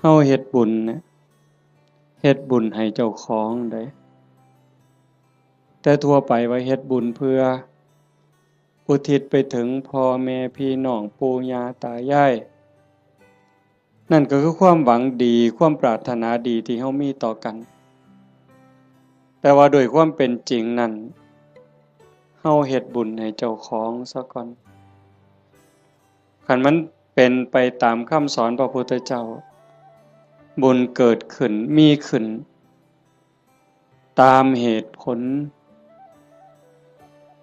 าเฮ็ดบุญเนี่ยเฮ็ดบุญให้เจ้าของได้แต่ทั่วไปว่าเฮ็ดบุญเพื่ออุทิศไปถึงพ่อแม่พี่น้องปู่ย่าตายายนั่นก็คือความหวังดีความปรารถนาดีที่เฮามีต่อกันแต่ว่าโดยความเป็นจริงนั้นเฮาเฮ็ดบุญให้เจ้าของซะก่อนคันมันเป็นไปตามคำสอนพระพุทธเจ้าบุญเกิดขึ้นมีขึ้นตามเหตุผล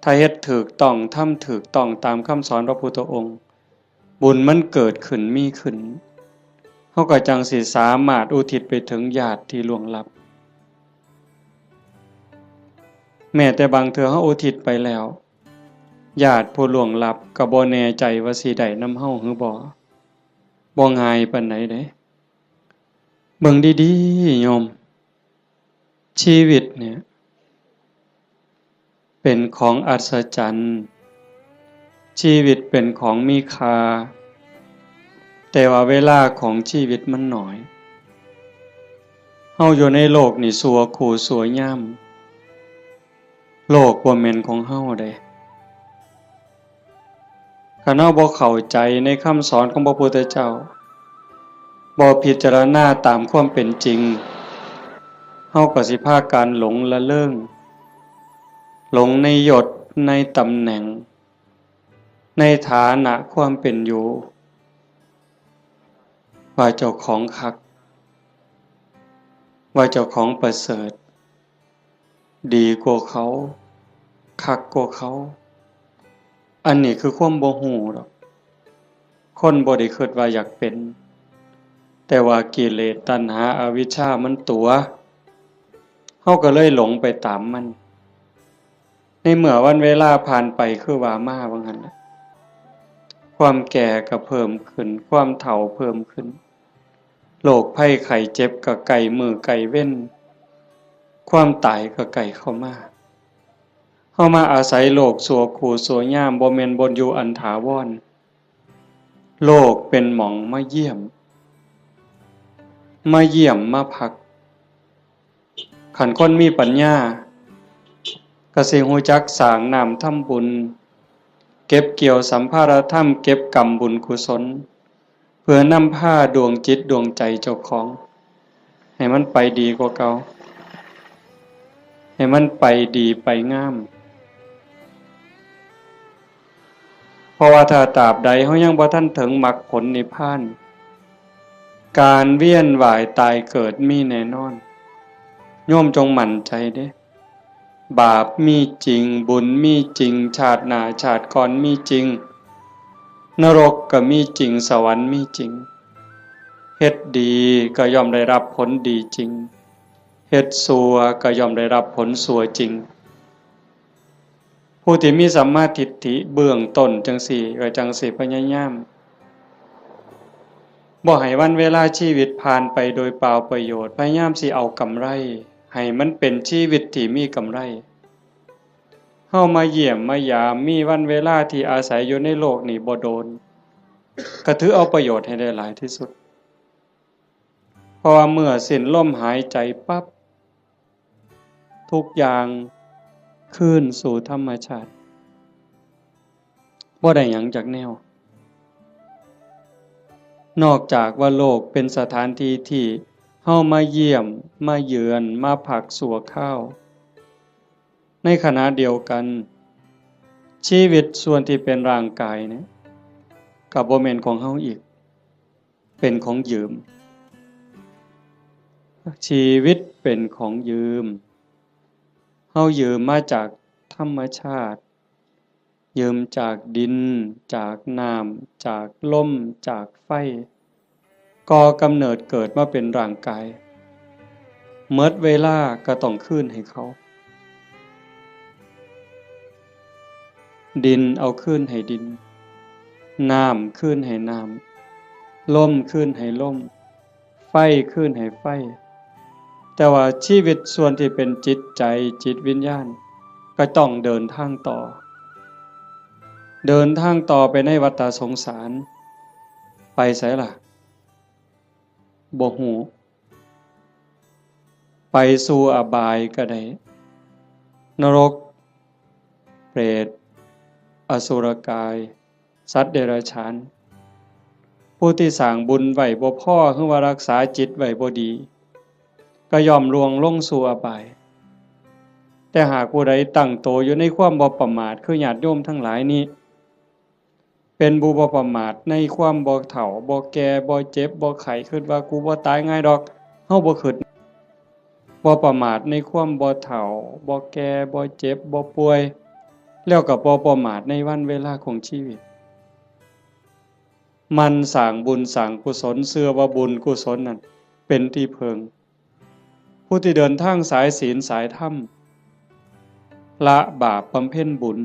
ถ้าเฮ็ดถูกต้องทำถูกต้องตามคำสอนพระพุทธองค์บุญมันเกิดขึ้นมีขึ้นเฮาก็จังสิสามารถอุทิศไปถึงญาติที่ล่วงลับแม้แต่บางเทื่อเฮาอุทิศไปแล้วญาติผู้ล่วงลับก็บ่แน่ใจว่าสิได้นำเฮาหรือบ่ง่ายปานใดเด้เบิ่งดีๆโยมชีวิตเนี่ยเป็นของอัศจรรย์ชีวิตเป็นของมีค่าแต่ว่าเวลาของชีวิตมันน้อยเฮาอยู่ในโลกนี่สัวคู่สัวยามโลกบ่แม่นของเฮาเด้คันเฮาบ่เข้าใจในคำสอนของพระพุทธเจ้าบ่พิจารณาตามความเป็นจริงเฮาก็สิพากันหลงละเริงหลงในยศในตำแหน่งในฐานะความเป็นอยู่ว่าเจ้าของคักว่าเจ้าของประเสริฐดีกว่าเขาคักกว่าเขาอันนี้คือความบ่ฮู้ดอกคนบ่ได้คิดว่าอยากเป็นแต่ว่ากิเลสตัณหาอวิชชามันตัวเฮาก็เลยหลงไปตามมันในเมื่อวันเวลาผ่านไปคือว่ามาว่างั้นน่ะความแก่ก็เพิ่มขึ้นความเฒ่าเพิ่มขึ้นโรคภัยไข้เจ็บก็ใกล้มื้อใกล้เว้นความตายก็ใกล้เข้ามาเฮามาอาศัยโลกสัวคู่สัวยามบ่แม่นบ่อยู่อันถาวรโลกเป็นหม่องมาเยี่ยมมาพักคันคนมีปัญญาก็สิรู้จักสร้างน้ำทำบุญเก็บเกี่ยวสัมภารธรรมเก็บกรรมบุญกุศลเพื่อนำพาดวงจิตดวงใจเจ้าของให้มันไปดีกว่าเก่าให้มันไปดีไปงามเพราะว่าถ้าตราบใดเฮายังบ่ทันถึงมรรคผลนิพพานการเวียนว่ายตายเกิดมีแน่นอนโยมจงมั่นใจเด้บาปมีจริงบุญมีจริงชาติหน้าชาติก่อนมีจริงนรกก็มีจริงสวรรค์มีจริงเฮ็ดดีก็ย่อมได้รับผลดีจริงเฮ็ดชั่วก็ย่อมได้รับผลชั่วจริงผู้ที่มีสัมมาทิฏฐิเบื้องต้นจังสี่ก็จังสิพยายามบ่ให้วันเวลาชีวิตผ่านไปโดยเปล่าประโยชน์พยายามสิเอากำไรให้มันเป็นชีวิตที่มีกำไรเฮามาเยี่ยมมายามมีวันเวลาที่อาศัยอยู่ในโลกนี้บ่โดนก็ถือเอาประโยชน์ให้ได้หลายที่สุดเพราะว่าเมื่อสิ้นลมหายใจปั๊บทุกอย่างคืนสู่ธรรมชาติบ่ได้หยังจากแนวนอกจากว่าโลกเป็นสถานที่ที่เฮามาเยี่ยมมาเยือนมาพักชั่วคราวในขณะเดียวกันชีวิตส่วนที่เป็นร่างกายเนี่ยก็บ่แม่นของเฮาอีกเป็นของยืมชีวิตเป็นของยืมเฮายืมมาจากธรรมชาติยืมจากดินจากน้ำจากลมจากไฟก่อกำเนิดเกิดมาเป็นร่างกายหมดเวลาก็ต้องคืนให้เขาดินเอาคืนให้ดินน้ำคืนให้น้ำลมคืนให้ลมไฟคืนให้ไฟแต่ว่าชีวิตส่วนที่เป็นจิตใจจิตวิญญาณก็ต้องเดินทางต่อไปในวัฏสงสารไปไสล่ะ บ่ฮู้ไปสู่อบายก็ได้นรกเปรตอสุรกายสัตว์เดรัจฉานผู้ที่สร้างบุญไว้บ่พอคือว่ารักษาจิตไว้บ่ดีก็ย่อมล่วงลงสู่อบายแต่หากผู้ใดตั้งโตอยู่ในความบ่ประมาทคือญาติโยมทั้งหลายนี้เป็นผู้บ่ประมาทในความบ่เฒ่าบ่แก่บ่เจ็บบ่ไข้คิดว่ากูบ่ตายง่ายดอกเฮาบ่คิดบ่ประมาทในความบ่เฒ่าบ่แก่บ่เจ็บบ่ป่วยแล้วก็บ่ประมาทในวันเวลาของชีวิตมันสร้างบุญสร้างกุศลเชื่อว่าบุญกุศลนั้นเป็นที่เพิงผู้ที่เดินทางสายศีลสายธรรมละบาปบำเพ็ญบุญ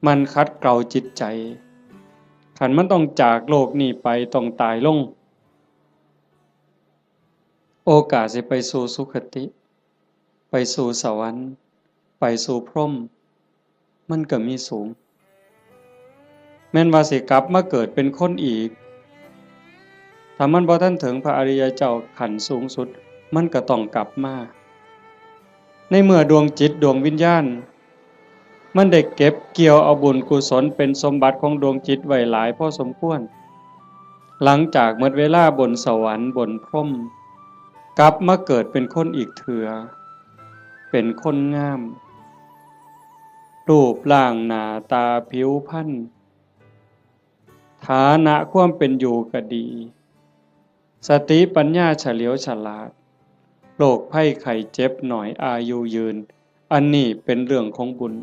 มันคัดเกลาจิตใจขันมันต้องจากโลกนี้ไปต้องตายลงโอกาสสิไปสู่สุคติไปสู่สวรรค์ไปสู่พรหมมันก็มีสูงแม้นว่าสิกลับมาเกิดเป็นคนอีกถ้ามันบ่ทันถึงพระอริยเจ้าขั้นสูงสุดมันก็ต้องกลับมาในเมื่อดวงจิตดวงวิญญาณมันได้เก็บเกี่ยวเอาบุญกุศลเป็นสมบัติของดวงจิตไว้หลายพอสมควรหลังจากหมดเวลาบนสวรรค์บนพรหมกลับมาเกิดเป็นคนอีกเถื่อเป็นคนงามรูปร่างหน้าตาผิวพรรณฐานะความเป็นอยู่ก็ดีสติปัญญาเฉลียวฉลาดโรคภัยไข้เจ็บหน่อยอายุยืนอันนี้เป็นเรื่องของบุญ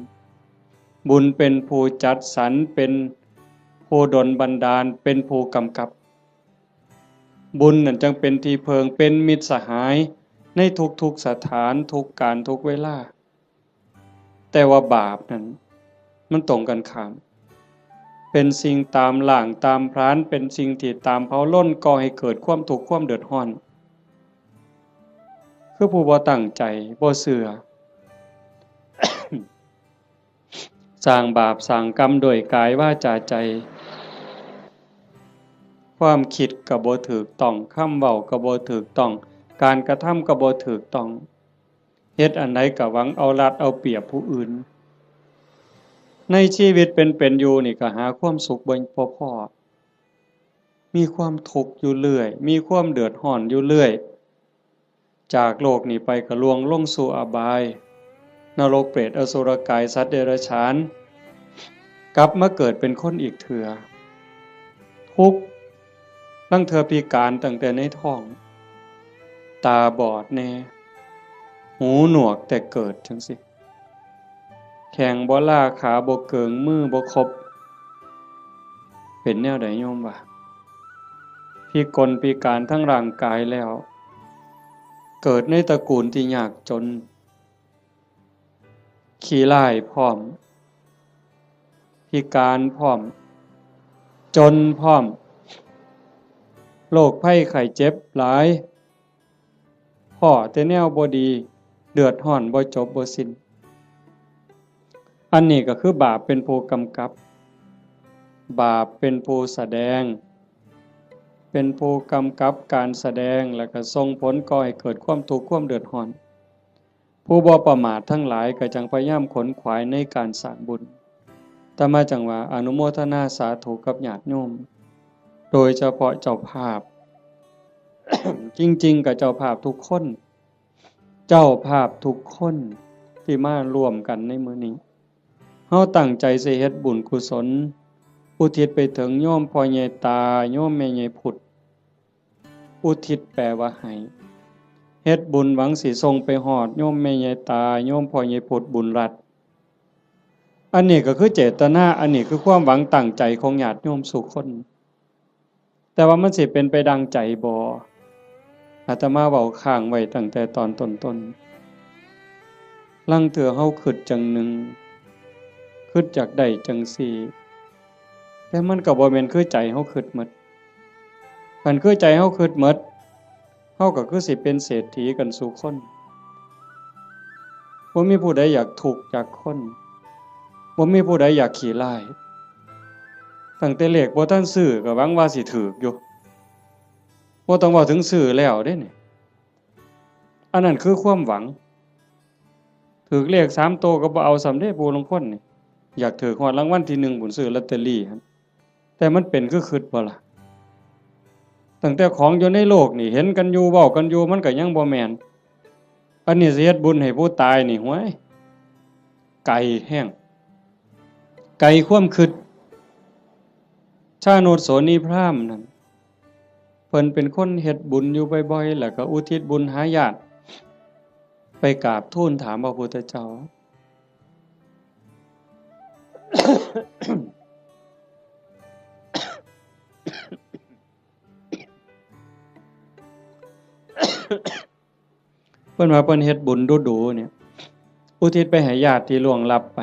บุญเป็นผู้จัดสรรเป็นผู้ดลบันดาลเป็นผู้กำกับบุญนั่นจึงเป็นที่เพิงเป็นมิตรสหายในทุกๆสถานทุกการทุกเวลาแต่ว่าบาปนั้นมันตรงกันข้ามเป็นสิ่งตามหล่างตามพรานเป็นสิ่งที่ตามเผาล้นก่อให้เกิดความทุกข์ความเดือดร้อนคือผู้บ่ตั้งใจบ่เชื่อ สร้างบาปสร้างกรรมโดยกายวาจาใจความคิดก็บ่ถูกต้องคำเว้าก็บ่ถูกต้องการกระทำก็บ่ถูกต้องเฮ็ดอันใดก็หวังเอารัดเอาเปรียบผู้อื่นในชีวิตเป็นอยู่นี่ก็หาความสุขบ่พอมีความทุกข์อยู่เรื่อยมีความเดือดร้อนอยู่เรื่อยจากโลกนี้ไปก็ล่วงลงสู่อบายนรกเปรตอสุรกายสัตว์เดรัจฉานกลับมาเกิดเป็นคนอีกเถื่อทุกข์ลางเทื่อพิการตั้งแต่ในท้องตาบอดแน่หูหนวกแต่เกิดจังสิแข้งบ่ล่าขาบ่เกิงมือบ่ครบเป็นแนวใดโยมวะพิกลพิการทั้งร่างกายแล้วเกิดในตระกูลที่ยากจนขี้ร้ายพร้อมพิการพร้อมจนพร้อมโรคภัยไข้เจ็บหลายพ้อแต่แนวบ่ดีเดือดร้อนบ่จบบ่สิ้นอันนี้ก็คือบาปเป็นผู้กำกับบาปเป็นผู้แสดงเป็นผู้กำกับการแสดงแล้วก็ส่งผลก่อให้เกิดความทุกข์ความเดือดร้อนผู้บ่ประมาททั้งหลายก็จังพยายามขนขวายในการสร้างบุญแต่มาจังว่าอนุโมทนาสาธุกับญาติโยมโดยเฉพาะเจ้าภาพ จริงๆกับเจ้าภาพทุกคนเจ้าภาพทุกคนที่มาร่วมกันในมื้อนี้เฮาตั้งใจสิเฮ็ดบุญกุศลอุทิศไปถึงโยมพ่อใหญ่ตาโยมแม่ใหญ่พุทธอุทิศแปลว่าให้เฮ็ดบุญหวังสิส่งไปฮอดโยมแม่ใหญ่ตาโยมพ่อใหญ่พุทธบุญรัตน์อันนี้ก็คือเจตนาอันนี้คือความหวังตั้งใจของญาติโยมทุกคนแต่ว่ามันสิเป็นไปดังใจบ่อาตมาเว้าค้างไว้ตั้งแต่ตอนต้นๆลังเทื่อเฮาคิดจังหนึ่งคิดอยากได้จังซี่แต่มันก็บ่แม่นคือใจเฮาคิดหมดคันคือใจเฮาคิดหมดเฮาก็คือสิเป็นเศรษฐีกันสู่คนบ่มีผู้ใดอยากทุกข์จากคนบ่มีผู้ใดอยากขี้ร้ายตั้งแต่เลขบ่ทันซื้อก็หวังว่าสิถูกอยู่ บ่ต้องเว้าถึงซื้อแล้วเด้นี่อันนั้นคือความหวังถูกเลข3ตัวก็บ่เอาสำเร็จผู้ลางคนนี่อยากถูกฮอดรางวัลที่1พุ่นซื้อลอตเตอรี่หั่นแต่มันเป็นคือคิดบ่ล่ะตั้งแต่ของอยู่ในโลกนี่เห็นกันอยู่เว้ากันอยู่มันก็ยังบ่แม่นอันนี้สิเฮ็ดบุญให้ผู้ตายนี่ห้วยไกลแห้งไกลความคิดชาโนตโสนีพราหมณ์นั่นเพิ่นเป็นคนเฮ็ดบุญอยู่บ่อยๆแล้วก็อุทิศบุญหาญาติไปกราบทูลถามพระพุทธเจ้า เพิ่นว่าเพิ่นเฮ็ดบุญดูๆเนี่ยอุทิศไปให้ญาติที่ล่วงลับไป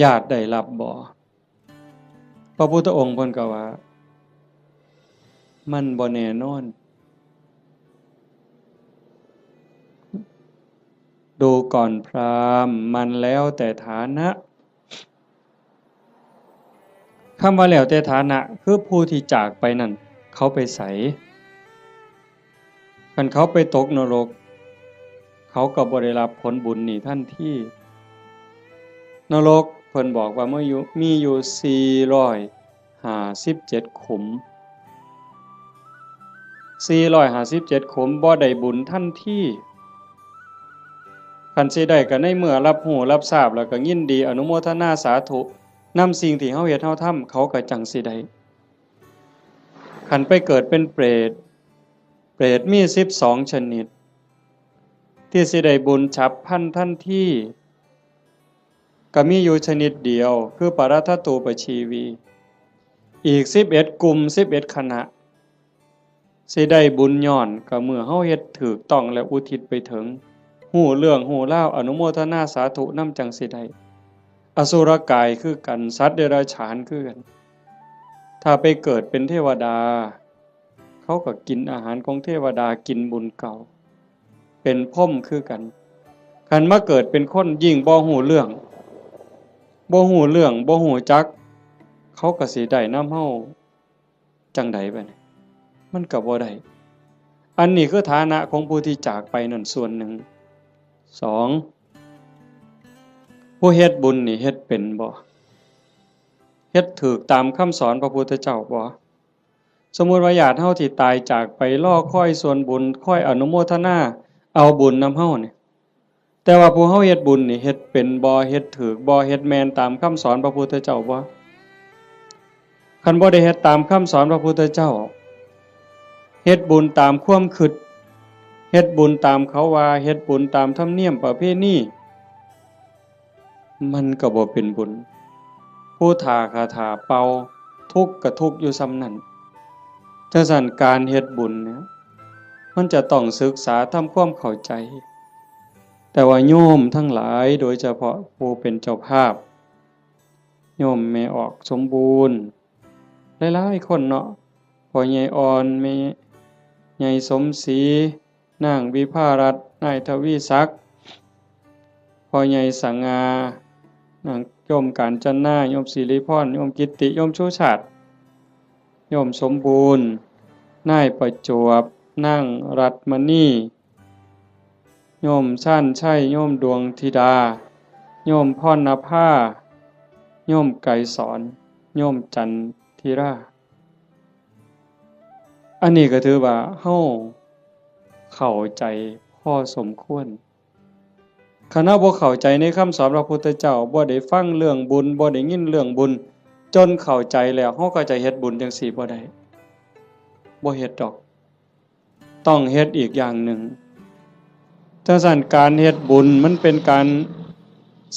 ญาติได้รับบ่พระพุทธองค์เพิ่นก็ว่ามันบ่แน่นอนดูก่อนพราหมณ์มันแล้วแต่ฐานะคำว่าแล้วแต่ฐานะคือผู้ที่จากไปนั่นเขาไปไสคันเขาไปตกนรกเขาก็บ่ได้รับผลบุญนี่ทันทีนรกเพิ่นบอกว่ามีอยู่457ขุม457ขุมบ่ได้บุญทันทีคันสิได้ก็ในเมื่อรับรู้รับทราบแล้วก็ยินดีอนุโมทนาสาธุนำสิ่งที่เฮาเฮ็ดเฮาทำเขาก็จังสิได้คันไปเกิดเป็นเปรตมี12ชนิดที่สิได้บุญฉับพลันทันทีก็มีอยู่ชนิดเดียวคือปรัตถตูปชีวีอีก11กลุ่ม11คณะสิได้บุญย้อนก็เมื่อเฮาเฮ็ดถูกต้องและอุทิศไปถึงฮู้เรื่องฮู้ราวอนุโมทนาสาธุนำจังสิได้อสุรกายคือกันสัตว์เดรัจฉานคือกันถ้าไปเกิดเป็นเทวดาเขาก็กินอาหารของเทวดากินบุญเก่าเป็นพรหมคือกันคันมาเกิดเป็นคนยิ่งบ่ฮู้เรื่องบ่ฮู้จักเขาก็สิได้นำเฮาจังได๋บัดนี้มันก็บ่ได้อันนี้คือฐานะของผู้ที่จากไปนั่นส่วนหนึ่ง2ผู้เฮ็ดบุญนี่เฮ็ดเป็นบ่เฮ็ดถูกตามคำสอนพระพุทธเจ้าบ่สมมุติว่าญาติเฮาที่ตายจากไปรอคอยส่วนบุญคอยอนุโมทนาเอาบุญนำเฮานี่แต่ว่าผู้เฮาเฮ็ดบุญนี่เฮ็ดเป็นบ่เฮ็ดถูกบ่เฮ็ดแม่นตามคำสอนพระพุทธเจ้าบ่คันบ่ได้เฮ็ดตามคำสอนพระพุทธเจ้าเฮ็ดบุญตามความคิดเฮ็ดบุญตามเขาว่าเฮ็ดบุญตามธรรมเนียมประเพณีมันก็บ่เป็นบุญผู้ทาคาถาเป่าทุกข์ก็ทุกข์อยู่ส่ำนั้นจังซั่นการเฮ็ดบุญเนี่ยมันจะต้องศึกษาทำความเข้าใจแต่ว่าโยมทั้งหลายโดยเฉพาะผู้เป็นเจ้าภาพโยมแม่ออกสมบูรณ์หลายๆคนเนาะพ่อใหญ่อ่อนแม่ใหญ่สมศรีนางวิภารัตน์นายทวีศักดิ์พ่อใหญ่สังงานางโยมกาญจนาโยมศิริพรโยมกิตติโยมชูชาติโยมสมบูรณ์นายประจวบนางรัตมณีโยมชั่นชัยโยมดวงธิดาโยมพรณภาโยมไกรสอนโยมจันทิราอันนี้ก็ถือว่าเฮาเข้าใจพอสมควรคณะบ่เข้าใจในคำสอนพระพุทธเจ้าบ่ได้ฟังเรื่องบุญบ่ได้ยินเรื่องบุญจนเข้าใจแล้วเฮาก็จะเฮ็ดบุญจังซี่บ่ได้บ่เฮ็ดดอกต้องเฮ็ดอีกอย่างหนึ่งจังซั่นการเฮ็ดบุญมันเป็นการ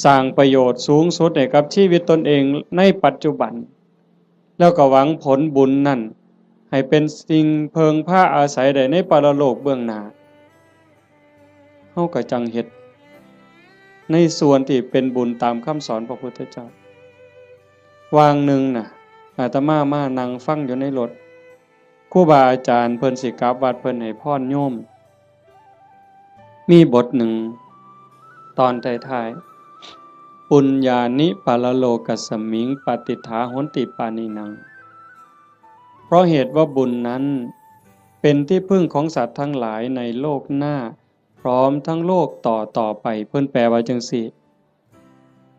สร้างประโยชน์สูงสุดให้กับชีวิตตนเองในปัจจุบันแล้วก็หวังผลบุญนั่นให้เป็นสิ่งเพิงพาอาศัยได้ในปรโลกเบื้องหน้าเฮาก็จังเฮ็ดในส่วนที่เป็นบุญตามคำสอนพระพุทธเจ้าวางหนึ่งน่ะอาตมามานั่งฟังอยู่ในรถครูบาอาจารย์เพิ่นสิกลับวัดเพิ่นให้พรโยมมีบทหนึ่งตอนท้ายๆปุญญานิปาลโลกัสสมิงปฏิฐาโหนติปานินังเพราะเหตุว่าบุญนั้น เป็นที่พึ่งของสัตว์ทั้งหลายในโลกหน้าพร้อมทั้งโลกต่อไปเพิ่นแปลว่าจังซี่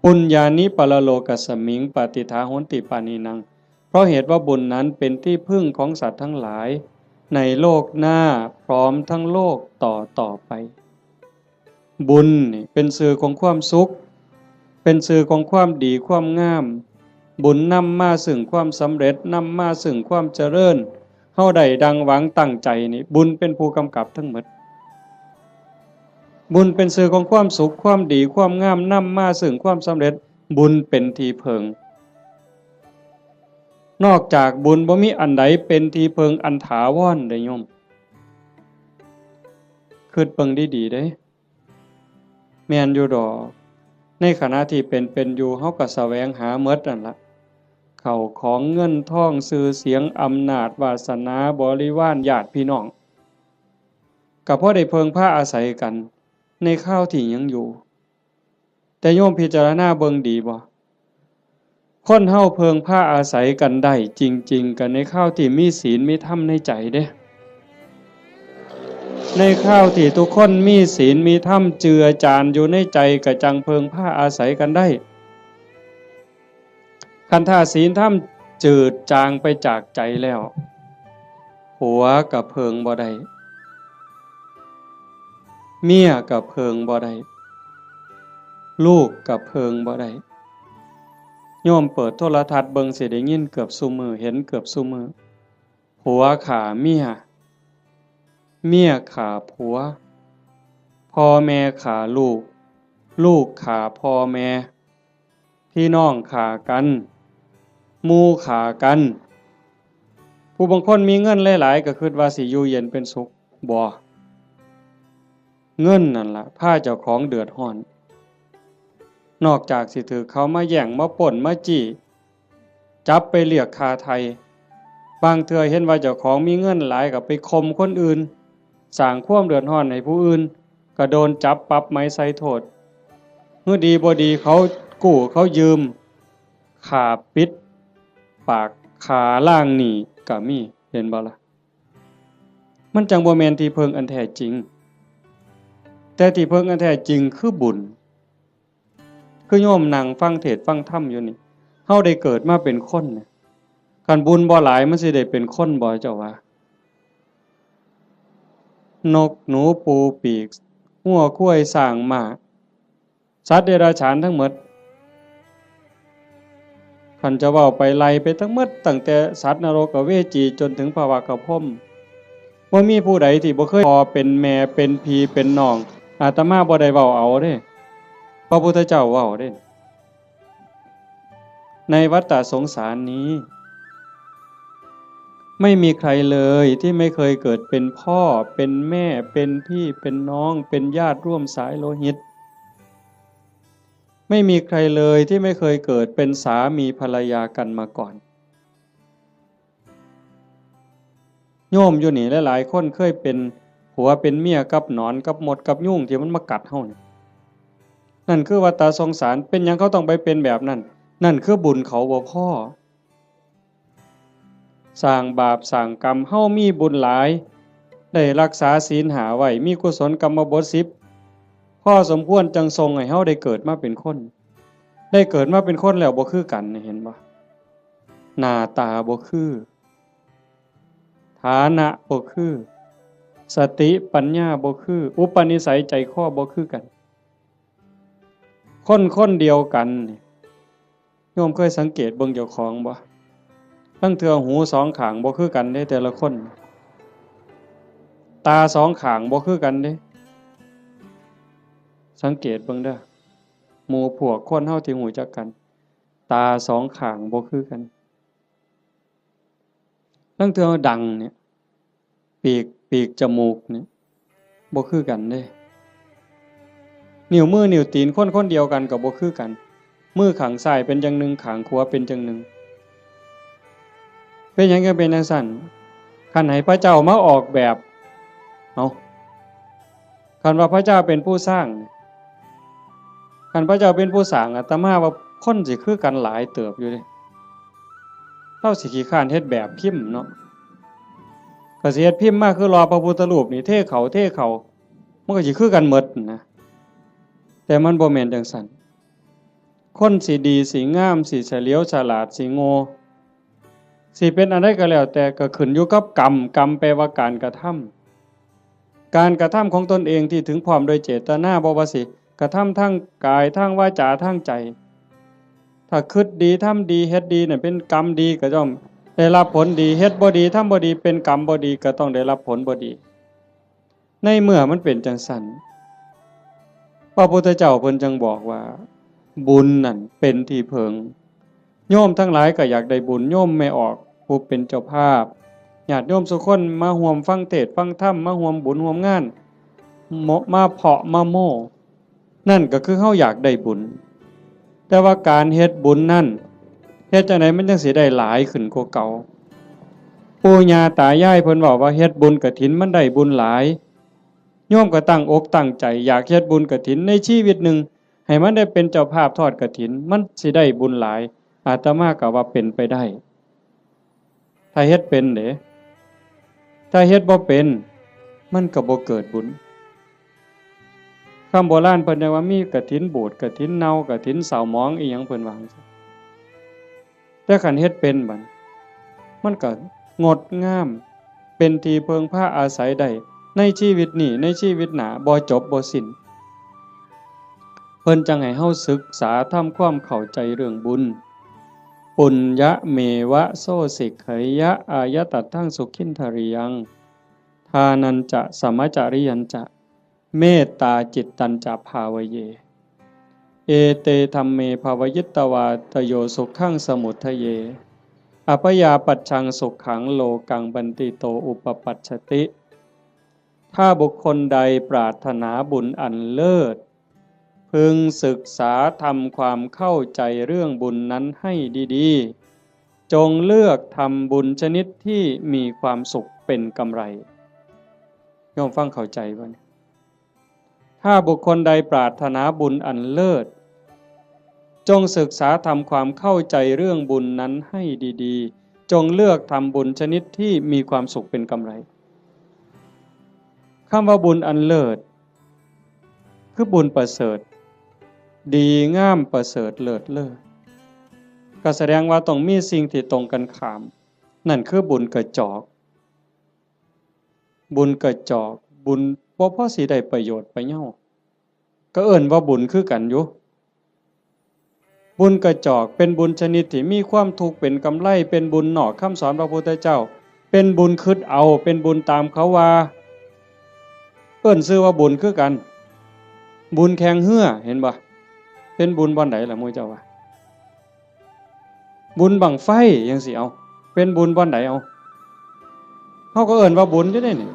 ปุญญานิปรโลกัสสมิงปฏิทาโหนติปานินังเพราะเหตุว่าบุญนั้นเป็นที่พึ่งของสัตว์ทั้งหลายในโลกหน้าพร้อมทั้งโลกต่อไปบุญนี่เป็นสื่อของความสุขเป็นสื่อของความดีความงามบุญนำมาซึ่งความสำเร็จนำมาซึ่งความเจริญเฮาได้ดังหวังตั้งใจนี่บุญเป็นผู้กำกับทั้งหมดบุญเป็นสื่อของความสุขความดีความงามนำมาซึ่งความสำเร็จบุญเป็นที่พึ่งนอกจากบุญบ่มีอันใดเป็นที่พึ่งอันถาวรได้โยมคิดเบิ่งดีๆเด้แม่นอยู่ดอกในขณะที่เป็นอยู่เฮาก็แสวงหาหมดนั่นล่ะเข้าของเงินทองชื่อเสียงอำนาจวาสนาบริวารญาติพี่น้องก็พอได้เพิงพาอาศัยกันในข้าวที่ยังอยู่แต่โยมพิจารณาเบิ่งดีบ่คนเฮาเพิงพาอาศัยกันได้จริงๆกันในข้าวที่มีศีลมีธรรมในใจเด้ในข้าวที่ทุกคนมีศีลมีธรรมเจือจานอยู่ในใจก็จังเพิงพาอาศัยกันได้คันถ้าศีลธรรมจืดจางไปจากใจแล้วผัวก็เพิงบ่ได้เมียก็เพิงบ่ได้ลูกก็เพิงบ่ได้โยมเปิดโทรทัศน์เบิ่งสิได้ยินเกือบซุมื้อเห็นเกือบซุมื้อผัวฆ่าเมียเมียฆ่าผัวพ่อแม่ฆ่าลูกลูกฆ่าพ่อแม่พี่น้องฆ่ากันหมู่ฆ่ากันผู้บางคนมีเงินหลายๆก็คิดว่าสิอยู่เย็นเป็นสุขบ่เงินนั่นล่ะพาเจ้าของเดือดร้อนนอกจากสิถือเขามาแย่งมาปล้นมาจี้จับไปเรียกค่าไถ่บางเทื่อเห็นว่าเจ้าของมีเงินหลายก็ไปข่มคนอื่นสร้างความเดือดร้อนให้ผู้อื่นก็โดนจับปรับไม้ใส่โทษเมื่อดีบ่ดีเขากู้เขายืมขาปิดปากขาล่างหนี้ก็มีเห็นบ่ล่ะมันจังบ่แม่นที่พึ่งอันแท้จริงแต่ที่พึ่งอันแท้จริงคือบุญคือโยมนั่งฟังเทศน์ฟังธรรมอยู่นี่เฮาได้เกิดมาเป็นคนเนี่ยคันบุญบ่หลายมันสิได้เป็นคนบ่เจ้าว่านกหนูปูปีกงัวควายสร้างม้าสัตว์เดรัจฉานทั้งหมดคันจะเว้าไปไล่ไปทั้งหมดตั้งแต่สัตว์นรกเวจีจนถึงภวกพรหมบ่มีผู้ใดที่บ่เคยพ่อเป็นแม่เป็นพี่เป็นน้องอาตมาบ่ได้เว้าเอาเด้พระพุทธเจ้าเว้าเด้ในวัฏฏะสงสารนี้ไม่มีใครเลยที่ไม่เคยเกิดเป็นพ่อเป็นแม่เป็นพี่เป็นน้องเป็นญาติร่วมสายโลหิตไม่มีใครเลยที่ไม่เคยเกิดเป็นสามีภรรยากันมาก่อนโยมอยู่นี่หลายๆคนเคยเป็นผัวเป็นเมียกับหนอนกับมดกับยุงที่มันมากัดเฮานี่นั่นคือวัฏฏะสงสารเป็นหยังเขาต้องไปเป็นแบบนั้นนั่นคือบุญเขาบ่พอสร้างบาปสร้างกรรมเฮามีบุญหลายได้รักษาศีล5ไว้มีกุศลกรรมบท10พอสมควรจังทรงให้เฮาได้เกิดมาเป็นคนได้เกิดมาเป็นคนแล้วบ่คือกันเห็นบ่หน้าตาบ่คือฐานะบ่คือสติปัญญาบ่คืออุปนิสัยใจคอบ่คือกันคนเดียวกันโยมเคยสังเกตเบิ่งเจ้าของบ่ตั้งเทื่อหูสองข้างบ่คือกันเด้แต่ละคนตาสองข้างบ่คือกันเด้สังเกตเบิ่งเด้อหมู่พวกคนเฮาที่รู้จักกันตาสองข้างบ่คือกันตั้งเทื่อดังเนี่ยปีกจมูกเนี่ยบ่คือกันเด้นิ้วมือนิ้วตีนคนเดียวกันก็บ่คือกันมือข้างซ้ายเป็นจังหนึ่งข้างขวาเป็นจังหนึ่งเป็นหยังก็เป็นจังซั่นคันให้พระเจ้ามาออกแบบเอาคันว่าพระเจ้าเป็นผู้สร้างคันพระเจ้าเป็นผู้สร้างอาตมาว่าคนสิคือกันหลายเติบอยู่เด้เราสิขี้คร้านเฮ็ดแบบพิมพ์เนาะ ก็สิเฮ็ดพิมพ์มาคือรอพระพุทธรูปนี่เทเขามันก็สิคือกันหมดนะแต่มันบ่แม่นจังซั่นคนสิดีสิงามสิเฉลียวฉลาดสิโง่สิเป็นอันใดก็แล้วแต่ก็ขึ้นอยู่กับกรรมแปลว่าการกระทำของตนเองที่ถึงพร้อมโดยเจตนาบ่ว่าสิกระทำทั้งกายทั้งวาจาทั้งใจถ้าคิดดีทำดีเฮ็ดดีเนี่ยเป็นกรรมดีก็ต้องได้รับผลดีเฮ็ดบ่ดีทำบ่ดีเป็นกรรมบ่ดีก็ต้องได้รับผลบ่ดีในเมื่อมันเป็นจังซั่นพระพุทธเจ้าเพิ่นจึงบอกว่าบุญนั่นเป็นที่เพิงโยมทั้งหลายก็อยากได้บุญโยมไม่ออกผู้เป็นเจ้าภาพญาติโยมทุกคนมาร่วมฟังเทศน์ฟังธรรมมาร่วมบุญร่วมงานมาเพาะมาโม่นั่นก็คือเฮาอยากได้บุญแต่ว่าการเฮ็ดบุญนั่นเฮ็ดจังได๋มันจังสิได้หลายขึ้นกว่าเก่าปู่ย่าตายายเพิ่นบอกว่าเฮ็ดบุญกฐินมันได้บุญหลายโยมก็ตั้งอกตั้งใจอยากเฮ็ดบุญกฐินในชีวิตหนึ่งให้มันได้เป็นเจ้าภาพทอดกฐินมันสิได้บุญหลายอาตมาก็ว่าเป็นไปได้ถ้าเฮ็ดเป็นเด้ถ้าเฮ็ดบ่เป็นมันก็บ่เกิดบุญคำโบราณเพิ่นว่ามีกฐินบูดกฐินเน่ากฐินเศร้าหมองอีหยังเพิ่นว่าจังซี่แต่คันเฮ็ดเป็นบัดมันก็งดงามเป็นที่เพิงพาอาศัยได้ในชีวิตนี้ในชีวิตหน้าบ่จบบ่สิ้นเพิ่นจังให้เฮาศึกษาทำความเข้าใจเรื่องบุญปุญญะเมวะโสสิกขยะอายตัตถังสุขินทริยังทานันจะสมจาริยันจะเมตตาจิตตัญจะภาวเยเอเตธัมเมภาวยิตตวาทโยสุขังสมุทเยอภยาปัจฉังสุขขังโลกังบันติโตอุปปัชชติถ้าบุคคลใดปรารถนาบุญอันเลิศพึงศึกษาทำความเข้าใจเรื่องบุญนั้นให้ดีๆจงเลือกทำบุญชนิดที่มีความสุขเป็นกำไรโยมฟังเข้าใจบ่เนี่ยถ้าบุคคลใดปรารถนาบุญอันเลิศจงศึกษาทำความเข้าใจเรื่องบุญนั้นให้ดีๆจงเลือกทำบุญชนิดที่มีความสุขเป็นกำไรคำว่าบุญอันเลิศคือบุญประเสริฐดีงามประเสริฐเลิศเลิศก็แสดงว่าต้องมีสิ่งที่ตรงกันข้ามนั่นคือบุญกระจอกบุญบ่พอสิได้ประโยชน์ไปเหย้าก็เอิ้นว่าบุญคือกันอยู่บุญกระจอกเป็นบุญชนิดที่มีความทุกข์เป็นกำไรเป็นบุญนอกคำสอนพระพุทธเจ้าเป็นบุญคิดเอาเป็นบุญตามเขาว่าเอิ้นชื่อว่าบุญคือกันบุญแข่งเหือเห็นบ่เป็นบุญบ่อนใดล่ะหมู่เจ้าว่าบุญบั้งไฟจังสิเอาเป็นบุญบ่อนใดเอาเฮาก็เอิ้นว่าบุญอยู่เด้นี่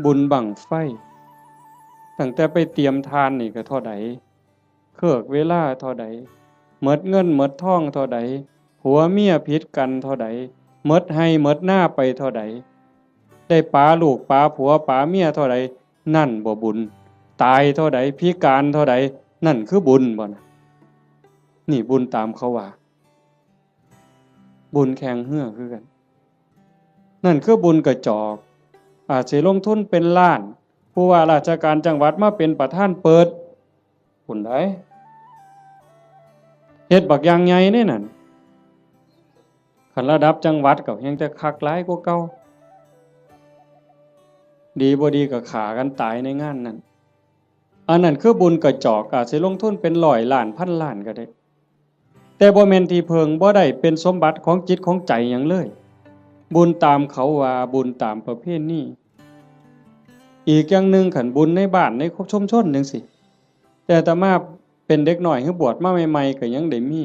บุญบั้งไฟตั้งแต่ไปเตรียมทานนี่ก็เท่าใดเครือกเวลาเท่าใดหมดเงินหมดทองเท่าใดผัวเมียผิดกันเท่าใดหมดให้หมดหน้าไปเท่าใดได้ปาลูกปาผัวปาเมียเท่าใดนั่นบ่บุญตายเท่าใดพิการเท่าใดนั่นคือบุญบ่นะนี่บุญตามเขาว่าบุญแข่งเหือคือกันนั่นคือบุญกระจอกอาจสิลงทุนเป็นล้านผู้ว่าราชการจังหวัดมาเป็นประธานเปิดบุญได้เฮ็ดบักอย่างใหญ่นี่นั่นคันระดับจังหวัดก็ยังจะคักหลายกว่าเก่าดีบ่ดีก็ฆ่ากันตายในงานนั้นอันนั้นคือบุญกระจอกอาจสิลงทุนเป็น100 ล้านพันล้านก็ได้แต่บ่แม่นที่เพิงบ่ได้เป็นสมบัติของจิตของใจหยังเลยบุญตามเขาว่าบุญตามประเพณีอีกอย่างหนึ่งขันบุญในบ้านในชุมชนจังซี่แต่อาตมาเป็นเด็กน้อยคือบวชมาใหม่ๆก็ยังได้มี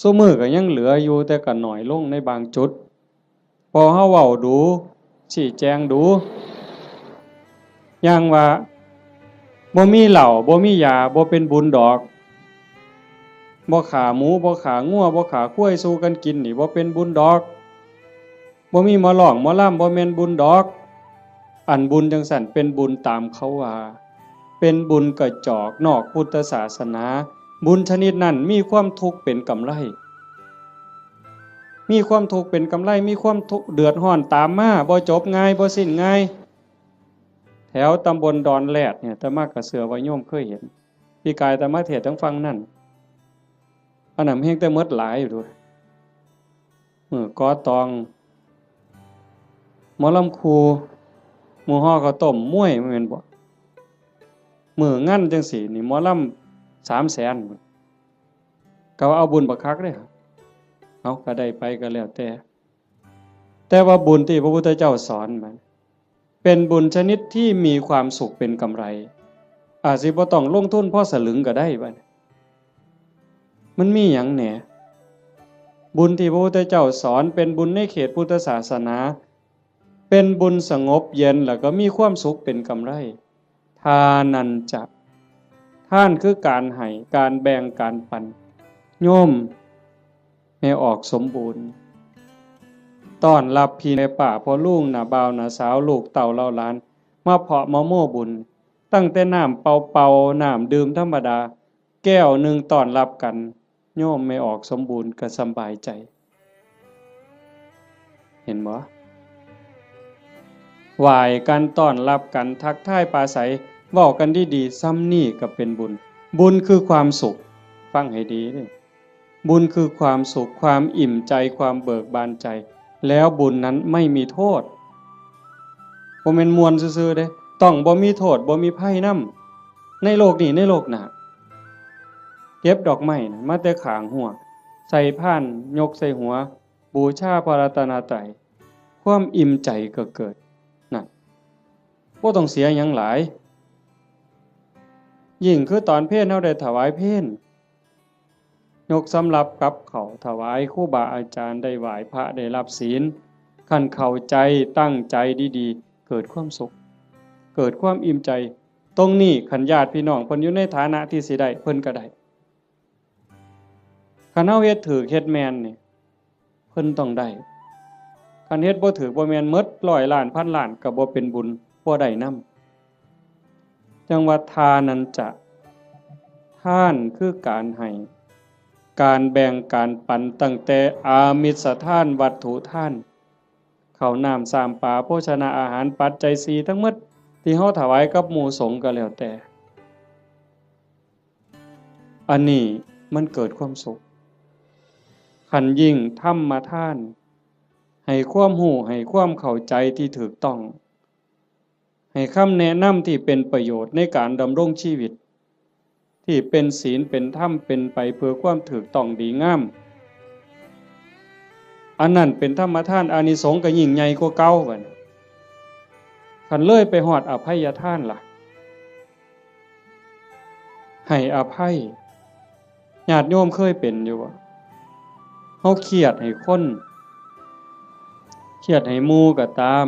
ซุมื้อก็ยังเหลืออยู่แต่ก็น้อยลงในบางจุดพอเฮาเว้าดูชี้แจงดูอย่างว่าบ่มีเหล้าบ่มียาบ่เป็นบุญดอกบ่ฆ่าหมูบ่ฆ่างัวบ่ฆ่าควายสู้กันกินนี่บ่เป็นบุญดอกบ่มีหมอร้องหมอลำบ่แม่นบุญดอกอันบุญจังซั่นเป็นบุญตามเขาว่าเป็นบุญกระจอกนอกพุทธศาสนาบุญชนิดนั้นมีความทุกข์เป็นกำไร มีความทุกข์เป็นกำไรมีความทุกข์เดือดร้อนตามมาบ่จบง่ายบ่สิ้นง่ายแถวตำบลดอนแรดเนี่ยอาตมากระเสือว่าโยมเคยเห็นพี่กายอาตมาเทศน์ทั้งฟังนั่นอันนั้นเพียงแต่หมดหลายอยู่ด้วยกอตองหมอลำครูหมู่ฮ้อข้าวต้มมวยแม่นบ่มื้องั้นจังซี่นี่หมอลำ300,000ก็ว่าเอาบุญบักคักเด้อเอาก็ได้ไปก็แล้วแต่ว่าบุญที่พระพุทธเจ้าสอนมันเป็นบุญชนิดที่มีความสุขเป็นกำไรอาจสิบ่ต้องลงทุนพอสลึงก็ได้บัดมันมีหยังแหน่บุญที่พระพุทธเจ้าสอนเป็นบุญในเขตพุทธศาสนาเป็นบุญสงบเย็นแล้วก็มีความสุขเป็นกำไรทานันจะท่านคือการให้การแบ่งการปันโยมให้ออกสมบูรณ์ต้อนรับพี่ในป่าพ่อลุงน่ะบ่าวน่ะสาวลูกเต่าเล่าหลานมาเพาะมาโม่บุญตั้งแต่น้ำเป่าๆน้ำดื่มธรรมดาแก้วหนึ่งต้อนรับกันโยมไม่ออกสมบูรณ์ก็สบายใจเห็นบ่ไหว้กันต้อนรับกันทักทายปราศัยเว้ากันดีๆซ้ำนี่ก็เป็นบุญบุญคือความสุขฟังให้ดีเด้อบุญคือความสุขความอิ่มใจความเบิกบานใจแล้วบุญนั้นไม่มีโทษบ่แม่นม่วนซื่อๆเด้ต้องบ่มีโทษบ่มีภัยนำในโลกนี้ในโลกหน้าเก็บดอกไม้นะมาแต่ข้างหัวใส่พานยกใส่หัวบูชาพระรัตนตรัยความอิ่มใจก็เกิดนั่นบ่ต้องเสียหยังหลายยิ่งคือตอนเพลเฮาได้ถวายเพลยกสำรับกับเขาถวายครูบาอาจารย์ได้ไหว้พระได้รับศีลคันเข้าใจตั้งใจดีๆเกิดความสุขเกิดความอิ่มใจตรงนี้คันญาติพี่น้องเพิ่นอยู่ในฐานะที่สิได้เพิ่นก็ได้คันเฮาเฮ็ดถูกเฮ็ดแม่นนี่เพิ่นต้องได้คันเฮ็ดบ่ถูกบ่แม่นหมด100ล้านพันล้านก็บ่เป็นบุญบ่ได้นำจังว่าทานันจะทานคือการให้การแบ่งการปันตั้งแต่อามิสทานวัตถุทานข้าวน้ำสามปลาโภชนาอาหารปัจจัย4ทั้งหมดที่เฮาถวายกับหมู่สงฆ์ก็แล้วแต่อันนี้มันเกิดความสุขขันยิ่งธรรมทานให้ความรู้ให้ความเข้าใจที่ถูกต้องให้คำแนะนำที่เป็นประโยชน์ในการดำรงชีวิตที่เป็นศีลเป็นธรรมเป็นไปเพื่อความถูกต้องดีงามอันนั้นเป็นธรรมทานอานิสงส์ก็ยิ่งใหญ่กว่าเก่าบัดนี้คันเลยไปฮอดอภัยทานล่ะให้อภัยญาติโยมเคยเป็นอยู่บ่เฮาเครียดให้คนเครียดให้หมู่ก็ตาม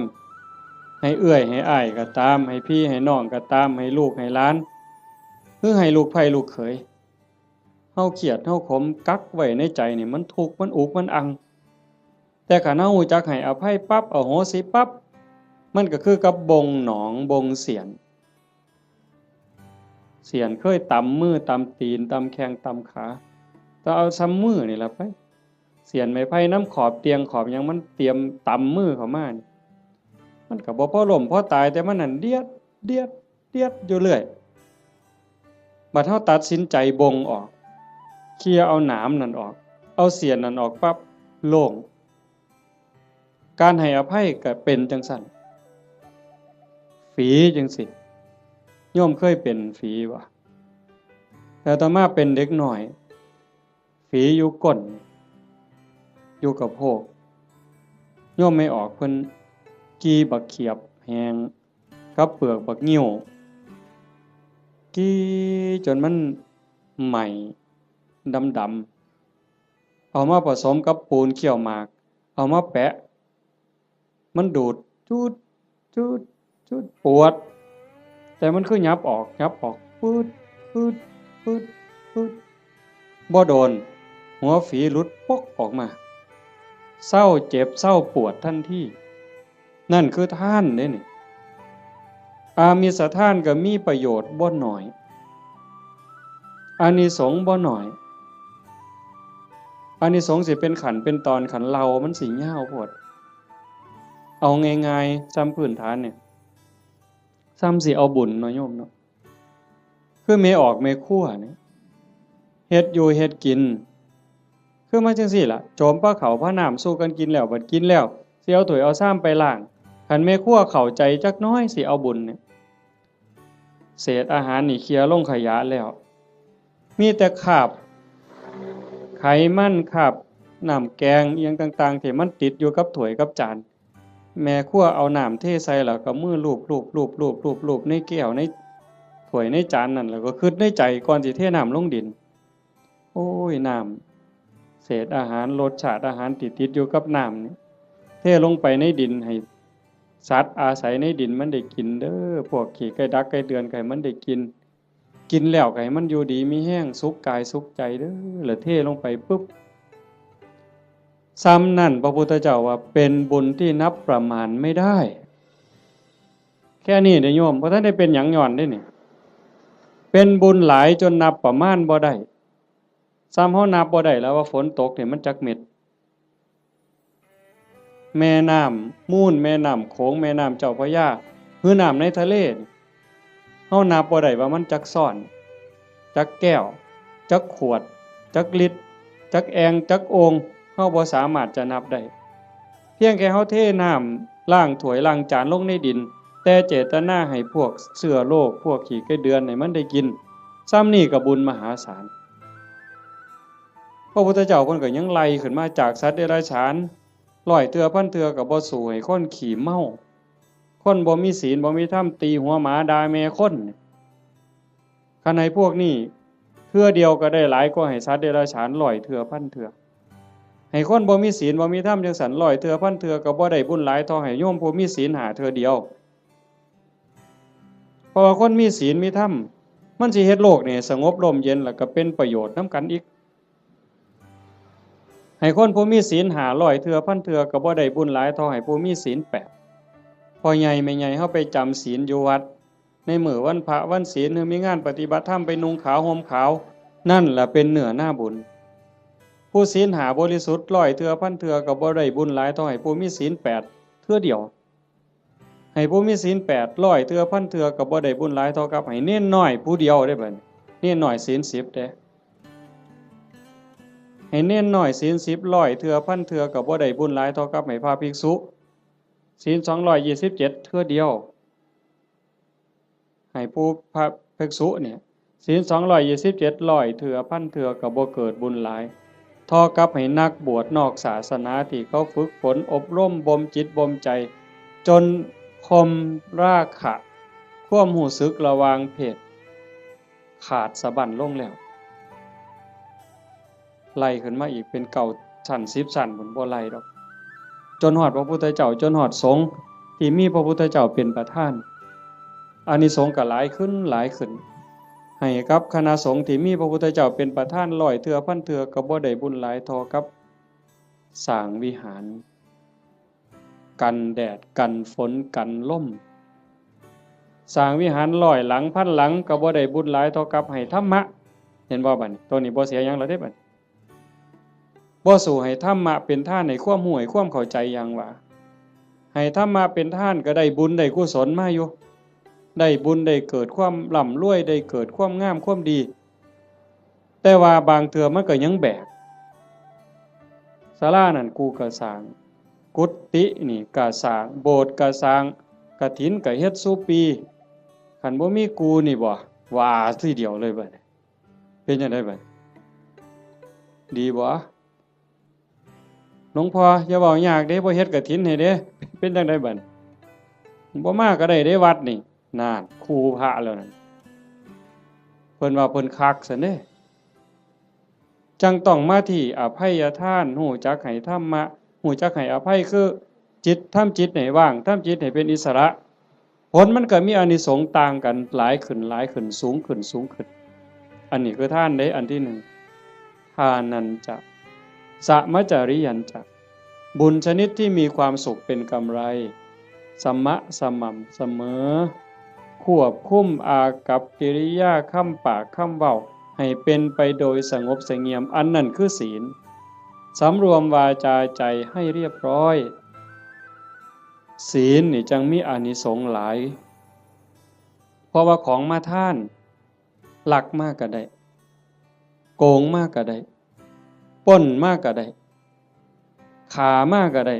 ให้เอื้อยให้อ้ายก็ตามให้พี่ให้น้องก็ตามให้ลูกให้หลานหรือให้ลูกไผลูกเขยเฮาเครียดเฮาขมกักไว้ในใจนี่มันทุกข์มันอุกมันอังแต่คันเฮารู้จักให้อภัยปั๊บอโหสิปั๊บมันก็คือกับบงหนองบงเสียนเคยตำมือตำตีนตำแข้งตำขาแต่เอาซ้ำมือนี่ล่ะไปเสียนไม้ไผ่น้ำขอบเตียงขอบหยังมันเตรียมตำมือเข้ามานี่มันก็บ่พอล้มพอตายแต่มันนั่นเดียดอยู่เรื่อยบัดเฮาตัดสินใจบงออกเคลียร์เอาหนามนั่นออกเอาเสียนนั่นออกปั๊บโล่งการให้อภัยก็เป็นจังซั่นฝีจังสิโยมเคยเป็นฝีบ่แต่ต่อมาเป็นเด็กน้อยฝีอยู่ก้นอยู่กับโพกโยมไม่ออกเพิ่นกีบักเขียบแหงกับเปลือกบักงิ้วกีจนมันใหม่ดำๆเอามาผสมกับปูนเคี่ยวหมากเอามาแปะมันดูดจุดปวดแต่มันคือยับออกปืดบ่โดนหัวฝีหลุดปกออกมาเศร้าเจ็บเศร้าปวดทันทีนั่นคือท่านเด้นี่อามิสทานก็มีประโยชน์บ่น้อยอานิสงส์บ่น้อย อานิสงส์สิเป็นขันเป็นตอนขันเรามันสิยาวโพดเอาง่ายๆซ้ำพื้นฐานเนี่ยซ้ำสิเอาบุญเนาะโยมเนาะคือเมออกเมคั่วเนี่ยเฮ็ดอยู่เฮ็ดกินคือมาจังซี่ล่ะโจมปลาเขาพระน้ำสู้กันกินแล้วบัดกินแล้วสิเอาถ้วยเอาซ้ำไปล้างคันเมคั่วเข้าใจจักน้อยสิเอาบุญเนี่ยเศษอาหารนี่เคลียร์ลงขยะแล้วมีแต่คราบไขมันคราบน้ำแกงอีหยังต่างๆที่มันติดอยู่กับถ้วยกับจานแม่ครัวเอาน้ำเทใส่แล้วก็มือลูบในแก้วในถ้วยในจานนั่นแล้วก็คิดในใจก่อนสิเทน้ำลงดินโอ้ยน้ำเศษอาหารรสชาติอาหารติดอยู่กับน้ำนี่เทลงไปในดินให้สัตว์อาศัยในดินมันได้กินเด้อพวกขี้ไก่ดักไก่เดือนไก่มันได้กินแล้วไก่มันอยู่ดีมีแห้งสุขกายสุขใจเด้อแล้วเทลงไปปุ๊บซ้ำนั่นพระพุทธเจ้าว่าเป็นบุญที่นับประมาณไม่ได้แค่นี้เด้อโยมเพราะท่านได้เป็นหยังย้อนได้นี่เป็นบุญหลายจนนับประมาณบ่ได้ซ้ำเฮานับบ่ได้แล้วว่าฝนตกเนี่ยมันจักเม็ดแม่น้ำมูลแม่น้ำโขงแม่น้ำเจ้าพระยาหรือน้ำในทะเลเฮานับบ่ได้ว่ามันจักซ่อนจักแก้วจักขวดจักลิตรจักแองจักโองเฮาบ่สามารถจะนับได้เพียงแค่เฮาเทน้ำล้างถ้วยล้างจานลงในดินแต่เจตนาให้พวกเชื้อโรคพวกขี้ไก่เดือนให้มันได้กินซ้ำนี่ก็บุญมหาศาลพระพุทธเจ้าเพิ่นก็ยังไล่ขึ้นมาจากสัตว์เดรัจฉานร้อยเทื่อพันเทื่อก็บ่สู้ให้คนขี้เมาคนบ่มีศีลบ่มีธรรมตีหัวหมาด่าแม่คนคันให้พวกนี้เทื่อเดียวก็ได้หลายกว่าให้สัตว์เดรัจฉานร้อยเทื่อพันเทื่อให้คนบ่มีศีลบ่มีธรรมจังสันร้อยเทื่อพันเทื่อก็บ่ได้บุญหลายเท่าให้โยมผู้มีศีลหาเทื่อเดียวเพราะว่าคนมีศีลมีธรรมมันสิเฮ็ดโลกนี่สงบร่มเย็นแล้วก็เป็นประโยชน์นำกันอีกให้คนผู้มีศีลหาร้อยเทื่อพันเทื่อก็บ่ได้บุญหลายเท่าให้ผู้มีศีลแปดพอใหญ่ไม่ใหญ่เฮาไปจำศีลอยู่วัดในมื้อวันพระวันศีลหรือมีงานปฏิบัติธรรมไปนุ่งขาวห่มขาวนั่นล่ะเป็นเนื้อหน้าบุญผู้ศีลหาบริสุทธิ์ร้อยเทื่อพันเทื่อก็บ่ได้บุญหลายเท่าให้ผู้มีศีลแปดเทื่อเดียวให้ผู้มีศีลแปดร้อยเทื่อพันเทื่อก็บ่ได้บุญหลายเท่ากับให้เน้นน้อยผู้เดียวได้บัดนี้เน้นน้อยศีล10เด้ให้เน้นน้อยศีล10ร้อยเทื่อพันเทื่อก็บ่ได้บุญหลายเท่ากับให้พระภิกษุศีล227เทื่อเดียวให้ผู้พระภิกษุเนี่ยศีล227ร้อยเทื่อพันเทื่อก็บ่เกิดบุญหลายเท่ากับให้นักบวชนอกศาสนาที่เขาฝึกฝนอบรมบ่มจิตบ่มใจจนคมราคะความรู้สึกระหว่างเพศขาดสะบั้นลงแล้วไล่ขึ้นมาอีกเป็นเก่าชั้น10ชั้นบนบ่ไล่ดอกจนฮอดพระพุทธเจ้าจนฮอดสงฆ์ที่มีพระพุทธเจ้าเป็นประธานอานิสงส์ก็หลายขึ้นให้กับคณะสงฆ์ที่มีพระพุทธเจ้าเป็นประธานร้อยเทื่อพันเทื่อก็บ่ได้บุญหลายเท่ากับสร้างวิหารกันแดดกันฝนกันลมสร้างวิหารร้อยหลังพันหลังก็บ่ได้บุญหลายเท่ากับให้ธรรมะเห็นบ่บัดนี้ตัวนี้บ่เสียหยังแล้วเด้บัดบ่สู้ให้ธรรมะเป็นท่านในความรู้ให้ความเข้าใจอย่างว่าให้ธรรมะเป็นท่านก็ได้บุญได้กุศลมาอยู่ได้บุญได้เกิดความร่ำรวยได้เกิดความงามความดีแต่ว่าบางเทื่อมันก็ยังแบกศาลานั่นกูก็สร้างกุฏินี่ก็สร้างโบสถ์ก็สร้างกฐินก็เฮ็ดซุปีคันบ่มีกูนี่บ่ว่าทีเดียวเลยบัดนี้เป็นจังได๋บัดดีบ่หลวงพ่ออย่าเว้ายากเด้บ่เฮ็ดกฐินให้เด้เป็นจังได๋บัดบ่มาก็ได้เด้วัดนี่นั่นครูพระแล้วนั่นเพิ่นว่าเพิ่นคักซั่นเด้จังต้องมาที่อภัยทานฮู้จักให้ธรรมะฮู้จักให้อภัยคือจิตทำจิตให้ว่างทำจิตให้เป็นอิสระผลมันก็มีอานิสงส์ต่างกันหลายขึ้นสูงขึ้นอันนี้คือทานได้อันที่1ทานันจะสมจริยันจะบุญชนิดที่มีความสุขเป็นกำไรสม่ำเสมอควบคุมอากัปกิริยาคำปากคำเว้าให้เป็นไปโดยสงบเสงี่ยมอันนั้นคือศีล สำรวมวาจาใจให้เรียบร้อยศีลนี่จังมีอานิสงส์หลายเพราะว่าของมาท่านลักมากก็ได้โกงมากก็ได้ปล้นมากก็ได้ขามากก็ได้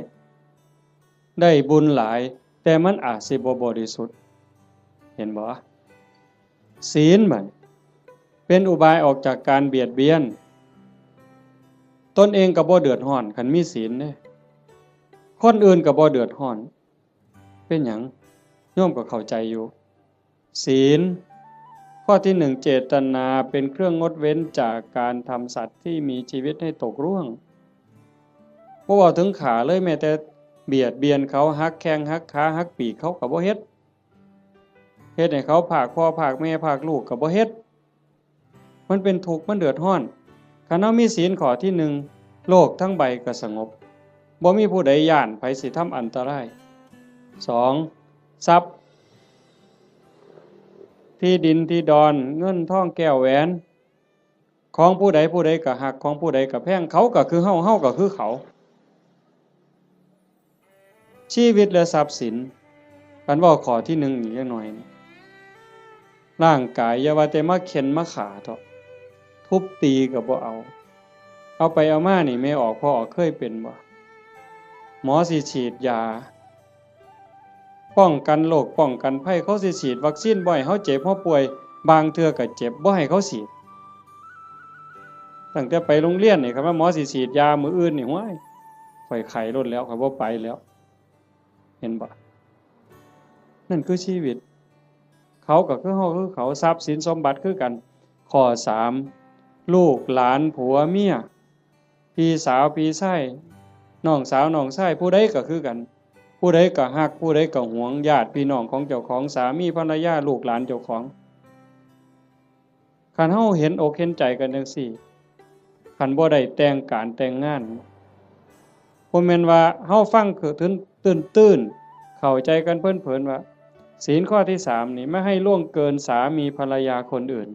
ได้บุญหลายแต่มันอาจสิบ่บริสุทธิ์เห็นบ่ศีลมันเป็นอุบายออกจากการเบียดเบียนตนเองก็บ่เดือดร้อนคันมีศีลเด้คนอื่นก็บ่เดือดร้อนเป็นหยังโยมก็เข้าใจอยู่ศีลข้อที่หนึ่งเจตนาเป็นเครื่องงดเว้นจากการทำสัตว์ที่มีชีวิตให้ตกร่วงบ่ว่าถึงขาเลยแม้แต่เบียดเบียนเขาหักแข้งหักขาหักปีกเขาก็บ่เฮ็ดให้เขาผากพ่อผากแม่ผากลูกก็บ่เฮ็ดมันเป็นทุกข์มันเดือดร้อนคันเฮามีศีลข้อที่หนึ่งโลกทั้งใบก็สงบบ่มีผู้ใดย้านไผสิทำอันตราย2ทรัพย์ที่ดินที่ดอนเงินทองแก้วแหวนของผู้ใดก็หักของผู้ใดก็แพงเขาก็คือเฮาก็คือเขาชีวิตและทรัพย์สินกันว่าข้อที่หนึ่งอีกหน่อยร่างกายอย่าว่าแต่มาเข็นมาขาเถาะทุบตีก็บ่เอาไปเอามานี่ไม่ออกพอออกเคยเป็นบ่หมอสิฉีดยาป้องกันโรคป้องกันภัยเขาสิฉีดวัคซีนบ่ให้เฮาเจ็บเฮาป่วยบางเทื่อก็เจ็บบ่ให้เขาฉีดตั้งแต่ไปโรงเรียนนี่ครับว่าหมอสิฉีดยามื้ออื่นนี่ห้วยข่อยไข้ลดแล้วข่อยบ่ไปแล้วเห็นบ่นั่นคือชีวิตเขาก็คือเฮาคือเขาทรัพย์สินสมบัติคือกันข้อ3ลูกหลานผัวเมียพี่สาวพี่ชายน้องสาวน้องชายผู้ใดก็คือกันผู้ใดก็ฮักผู้ใดก็หวงญาติพี่น้องของเจ้าของสามีภรรยาลูกหลานเจ้าของคันเฮาเห็นอกเห็นใจกันจังซี่คันบ่ได้แต่งการแต่งงานบ่แม่นว่าเฮาฟังคือตื้นเข้าใจกันเพิ่นๆว่าศีลข้อที่3นี่ไม่ให้ล่วงเกินสามีภรรยาคนอื่น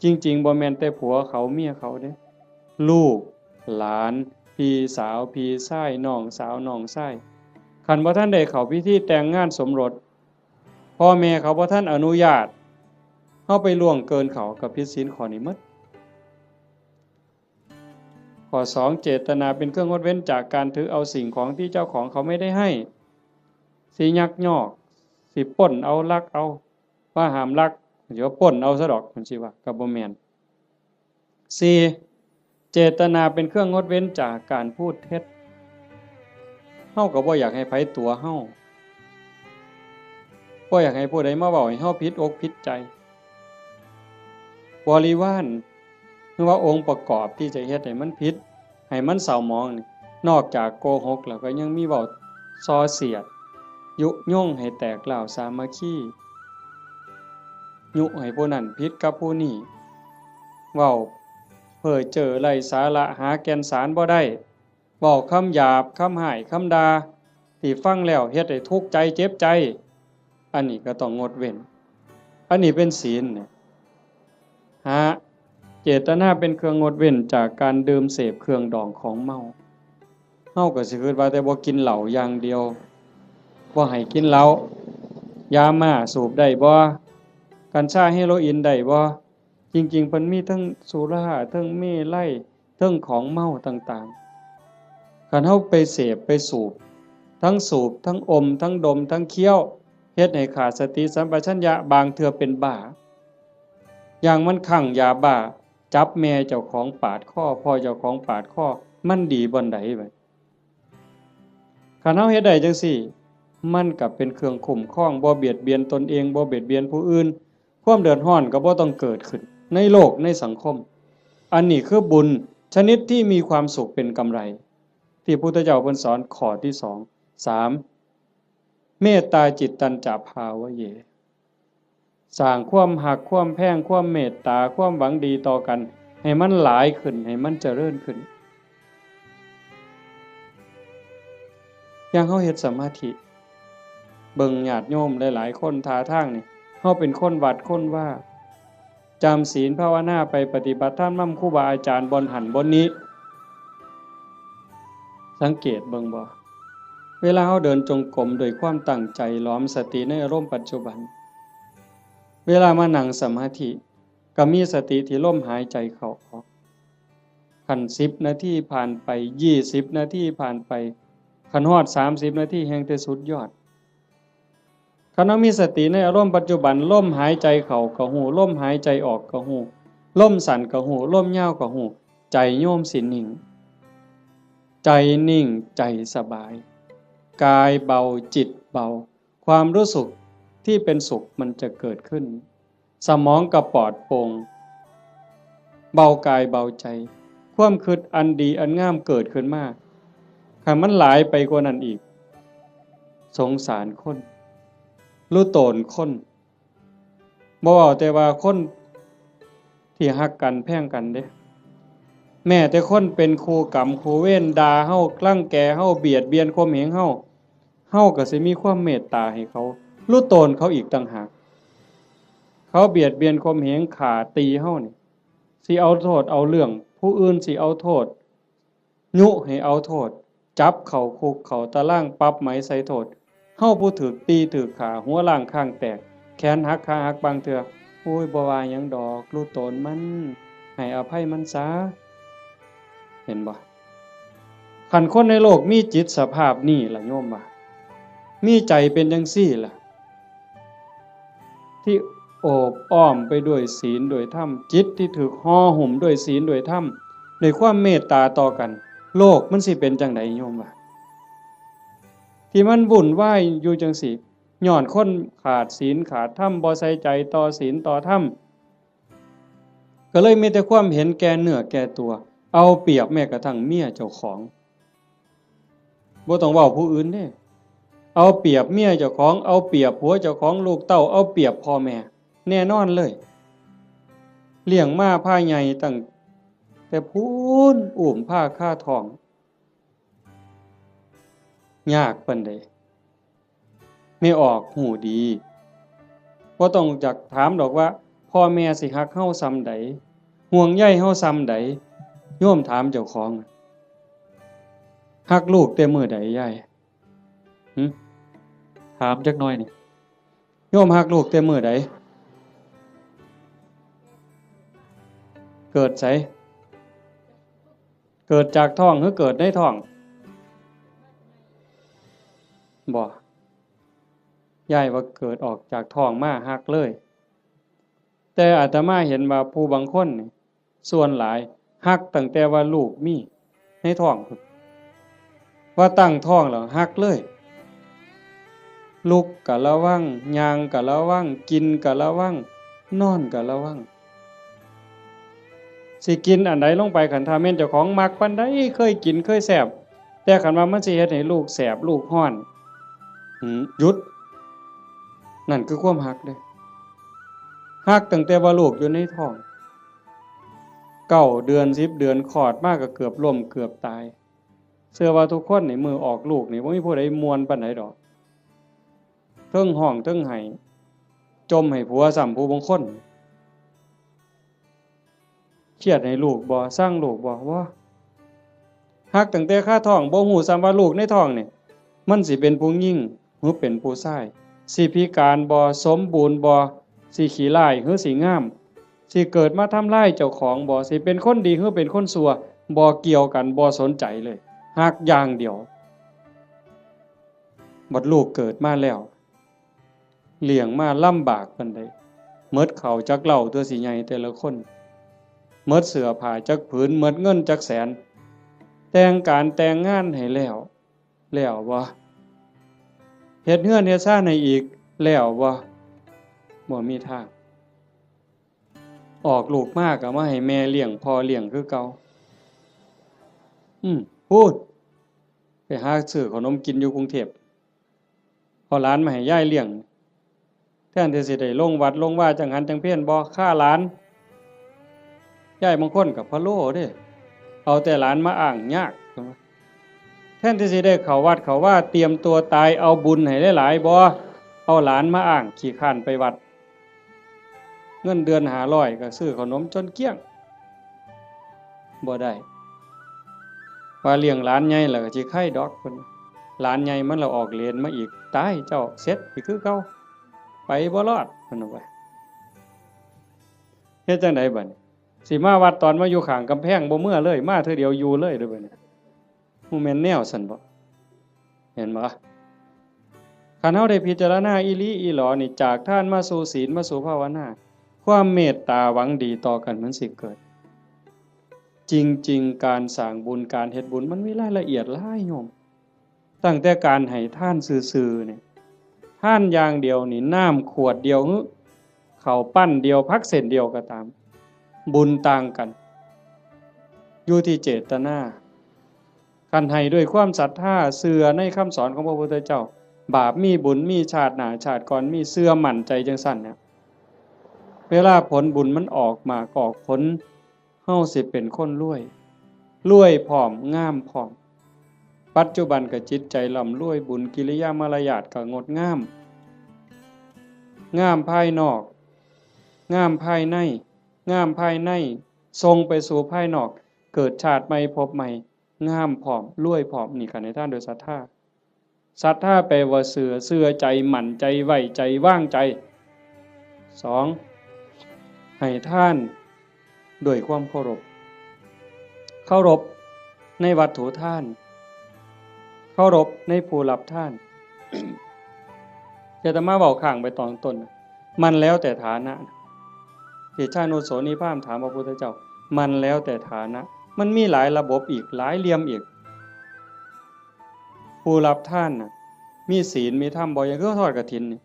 จริงๆบ่แม่นแต่ผัวเขาเมียเขาเด้ลูกหลานพี่สาวพี่ชายน้องสาวน้องชายคันบ่ทันได้เข้าพิธีแต่งงานสมรสพ่อแม่เขาบ่ทันอนุญาตเฮาไปล่วงเกินเขาก็ผิดศีลข้อนี้หมดข้อ2เจตนาเป็นเครื่องงดเว้นจากการถือเอาสิ่งของที่เจ้าของเขาไม่ได้ให้สิยักยอกสิปล้นเอาลักเอาว่าห้ามลักเดี๋ยวปล้นเอาซะดอกมันสิว่าก็บ่แม่น4เจตนาเป็นเครื่องงดเว้นจากการพูดเท็จเฮาก็บ่อยากให้ไผตัวเฮาบ่อยากให้ผู้ใดมาเว้าให้เฮาผิดอกผิดใจบริวารคือว่าองค์ประกอบที่จะเฮ็ดให้มันผิดให้มันเศร้าหมองนี่นอกจากโกหกแล้วก็ยังมีเว้าส่อเสียดยุยงให้แตกร้าวสามัคคียุให้ผู้นั้นผิดกับผู้นี้เว้าเพ้อเจ้อไร้สาระหาแก่นสารบ่ได้เว้าคำหยาบคำห้ายคำด่าที่ฟังแล้วเฮ็ดให้ทุกข์ใจเจ็บใจอันนี้ก็ต้องงดเว้นอันนี้เป็นศีลเนี่ยเจตนาเป็นเครื่องงดเว้นจากการดื่มเสพเครื่องดองของเมาเฮาก็สิคิดว่าแต่บ่กินเหล้าอย่างเดียวบ่ให้กินเหล้ายาม่าสูบได้บ่กัญชาเฮโรอีนได้บ่จริงๆเพิ่นมีทั้งสุราทั้งเมลัยทั้งของเมาต่างๆคันเฮาไปเสพไปสูบทั้งอมทั้งดมทั้งเคี้ยวเฮ็ดให้ขาดสติสัมปชัญญะบางเทื่อเป็นบ้าอย่างมันคั่งยาบ้าจับแม่เจ้าของปาดคอพ่อเจ้าของปาดคอมันดีบ่ใดบัดคันเฮาเฮ็ดได้จังซี่มันก็เป็นเครื่องคุ้มครองบ่เบียดเบียนตนเองบ่เบียดเบียนผู้อื่นความเดือดร้อนก็บ่ต้องเกิดขึ้นในโลกในสังคมอันนี้คือบุญชนิดที่มีความสุขเป็นกำไรที่พุทธเจ้าเพิ่นสอนข้อที่2 3เมตตาจิตตัญจภาวะเยสร้างความหักความแพงความเมตตาความหวังดีต่อกันให้มันหลายขึ้นให้มันเจริญขึ้นอย่างเฮาเฮ็ดสมาธิเบิ่งญาติโยมหลายๆคนท่าทางนี่เฮาเป็นคนวัดคนว่าจำศีลภาวนาไปปฏิบัติธรรมนำครูบาอาจารย์บนหันบนนี้ สังเกตเบิ่งบ่เวลาเฮาเดินจงกรมด้วยความตั้งใจล้อมสติในอารมณ์ปัจจุบันเวลามานั่งสมาธิก็มีสติที่ลมหายใจเข้าออกคัน10นาทีผ่านไป20นาทีผ่านไปคันฮอด30นาทีแห่งแต่สุดยอดคันเฮามีสติในอารมณ์ปัจจุบันลมหายใจเข้าก็ฮู้ลมหายใจออกก็ฮู้ลมสั้นก็ฮู้ลมยาวก็ฮู้ใจโยมสินิ่งใจนิ่งใจสบายกายเบาจิตเบาความรู้สึกที่เป็นสุขมันจะเกิดขึ้นสมองก็ปลอดโปร่งเบากายเบาใจความคิดอันดีอันงามเกิดขึ้นมาถ้ามันหลายไปกว่านั้นอีกสงสารคนรู้โตนคนบ่เว้าแต่ว่าคนที่ฮักกันแพงกันเด้แม้แต่คนเป็นครูกรรมครูเวรด่าเฮารังแกเฮาเบียดเบียนข่มเหงเฮาก็สิมีความเมตตาให้เขารู้โตนเขาอีกต่างหากเขาเบียดเบียนข่มเหงฆ่าตีเฮานี่สิเอาโทษเอาเรื่องผู้อื่นสิเอาโทษยุให้เอาโทษจับเข้าคุกเข้าตารางปรับไหมใส่โทษเฮาผู้ถูกตีถูกฆ่าหัวล้างข้างแตกแขนหักขาหักบางเทื่อโอ้ยบ่ว่าหยังดอกรู้โตนมันให้อภัยมันซะเห็นบ่คันคนในโลกมีจิตสภาพนี้ล่ะโยมว่ามีใจเป็นจังซี่ล่ะที่โอบอ้อมไปด้วยศีลด้วยธรรมจิตที่ถูกห่อหุ้มด้วยศีลด้วยธรรมด้วยความเมตตาต่อกันโลกมันสิเป็นจังไดโยมว่าที่มันวุ่นวายอยู่จังซี่ย้อนคนขาดศีลขาดธรรมบ่ใส่ใจต่อศีลต่อธรรมก็เลยมีแต่ความเห็นแก่เนื้อแก่ตัวเอาเปรียบแม้กระทั่งเมียเจ้าของบ่ต้องเว้าผู้อื่นเด้เอาเปรียบเมียเจ้าของเอาเปรียบผัวเจ้าของลูกเต้าเอาเปรียบพ่อแม่แน่นอนเลยเลี้ยงมาพาใหญ่ตั้งแต่พูนอุ้มผ้าค่าท้องยากปานใดไม่ออกหูดีบ่ต้องจักถามดอกว่าพ่อแม่สิฮักเฮาส่ำใดห่วงใยเฮาส่ำใดโยมถามเจ้าของฮักลูกแต่มื้อใดยายถามจักหน่อยนี่โยมฮักลูกแต่มื้อใดเกิดไสเกิดจากท้องหรือเกิดในท้องบ่ยายว่าเกิดออกจากท้องมาฮักเลยแต่อาตมาเห็นว่าผู้บางคนนี่ส่วนหลายฮักตั้งแต่ว่าลูกมีในท้องว่าตั้งท้องแล้วฮักเลยลุกก็ระวังย่างก็ระวังกินก็ระวังนอนก็ระวังสิกินอันใดลงไปคันถ้าแม่นเจ้าของมักปานใดเคยกินเคยแซ่บแต่คันว่ามันสิเฮ็ดให้ลูกแสบลูกร้อนหยุดนั่นคือความฮักเด้ฮักตั้งแต่ว่าลูกอยู่ในท้อง9เดือน10เดือนคลอดมาก็เกือบล้มเกือบตายเชื่อว่าทุกคนนี่มือออกลูกนี่บ่มีผู้ใดม่วนปานใดดอกเทิงห้องเทิงไห้จมให้ผัวซ้ำผู้บางคนเครียดให้ลูกบ่สร้างลูกบ่ว่าฮักตั้งแต่คาท้องบ่ฮู้ซ้ำว่าลูกในท้องนี่มันสิเป็นผู้หญิงหรือเป็นผู้ชายสิพิการบ่สมบูรณ์บ่สิขี้ร้ายหรือสิงามสิเกิดมาทำร้ายเจ้าของบ่สิเป็นคนดีหรือเป็นคนชั่วบ่เกี่ยวกันบ่สนใจเลยฮักอย่างเดียวบัดลูกเกิดมาแล้วเลี้ยงมาลำบากปานใดหมดข้าวจักเหล้าตัวสิใหญ่แต่ละคนหมดเสื้อผ้าจักผืนหมดเงินจักแสนแต่งการแต่งงานให้แล้วบ่เฮ็ดเฮือนเฮ็ดซ่านให้อีกแล้วบ่มีทางออกลูกมาก็มาให้แม่เลี้ยงพ่อเลี้ยงคือเก่าพูดไปหาซื้อขนมกินอยู่กรุงเทพพอหลานมาให้ยายเลี้ยงแทนที่สิได้ลงวัดลงว่าจังหันจังเพี้ยนบ่ค่าหลานยายบางคนก็พะโล้เด้เอาแต่หลานมาอ้างยากแทนที่สิได้เข้าวัดเข้าว่าเตรียมตัวตายเอาบุญให้หลายๆบ่เอาหลานมาอ้างขี้คร้านไปวัดเงินเดือน500ก็ซื้อขนมจนเกลี้ยงบ่ได้ ว่าเลี้ยงหลานใหญ่แล้วก็สิไข่ดอกเพิ่นหลานใหญ่มันละออกเรียนมาอีกตายเจ้าเสร็จอีกคือเก่าไปบ่รอดเพิ่นว่าเฮ็ดจังไดบัดนี้สิมาวัดตอนมาอยู่ข้างกำแพงบ่เมื่อเลยมาเทื่อเดียวอยู่เลยเด้อบัดนี้บ่แม่นแนวซั่นบ่เห็นบ่คันเฮาได้พิจารณาอีหลีอีหลอนี่จากทานมาสู่ศีลมาสู่ภาวนาความเมตตาหวังดีต่อกันมันสิเกิดจริงๆการสร้างบุญการเฮ็ดบุญมันมีรายละเอียดหลายโยมตั้งแต่การให้ทานซื่อๆนี่ทานอย่างเดียวนี่น้ำขวดเดียวข้าวปั้นเดียวพักเส้นเดียวก็ตามบุญต่างกันอยู่ที่เจตนาการให้ด้วยความศรัทธาเชื่อในคำสอนของพระพุทธเจ้าบาปมีบุญมีชาติหน้าชาติก่อนมีเชื่อมั่นใจจังซั่นเนี่ยเวลาผลบุญมันออกมาออกผลเฮาสิเป็นคนรวยพร้อมงามพร้อมปัจจุบันก็จิตใจร่ำรวยบุญกิริยามารยาทก็งดงามงามภายนอกงามภายในงามภายในทรงไปสู่ภายนอกเกิดชาติใหม่พบใหม่งามพร้อมรวยพร้อมนี่กันในท่านโดยศรัทธาแปลว่าเชื่อใจหมั่นใจไว้ใจว่างใจ2ให้ท่านด้วยความเคารพในวัตถุท่านเคารพในผู้รับท่านอาตมาบอกข้างไปตอนต้นมันแล้วแต่ฐานะที่ชาโนโสนิพามถามพระพุทธเจ้ามันแล้วแต่ฐานะมันมีหลายระบบอีกหลายเหลี่ยมอีกผู้รับท่านน่ะมีศีลมีธรรมบ่อย่างคือทอดกฐินนี่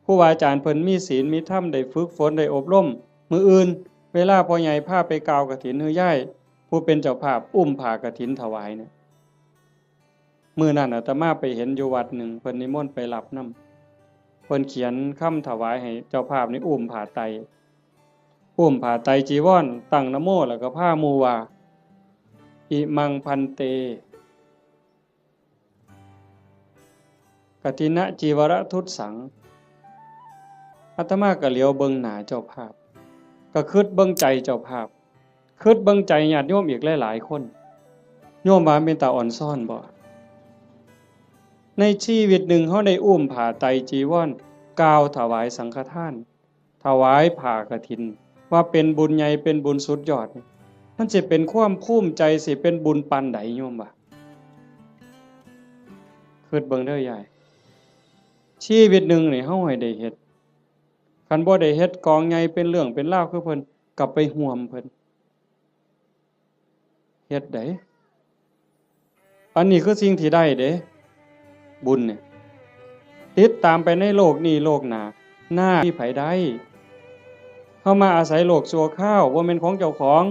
ครูบาอาจารย์เพิ่นมีศีลมีธรรมได้ฝึกฝนได้อบรมมื้ออื่นเวลาพ่อใหญ่พาไปกาวกฐินฮือย่ายผู้เป็นเจ้าภาพอุ้มผ้ากฐินถวายเนี่ยมื้อนั้นอาตมาไปเห็นอยู่วัดหนึ่งเพิ่นนิมนต์ไปรับนำเพิ่นเขียนคำถวายให้เจ้าภาพนี่อุ้มผ้าไตรจีวรตั้งนะโมแล้วก็พาหมู่ว่าอิมังพันเตกฐินะจีวรทุตสังอาตมาก็เหลียวเบิ่งหน้าเจ้าภาพก็คิดเบิ่งใจเจ้าภาพคิดเบิ่งใจญาติโยมอีกหลายๆคนโยมว่าเป็นตาอ่อนซ่อนบ่ในชีวิตหนึ่งเฮาได้อุ้มผ้าไตรจีวรกล่าวถวายสังฆทานถวายผ้ากฐินว่าเป็นบุญใหญ่เป็นบุญสุดยอดมันสิเป็นความภูมิใจสิเป็นบุญปานใดโยมว่าคิดเบิ่งเด้อยายชีวิตหนึ่งนี่เฮาให้ได้เฮ็ดคันบ่ได้เฮ็ดกองใหญ่เป็นเรื่องเป็นราวคือเพิ่นกลับไปห่วมเพิ่นเฮ็ดได้อันนี้คือสิ่งที่ได้เด้บุญเนี่ยติดตามไปในโลกนี้โลกหน้าหน้าที่ไผได้เฮามาอาศัยโลกชั่วคราวบ่แม่นของเจ้าของ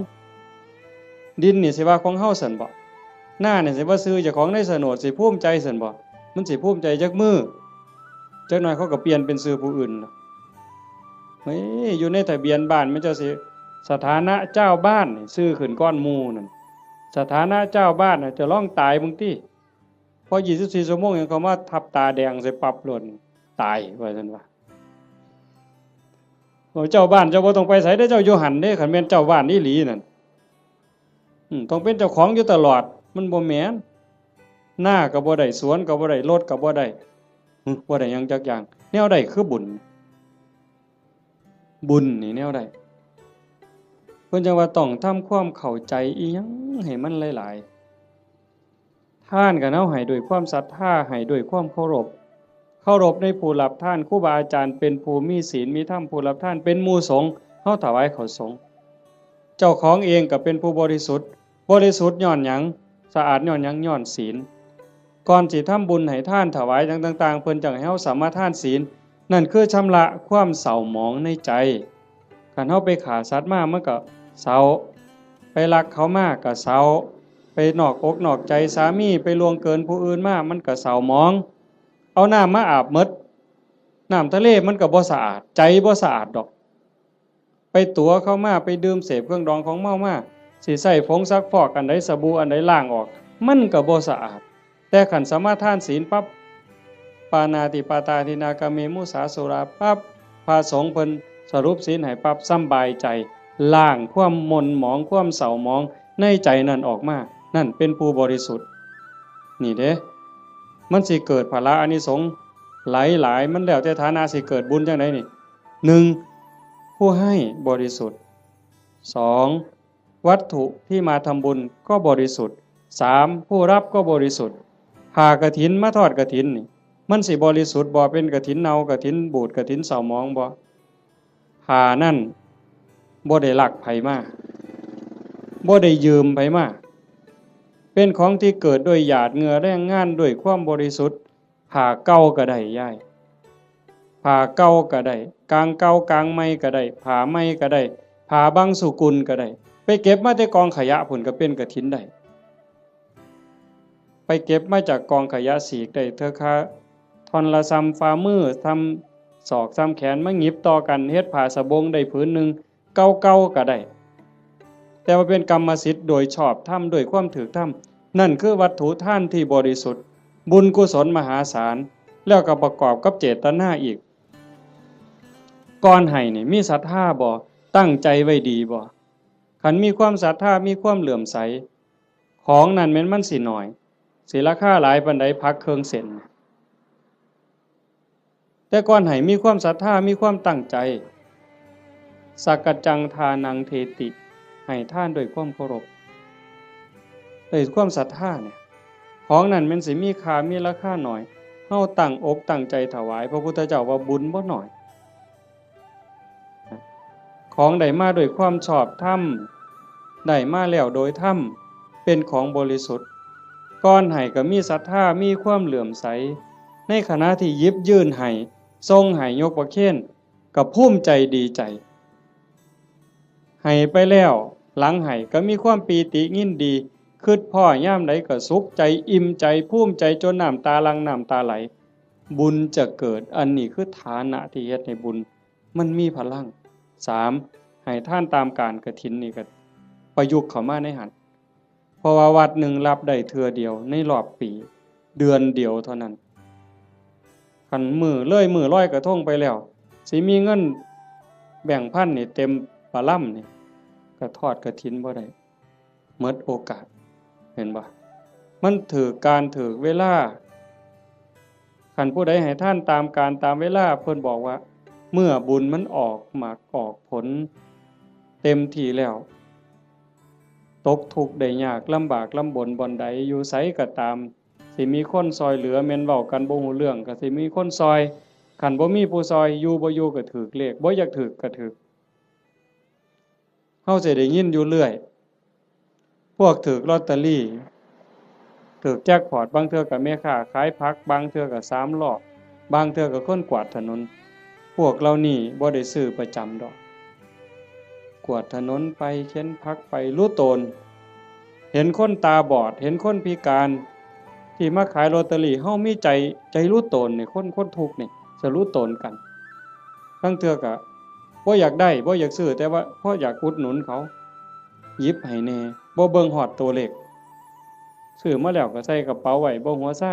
ดินนี่สิว่าของเฮาซั่นบ่หน้านี่สิว่าซื้อเจ้าของในโฉนดสิภูมิใจซั่นบ่มันสิภูมิใจจักมื้อจักหน่อยเขาก็เปลี่ยนเป็นชื่อผู้อื่นเฮ้ยอยู่ในทะเบียนบ้านมันจะสิสถานะเจ้าบ้านนี่ชื่อขึ้นก้อนหมู่นั่นสถานะเจ้าบ้านน่ะจะร้องตายมึงติพอ24ชั่วโมงยังเขามาทับตาแดงใส่ปรับหล่นตายว่าซั่นว่าเจ้าบ้านเจ้าบ่ต้องไปไสเด้อเจ้าอยู่หั่นเด้คันแม่นเจ้าบ้านอีหลีนั่นต้องเป็นเจ้าของอยู่ตลอดมันบ่แม่นหน้าก็บ่ได้สวนก็บ่ได้รถก็บ่ได้บ่ได้หยังจักอย่างแนวใดคือบุญนี่แนวใดเพิ่นจังว่าต้องทำความเข้าใจอีหยังให้มันหลายๆทานก็เฮาให้ด้วยความศรัทธาให้ด้วยความเคารพในผู้รับทานครูบาอาจารย์เป็นผู้มีศีลมีธรรมผู้รับทานเป็นหมู่สงฆ์เฮาถวายข้าวสงฆ์เจ้าของเองก็เป็นผู้บริสุทธิ์ย้อนหยังสะอาดย้อนหยังย้อนศีลก่อนสิทำบุญให้ทานถวายต่างๆเพิ่นจังให้เฮาสามารถทานศีลนั่นคือชำระความเศร้าหมองในใจคันเฮาไปฆ่าสัตว์มามันก็เศร้าไปลักเขามาก็เศร้าไปนอกอกนอกใจสามีไปล่วงเกินผู้อื่นมามันก็เศร้าหมองเอาน้ำมาอาบหมดน้ำทะเลมันก็บ่สะอาดใจบ่สะอาดดอกไปตัวเข้ามาไปดื่มเสพเครื่องดองของเมามาสิใส่ผงซักฟอกอันใดสบู่อันใดล้างออกมันก็บ่สะอาดแต่ขันสมาทานศีลปั๊บปานาติปาตาทินากาเมมุสาสุราปั๊บพระสงฆ์เพิ่นสรุปศีลให้ปั๊บสำบายใจล้างความหม่นหมองความเศร้าหมองในใจนั่นออกมา นั่นเป็นผู้บริสุทธิ์นี่เด้มันสิเกิดพละอานิสงส์หลายมันแล้วแต่ฐานะสิเกิดบุญจังไดนี่1ผู้ให้บริสุทธิ์2วัตถุที่มาทำบุญก็บริสุทธิ์3ผู้รับก็บริสุทธิ์ผ่ากฐินมาทอดกฐินนี่มันสิบริสุทธิ์บ่เป็นกฐินเน่ากฐินบูดกฐินเศร้าหมองบ่ผ่านั่นบ่ได้ลักไผมาบ่ได้ยืมไผมาเป็นของที่เกิดโดยหยาดเหงื่อแรงงานด้วยความบริสุทธิ์ผ่าเก่าก็ได้ย่ายผ่าเก่าก็ได้กางเก่ากางใหม่ก็ได้ผ่าใหม่ก็ได้ผ่าบางสุกุลก็ได้ไปเก็บมาแต่กองขยะผุ่นก็เป็นกฐินได้ไปเก็บมาจากกองขยะสีกได้เธอค่าท่อนละซ้ำฝ่ามือทำศอกซ้ำแขนมาหยิบต่อกันเฮ็ดผ้าสบงได้ผืนหนึ่งเก่าๆก็ได้แต่ว่าเป็นกรรมสิทธิ์โดยชอบธรรมโดยความถูกธรรมนั่นคือวัตถุทานที่บริสุทธิ์บุญกุศลมหาศาลแล้วก็ประกอบกับเจตนาอีกก่อนให้นี่มีศรัทธาบ่ตั้งใจไว้ดีบ่คันมีความศรัทธามีความเหลื่อมใสของนั้นแม้นมันสิน้อยสิราคาหลายปานใดพักเครื่องเส้นแต่ก่อนให้มีความศรัทธามีความตั้งใจสักกจังทานังเทติให้ท่านด้วยความเคารพด้วยความศรัทธาเนี่ยของนั้นมันสิมีค่ามีราคาหน่อยเฮาตั้งอกตั้งใจถวายพระพุทธเจ้าว่าบุญบ่น้อยของได้มาด้วยความชอบธรรมได้มาแล้วโดยธรรมเป็นของบริสุทธิ์ก่อนให้ก็มีศรัทธามีความเหลื่อมใสในขณะที่ยิบยื่นให้ทรงให้ยกประเคนก็ภูมิใจดีใจให้ไปแล้วหลังให้ก็มีความปีติยินดีคิดพ่อย่ามใดก็สุขใจอิ่มใจภูมิใจจนน้ำตาหลั่งน้ำตาไหลบุญจะเกิดอันนี้คือฐานะที่เฮ็ดให้บุญมันมีพลัง3ให้ท่านตามการกฐินนี่ก็ประยุกต์เข้ามาในหันเพราะว่าวัดหนึ่งรับได้เทื่อเดียวในรอบปีเดือนเดียวเท่านั้นคันมือร้อยกระทงไปแล้วสิมีเงินแบ่งพันนี่เต็มปะล่ำนี่ก็ทอดกฐินบ่ได้หมดโอกาสเห็นบ่มันถือการถือเวลาคันผู้ใดให้ท่านตามการตามเวลาเพิ่นบอกว่าเมื่อบุญมันออกหมากออกผลเต็มที่แล้วตกทุกข์ได้ยากลำบากลำบนบ่อนใดอยู่ไสก็ตามสิมีคนซอยเหลือแม่นเว้ากันบ่ฮู้เรื่องก็สิมีคนซอยคันบ่มีผู้ซอยอยู่บ่อยู่ก็ถูกเลขบ่อยากถูกก็ถูกเฮาสิได้ยินอยู่เรื่อยพวกถูกลอตเตอรี่ถูกแจ็คพอตบางเทื่อก็แม่ค้าขายผักบางเทื่อก็3ล้อบางเทื่อก็คนกวาดถนนพวกเรานี่บ่ได้ซื้อประจำดอกกวาดถนนไปเข็นผักไปรู้ตนเห็นคนตาบอดเห็นคนพิการที่มาขายลอตเตอรี่เฮามีใจรู้ตนนี่คนทุกข์นี่จะรู้ตนกันบางเทื่อก็บ่อยากได้บ่อยากซื้อแต่ว่าเพราะอยากอุดหนุนเขาหยิบให้แน่บ่เบิ่งฮอดตัวเลขซื้อมาแล้วก็ใส่กระเป๋าไว้บ่หัวซ่า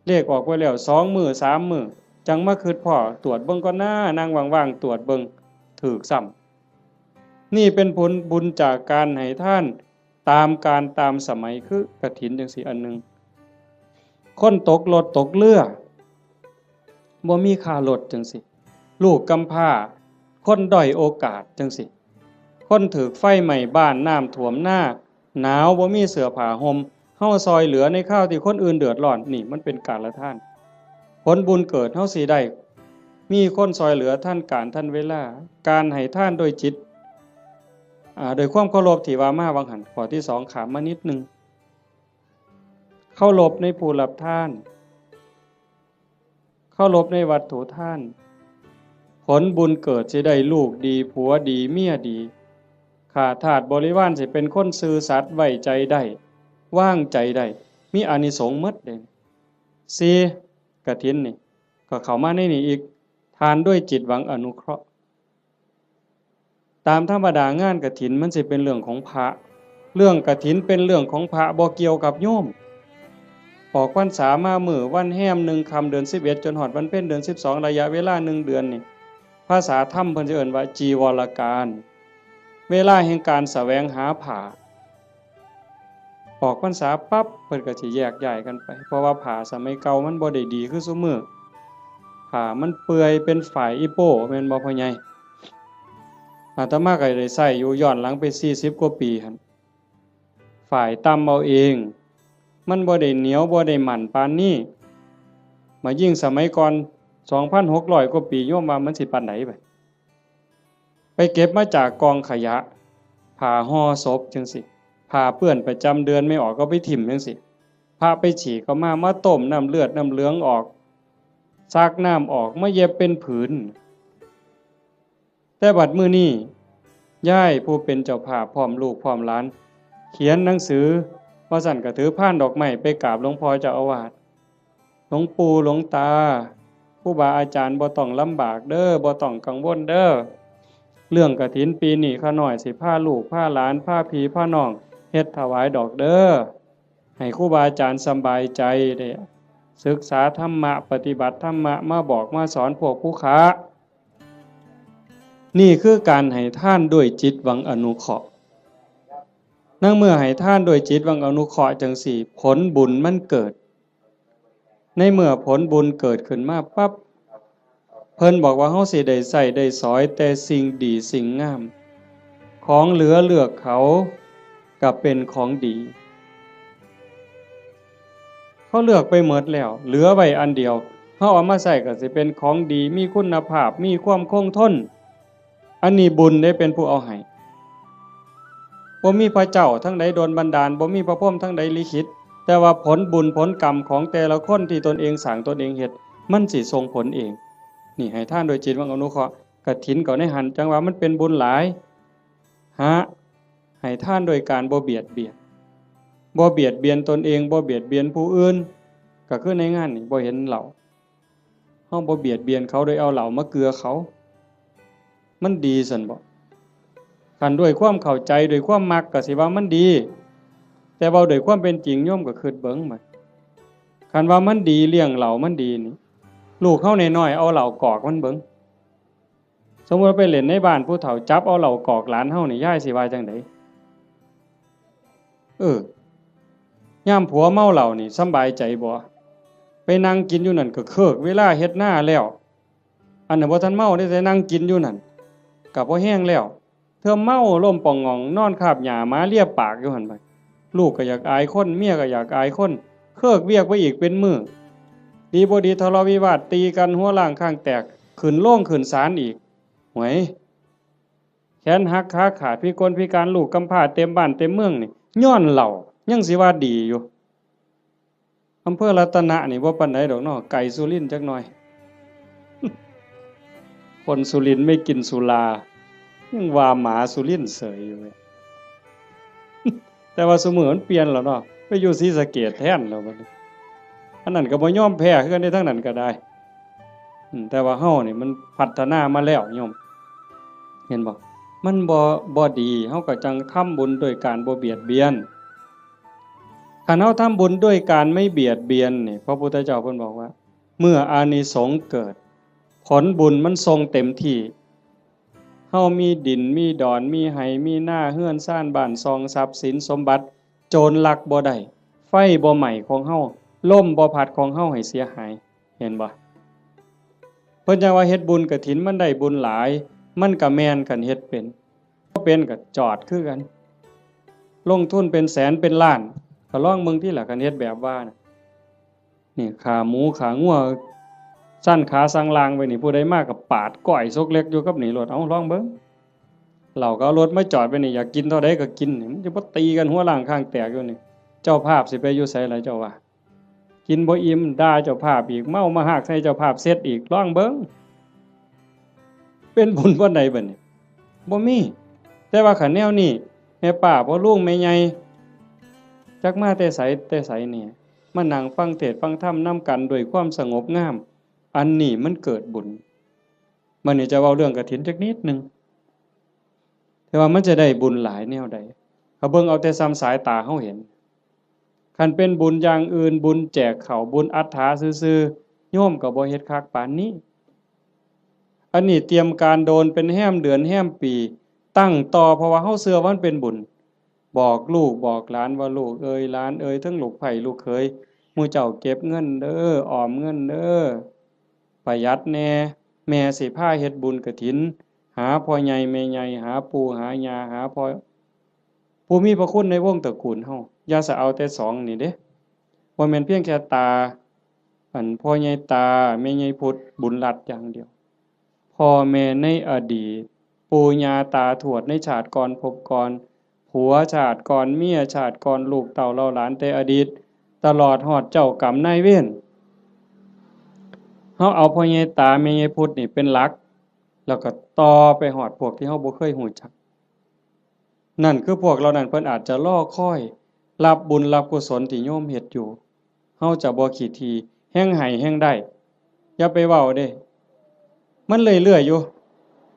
เลขออกไว้แล้ว2มื้อ3มื้อจังมาคิดพ้อตรวจเบิ่งก่อนนะนั่งว่างๆตรวจเบิ่งถูกซ้ำนี่เป็นผลบุญจากการให้ท่านตามการตามสมัยคือกฐินจังซี่อันนึงคนตกรถตกเรือบ่มีค่ารถจังซี่ลูกกำพร้าคนด้อยโอกาสจังซี่คนถูกไฟไหม้บ้านน้ำท่วมหน้าหนาวบ่มีเสื้อผ้าห่มเฮาซอยเหลือในข้าวที่คนอื่นเดือดร้อนนี่มันเป็นการละท่านผลบุญเกิดเฮาสิได้มีคนซอยเหลือท่านการท่านเวลาการให้ท่านโดยจิตโดยความเคารพที่ว่ามาวังหันข้อที่2ขามมานิดนึงเคารพในผู้รับทานเคารพในวัตถุทานผลบุญเกิดสิได้ลูกดีผัวดีเมียดีข้าทาสบริวารสิเป็นคนซื่อสัตย์ไว้ใจได้วางใจได้มีอานิสงส์หมดเด้4กฐินนี่ก็เข้ามาในนี้อีกทานด้วยจิตหวังอนุเคราะห์ตามธรรมดางานกฐินมันสิเป็นเรื่องของพระเรื่องกฐินเป็นเรื่องของพระบ่เกี่ยวกับโยมออกพรรษามามื้อวันแฮม1ค่ำเดือน11จนฮอดวันเพ็ญเดือน12ระยะเวลา1เดือนนี่ภาษาธรรมเพิ่นสิเอิ้นว่าจีวรการเวลาแห่งการแสวงหาผ้า ออกพรรษาปั๊บเพิ่นก็สิแยกย้ายกันไปเพราะว่าผ้าสมัยเก่ามันบ่ได้ดีคือซุมื้อผ้ามันเปื่อยเป็นฝ่ายอีโป้แม่นบ่พ่อใหญ่อาตมาก็ได้ใช้อยู่ย้อนหลังไป40กว่าปีหั่นฝ่ายตำเอาเองมันบ่ได้เหนียวบ่ได้หมั่นปานนี้มายิ่งสมัยก่อน 2,600 กว่าปีโยมว่ามันสิปานใดไปเก็บมาจากกองขยะผ้าห่อศพจังซี่ผ้าเปื้อนประจำเดือนไม่ออกก็ไปถิ่มจังซี่ผ้าไปฉีกก็มาต้มน้ำเลือดน้ำเหลืองออกซักน้ำออกมาเย็บเป็นผืนแต่บัดมื้อนี้ย่ายผู้เป็นเจ้าภาพพร้อมลูกพร้อมหลานเขียนหนังสือว่าสั่นก็ถือพานดอกไม้ไปกราบหลวงพ่อเจ้าอาวาสหลวงปู่หลวงตาผู้บาอาจารย์บ่ต้องลำบากเด้อบ่ต้องกังวลเด้อเรื่องกฐินปีนี้ข้าน้อยสิพาลูกพาหลานพาพี่พาน้องเฮ็ดถวายดอกเด้อให้ครูบาอาจารย์สบายใจได้ศึกษาธรรมะปฏิบัติธรรมะมาบอกมาสอนพวกผู้ค้านี่คือการให้ท่านด้วยจิตหวังอนุเคราะห์นั่งเมื่อให้ท่านด้วยจิตหวังอนุเคราะห์จังสี่ผลบุญมันเกิดในเมื่อผลบุญเกิดขึ้นมาปั๊บเพิ่นบอกว่าเฮาสิได้ใส่ได้สอยแต่สิ่งดีสิ่งงามของเหลือเลือกเขาก็เป็นของดีเขาเลือกไปหมดแล้วเหลือไว้อันเดียวเฮาเอามาใส่ก็สิเป็นของดีมีคุณภาพมีความคงทนอันนี้บุญได้เป็นผู้เอาให้บ่มีพระเจ้าทั้งใดโดนบันดาลบ่มีพระพรหมทั้งใดลิขิตแต่ว่าผลบุญผลกรรมของแต่ละคนที่ตนเองสร้างตนเองเฮ็ดมันสิส่งผลเองนี่ให้ท่านโดยจิตหวังอนุเคราะห์กฐินก็ในหันจังว่ามันเป็นบุญหลายให้ท่านโดยการบ่เบียดเบียนบ่เบียดเบียนตนเองบ่เบียดเบียนผู้อื่นก็คือในงานนี่บ่เห็นเหล่าเฮาบ่เบียดเบียนเขาโดยเอาเหล่ามาเกลือเขามันดีซั่นบ่คันด้วยความเข้าใจด้วยความมักก็สิว่ามันดีแต่เว้าด้วยความเป็นจริงโยมก็คิดเบิ่งมันคันว่ามันดีเลี้ยงเหล่ามันดีนี่ลูกเฮาน้อยๆเอาเหล่ากอกมันเบิ่งสมมุติไปเล่นในบ้านผู้เฒ่าจับเอาเหล่ากอกหลานเฮานี่ยายสิว่าจังไดยามผัวเมาเหล้านี่สำบายใจบ่ไปนั่งกินอยู่นั่นก็เคิกเวลาเฮ็ดหน้าแล้วอันนั้นบ่ทันเมาได้แต่นั่งกินอยู่นั่นก็บ่แห้งแล้วเธอเมาล้มป่องงองนอนคาบหญ้ามาเลียปากอยู่หั่นไปลูกก็อยากอายคนเมียก็อยากอายคนเคิกเวียกไปอีกเป็นมื้อดีบ่ดีทะเลาะวิวาทตีกันหัวล้างข้างแตกขึ้นโรงขึ้นศาลอีกหวยแขนหักขาขาดพิกลพิการลูกกำพร้าเต็มบ้านเต็มเมืองนี่ย้อนเหล้ายังสิว่าดีอยู่อำเภอรัตนะนี่บ่ปานใดดอกเนาะไก่สุรินทร์จักหน่อยคนสุรินทร์ไม่กินสุรายังว่าหมาสุรินทร์เสยอยู่เว้ยแต่ว่าซุมื้อมันเปลี่ยนแล้วเนาะไปอยู่ศรีสะเกษแทนแล้วบัดนี้อันนั้นก็บ่ยอมแพ้คือกันในทั้งนั้นก็ได้แต่ว่าเฮานี่มันพัฒนามาแล้วโยมเห็นบ่มันบ่ดีเฮาก็จังทำบุญโดยการบ่เบียดเบียนคันเฮาทำบุญด้วยการไม่เบียดเบียนนี่พระพุทธเจ้าเพิ่นบอกว่าเมื่ออานิสงส์เกิดผลบุญมันทรงเต็มที่เฮามีดินมีดอนมีไหมีหน้าเฮือนซ่านบ้านซองทรัพย์สินสมบัติโจรลักบ่ได้ไฟบ่ไหม้ของเฮาลมบ่พัดของเฮาให้เสียหายเห็นบ่เพิ่นจังว่าเฮ็ดบุญกฐินมันได้บุญหลายมันก็แม่นกันเฮ็ดเป็นบ่เป็นก็จอดคือกันลงทุนเป็นแสนเป็นล้านก็ลองเบิ่งที่ล่ะกันเฮ็ดแบบว่านี่ขาหมูขางัวสั้นขาสังลางไว้นี่ผู้ใดมาก็ปาดก้อยซกเล็กอยู่กับนี่รถเอาลองเบิ่งเราก็เอารถมาจอดไว้นี่อยากกินเท่าใดก็กินนี่มันจะบ่ตีกันหัวล้างข้างแตกอยู่นี่เจ้าภาพสิไปอยู่ไสล่ะเจ้าว่ากินบ่อิ่มด่าเจ้าภาพอีกเมามาหากใส่เจ้าภาพเสร็จอีกลองเบิ่งเป็นบุญบ่ใดบัดนี้บ่มีแต่ว่าคันแนวนี้แม่ป้าพ่อลุงแม่ใหญ่จักมาแต่ไสนี่มานั่งฟังเทศน์ฟังธรรมนำกันด้วยความสงบงามอันนี้มันเกิดบุญมันนี่จะเว้าเรื่องกฐินจักนิดนึงแต่ว่ามันจะได้บุญหลายแนวใดเขาเบิ่งเอาแต่ซ้ำสายตาเฮาเห็นคันเป็นบุญอย่างอื่นบุญแจกข้าวบุญอัฏฐาซื่อๆโยมก็บ่เฮ็ดคักปานนี้อันนี้เตรียมการโดนเป็นแห้มเดือนแห้มปีตั้งต่อเพราะว่าเฮาเชื่อว่ามันเป็นบุญบ บอกลูกบอกหลานว่าลูกเอ้ยหลานเอ้ยทั้งลูกไผ่ลูกเขยหมู่เจ้าเก็บเงินเด้อออมเงินเด้อประหยัดแน่แม่สิพาเฮ็ดบุญกฐินหาพ่อใหญ่แม่ใหญ่หาปู่หาย่าหาพ่อผู้มีพระคุณในวงตระกูลเฮาอย่าสะเอาแต่สองนี่เด้บ่แม่นเพียงแค่ตาพ่อใหญ่ตาแม่ใหญ่พุทธบุญรัตน์อย่างเดียวพ่อแม่ในอดีตปู่ย่าตาทวดในชาติก่อนภพก่อนผัวชาติก่อนเมียชาติก่อนลูกเต้าเหล่าหลานแต่อดีตตลอดฮอดเจ้ากรรมนายเวรเฮาเอาพ่อใหญ่ตาแม่ใหญ่พุทธนี่เป็นหลักแล้วก็ต่อไปฮอดพวกที่เฮาบ่เคยรู้จักนั่นคือพวกเรานั้นเพิ่นอาจจะรอคอยรับบุญรับกุศลที่โยมเฮ็ดอยู่เฮาจะบ่ขี้ทีแฮ่งให้แฮ่งได้อย่าไปเว้าเด้มันเรื่อยๆอยู่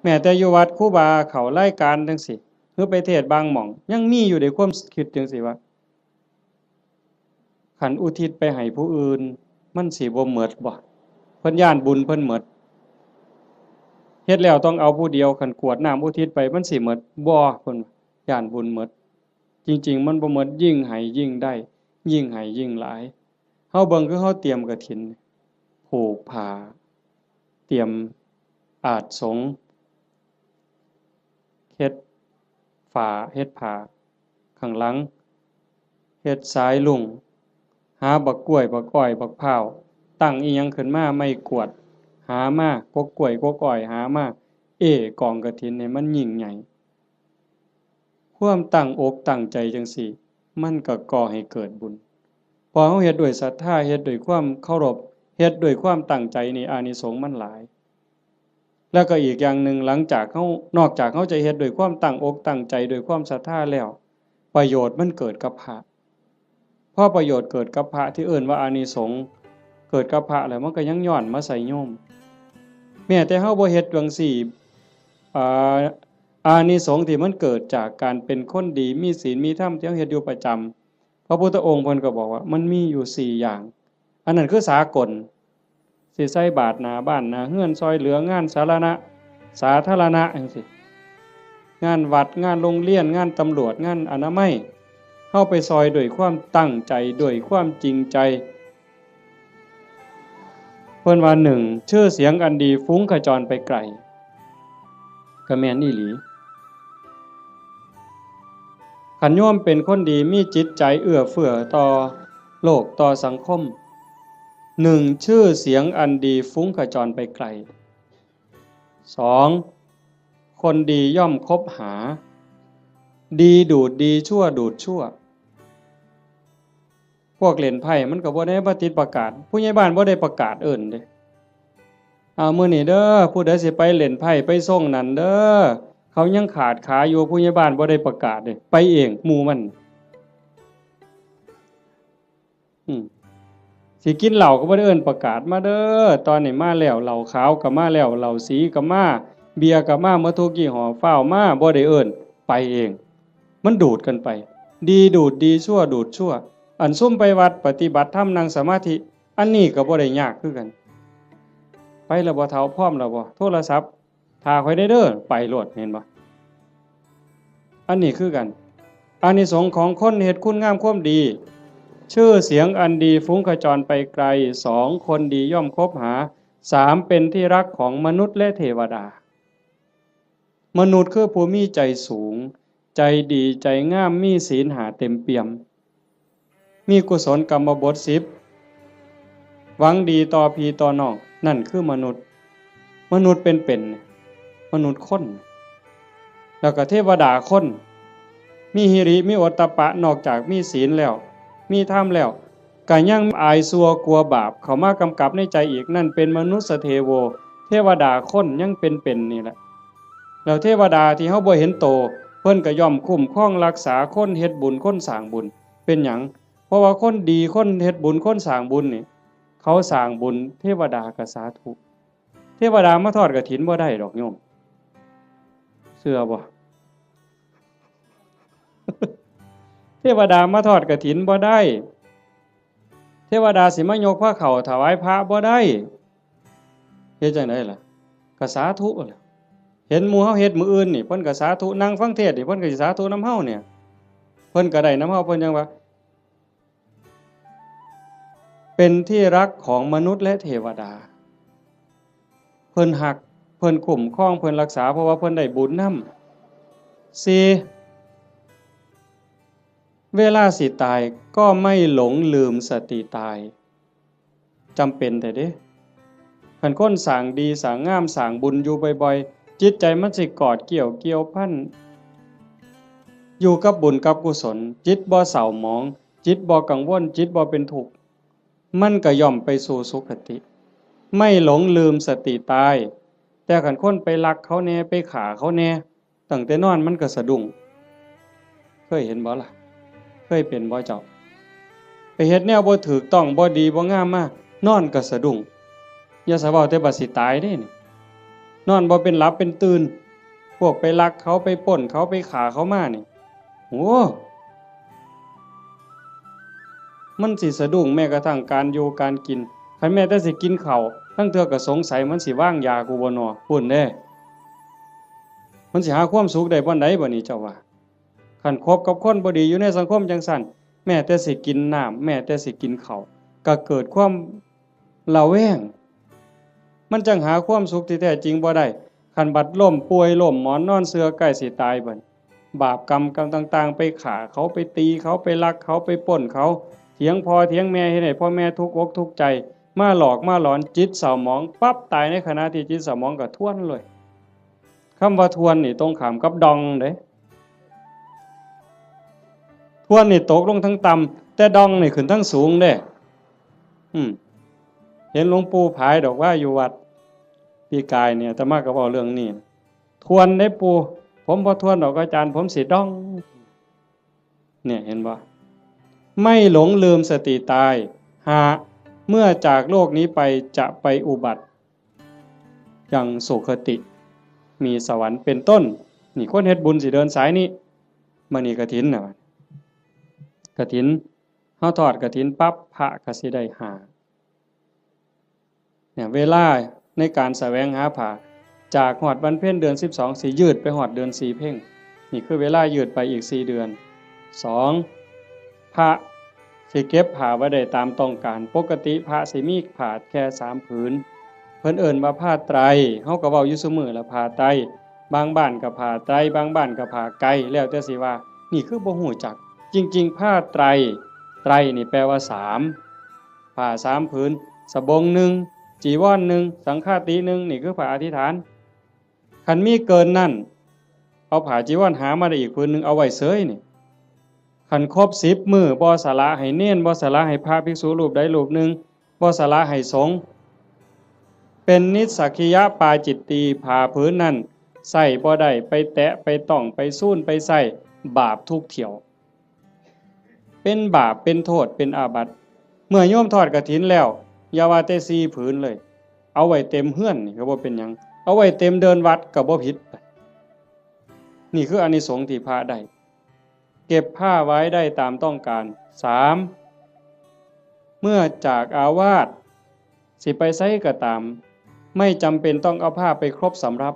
แม้แต่อยู่วัดครูบาเขารายการจังซี่หรือไปเทศน์บางหม่องยังมีอยู่ในความคิดจังซี่ว่าคันอุทิศไปให้ผู้อื่นมันสิบ่หมดบ่เพิ่นย้านบุญเพิ่นหมดเฮ็ดแล้วต้องเอาผู้เดียวคันกรวดน้ำอุทิศไปมันสิหมดบ่เพิ่นย้านบุญหมดจริงๆมันบ่หมดยิ่งให้ยิ่งได้ยิ่งให้ยิ่งหลายเฮาเบิ่งคือเฮาเตรียมกฐินผูกผ้าเตรียมอาสงฆ์เฮ็ดฝาเฮ็ดผ้าข้างหลังเฮ็ดสายลุงหาบักกล้วยบักอ้อยบักพร้าวตั้งอีหยังขึ้นมาไม่กวดหามากกกล้วยกกอ้อยหามากองกฐินนี่มันยิ่งใหญ่ความตั้งอกตั้งใจจังซี่มันก็ก่อให้เกิดบุญพอเฮาเฮ็ดด้วยศรัทธาเฮ็ดด้วยความเคารพเฮ็ดด้วยความตั้งใจนี่อานิสงส์มันหลายแล้วก็อีกอย่างหนึ่งหลังจากเฮานอกจากเฮาจะเฮ็ดด้วยความตั้งอกตั้งใจด้วยความศรัทธาแล้วประโยชน์มันเกิดกับพระพอประโยชน์เกิดกับพระที่เอิ้นว่าอานิสงส์เกิดกับพระแล้วมันก็ยังย้อนมาใส่โยมแม้แต่เฮาบ่เฮ็ดจังซี่อ่าอานิสงส์ที่มันเกิดจากการเป็นคนดีมีศีลมีธรรมที่เฮาเฮ็ดอยู่ประจำพระพุทธองค์เพิ่นก็บอกว่ามันมีอยู่4อย่างอันนั้นคือสากลสิใส่บาตรหน้าบ้านหน้าเรือนซอยเหลืองานสาธารณะจังซี่งานวัดงานโรงเรียนงานตำรวจงานอนามัยเฮาไปซอยด้วยความตั้งใจด้วยความจริงใจเพิ่นว่า1ชื่อเสียงอันดีฟุ้งขจรไปไกลก็แม่นอีหลีคันโยมเป็นคนดีมีจิตใจเอื้อเฟื้อต่อโลกต่อสังคม1ชื่อเสียงอันดีฟุ้งขจรไปไกล2คนดีย่อมคบหาดีดูดดีชั่วดูดชั่วพวกเล่นไพ่มันก็บ่ได้มาติดประกาศผู้ใหญ่บ้านบ่ได้ประกาศเอิ้นเด้มื้อนี้เด้อผู้ใดสิไปเล่นไพ่ไปส่งนั่นเด้อเขายังขาดขาอยู่ผู้ใหญ่บ้านบ่ได้ประกาศเด้ไปเองหมู่มันสิกินเหล้าก็บ่ได้เอิ้นประกาศมาเด้อตอนนี้มาแล้วเหล้าขาวก็มาแล้วเหล้าสีก็มาเบียร์ก็มาหมดทุกยี่ห้อฟ้าวมาบ่ได้เอิ้นไปเองมันดูดกันไปดีดูดดีชั่วดูดชั่วอันซุ่มไปวัดปฏิบัติธรรมนั่งสมาธิอันนี้ก็บ่ได้ยากคือกันไปแล้วบ่เฒ่าพร้อมแล้วบ่โทรศัพท์ถ้าค่อยได้เด้อไปโลดเห็นบ่อันนี้คือกันอานิสงส์ของคนเฮ็ดคุณงามความดีชื่อเสียงอันดีฟุ้งขจรไปไกล2คนดีย่อมคบหา3เป็นที่รักของมนุษย์และเทวดามนุษย์คือผู้มีใจสูงใจดีใจงามมีศีล5เต็มเปี่ยมมีกุศลกรรมบท10หวังดีต่อพี่ต่อน้องนั่นคือมนุษย์เป็นมนุษย์คนแล้วก็เทวดาคนมีหิริมีโอตตัปปะนอกจากมีศีลแล้วมีธรรมแล้วก็ยังอายซัวกลัวบาปเข้ามากำกับในใจอีกนั่นเป็นมนุษย์เทโวเทวดาคนยังเป็นนี่แหละแล้วเทวดาที่เฮาบ่เห็นโตเพิ่นก็ย่อมคุ้มครองรักษาคนเฮ็ดบุญคนสร้างบุญเป็นหยังเพราะว่าคนดีคนเฮ็ดบุญคนสร้างบุญนี่เขาสร้างบุญเทวดาก็สาธุเทวดามาทอดกฐินบ่ได้ดอกโยมเชื่อบ่ เทวดามาทอดกฐินบ่ได้เทวดาสิมายกผ้าเข่าถวายพระบ่ได้เฮ็ดจังได๋ล่ะก็สาธุล่ะเห็นหมู่เฮาเฮ็ดมื้ออื่นนี่เพิ่นก็สาธุนั่งฟังเทศน์นี่เพิ่นก็สิสาธุนำเฮาเนี่ย เพิ่นก็ได้นำเฮาเพิ่นยังว่าเป็นที่รักของมนุษย์และเทวดาเพิ่นฮักเพิ่นคุ้มครองเพิ่นรักษาเพราะว่าเพิ่นได้บุญนำ4เวลาสิตายก็ไม่หลงลืมสติตายจำเป็นแต่เด้คันคนสร้างดีสร้างงามสร้างบุญอยู่บ่อยๆจิตใจมันสิกอดเกี่ยวพันอยู่กับบุญกับกุศลจิตบ่เศร้าหมองจิตบ่กังวลจิตบ่เป็นทุกข์มันก็ย่อมไปสู่สุคติไม่หลงลืมสติตายแต่คันคนไปลักเขาแน่ไปฆ่าเขาแน่ตั้งแต่นอนมันก็สะดุ้งเคยเห็นบ่ล่ะเคยเป็นบ่เจ้าไปเฮ็ดแนวบ่ถูกต้องบ่ดีบ่งามมานอนก็สะดุ้งอย่าสะเว้าแต่บัดสิตายเด้นี่นอนบ่เป็นหลับเป็นตื่นพวกไปลักเขาไปปล้นเขาไปฆ่าเขามานี่โอ้มันสิสะดุ้งแม้กระทั่งการอยู่การกินคันแม้แต่สิกินข้าวทั้งเทื่อก็สงสัยมันสิวางยากูบ่น้อพู้นเด้มันสิหาความสุขได้บ่ใดบ่นี่เจ้าว่าคันคบกับคนบ่ดีอยู่ในสังคมจังซั่นแม้แต่สิกินน้ำแม้แต่สิกินข้าวก็เกิดความระแวงมันจังหาความสุขที่แท้จริงบ่ได้คันบัดล้มป่วยล้มหมอนนอนเสือใกล้สิตายบัดบาปกรรมต่างๆไปฆ่าเขาไปตีเขาไปลักเขาไปปล้นเขาเถียงพ่อเถียงแม่เฮ็ดให้พ่อแม่ทุกข์อกทุกข์ใจมาหลอกมาหลอนจิตเศร้าหมองปั๊บตายในขณะที่จิตเศร้าหมองก็ทวนเลยคำว่าทวนนี่ตรงข้ามกับดองเด้ทวนนี่ตกลงทั้งต่ำแต่ดองนี่ขึ้นทั้งสูงเด้เห็นหลวงปู่ผายดอกว่าอยู่วัดปีกายเนี่ยอาตมาก็เว้าเรื่องนี้ทวนได้ปู่ผมบ่ทวนดอกอาจารย์ผมสิดองเนี่ยเห็นบ่ไม่หลงลืมสติตายหาเมื่อจากโลกนี้ไปจะไปอุบัติยังสุคติมีสวรรค์เป็นต้นนี่คนเฮ็ดบุญสิเดินสายนี้มื้อนี้กฐินน่ะกฐินเฮาทอดกฐินปั๊บพระก็สิได้หาเนี่ยเวลาในการแสวงหาผ้าจากฮอดวันเพ็ญเดือน12สิยืดไปฮอดเดือน4เพ็งนี่คือเวลายืดไปอีก4เดือน2พระสิเก็บผ้าไว้ได้ตามต้องการปกติพระสิมีผ้าแค่3ผืนเพิ่นเอิ้นว่าผ้าไตรเฮาก็เว้าอยู่ซุมื้อละผ้าไตรบางบ้านก็ผ้าไตรบางบ้านก็ผ้าไกแล้วแต่สิว่านี่คือบ่ฮู้จักจริงๆผ้าไตรไตรนี่แปลว่า3ผ้า3ผืนสบง1จีวร1สังฆาติ1นี่คือผ้าอธิษฐานคันมีเกินนั่นเอาผ้าจีวรหามาได้อีกผืนนึงเอาไว้เสยนี่คันครบ10มื้อบ่สละให้เณรบ่สละให้พระภิกษุรูปใดรูปหนึ่งบ่สละให้สงฆ์เป็นนิสสักขิยปาจิตตีผ้าผืนนั้นใส่บ่ได้ไปแตะไปต้องไปสู้นไปใส่บาปทุกเที่ยวเป็นบาปเป็นโทษเป็นอาบัติเมื่อโยมทอดกฐินแล้วอย่าว่าแต่4ผืนเลยเอาไว้เต็มเฮือนนี่ก็บ่เป็นหยังเอาไว้เต็มเดินวัดก็บ่ผิดนี่คืออานิสงส์ที่พระได้เก็บผ้าไว้ได้ตามต้องการ3เมื่อจากอาวาสสิไปไสก็ตามไม่จำเป็นต้องเอาผ้าไปครบสำรับ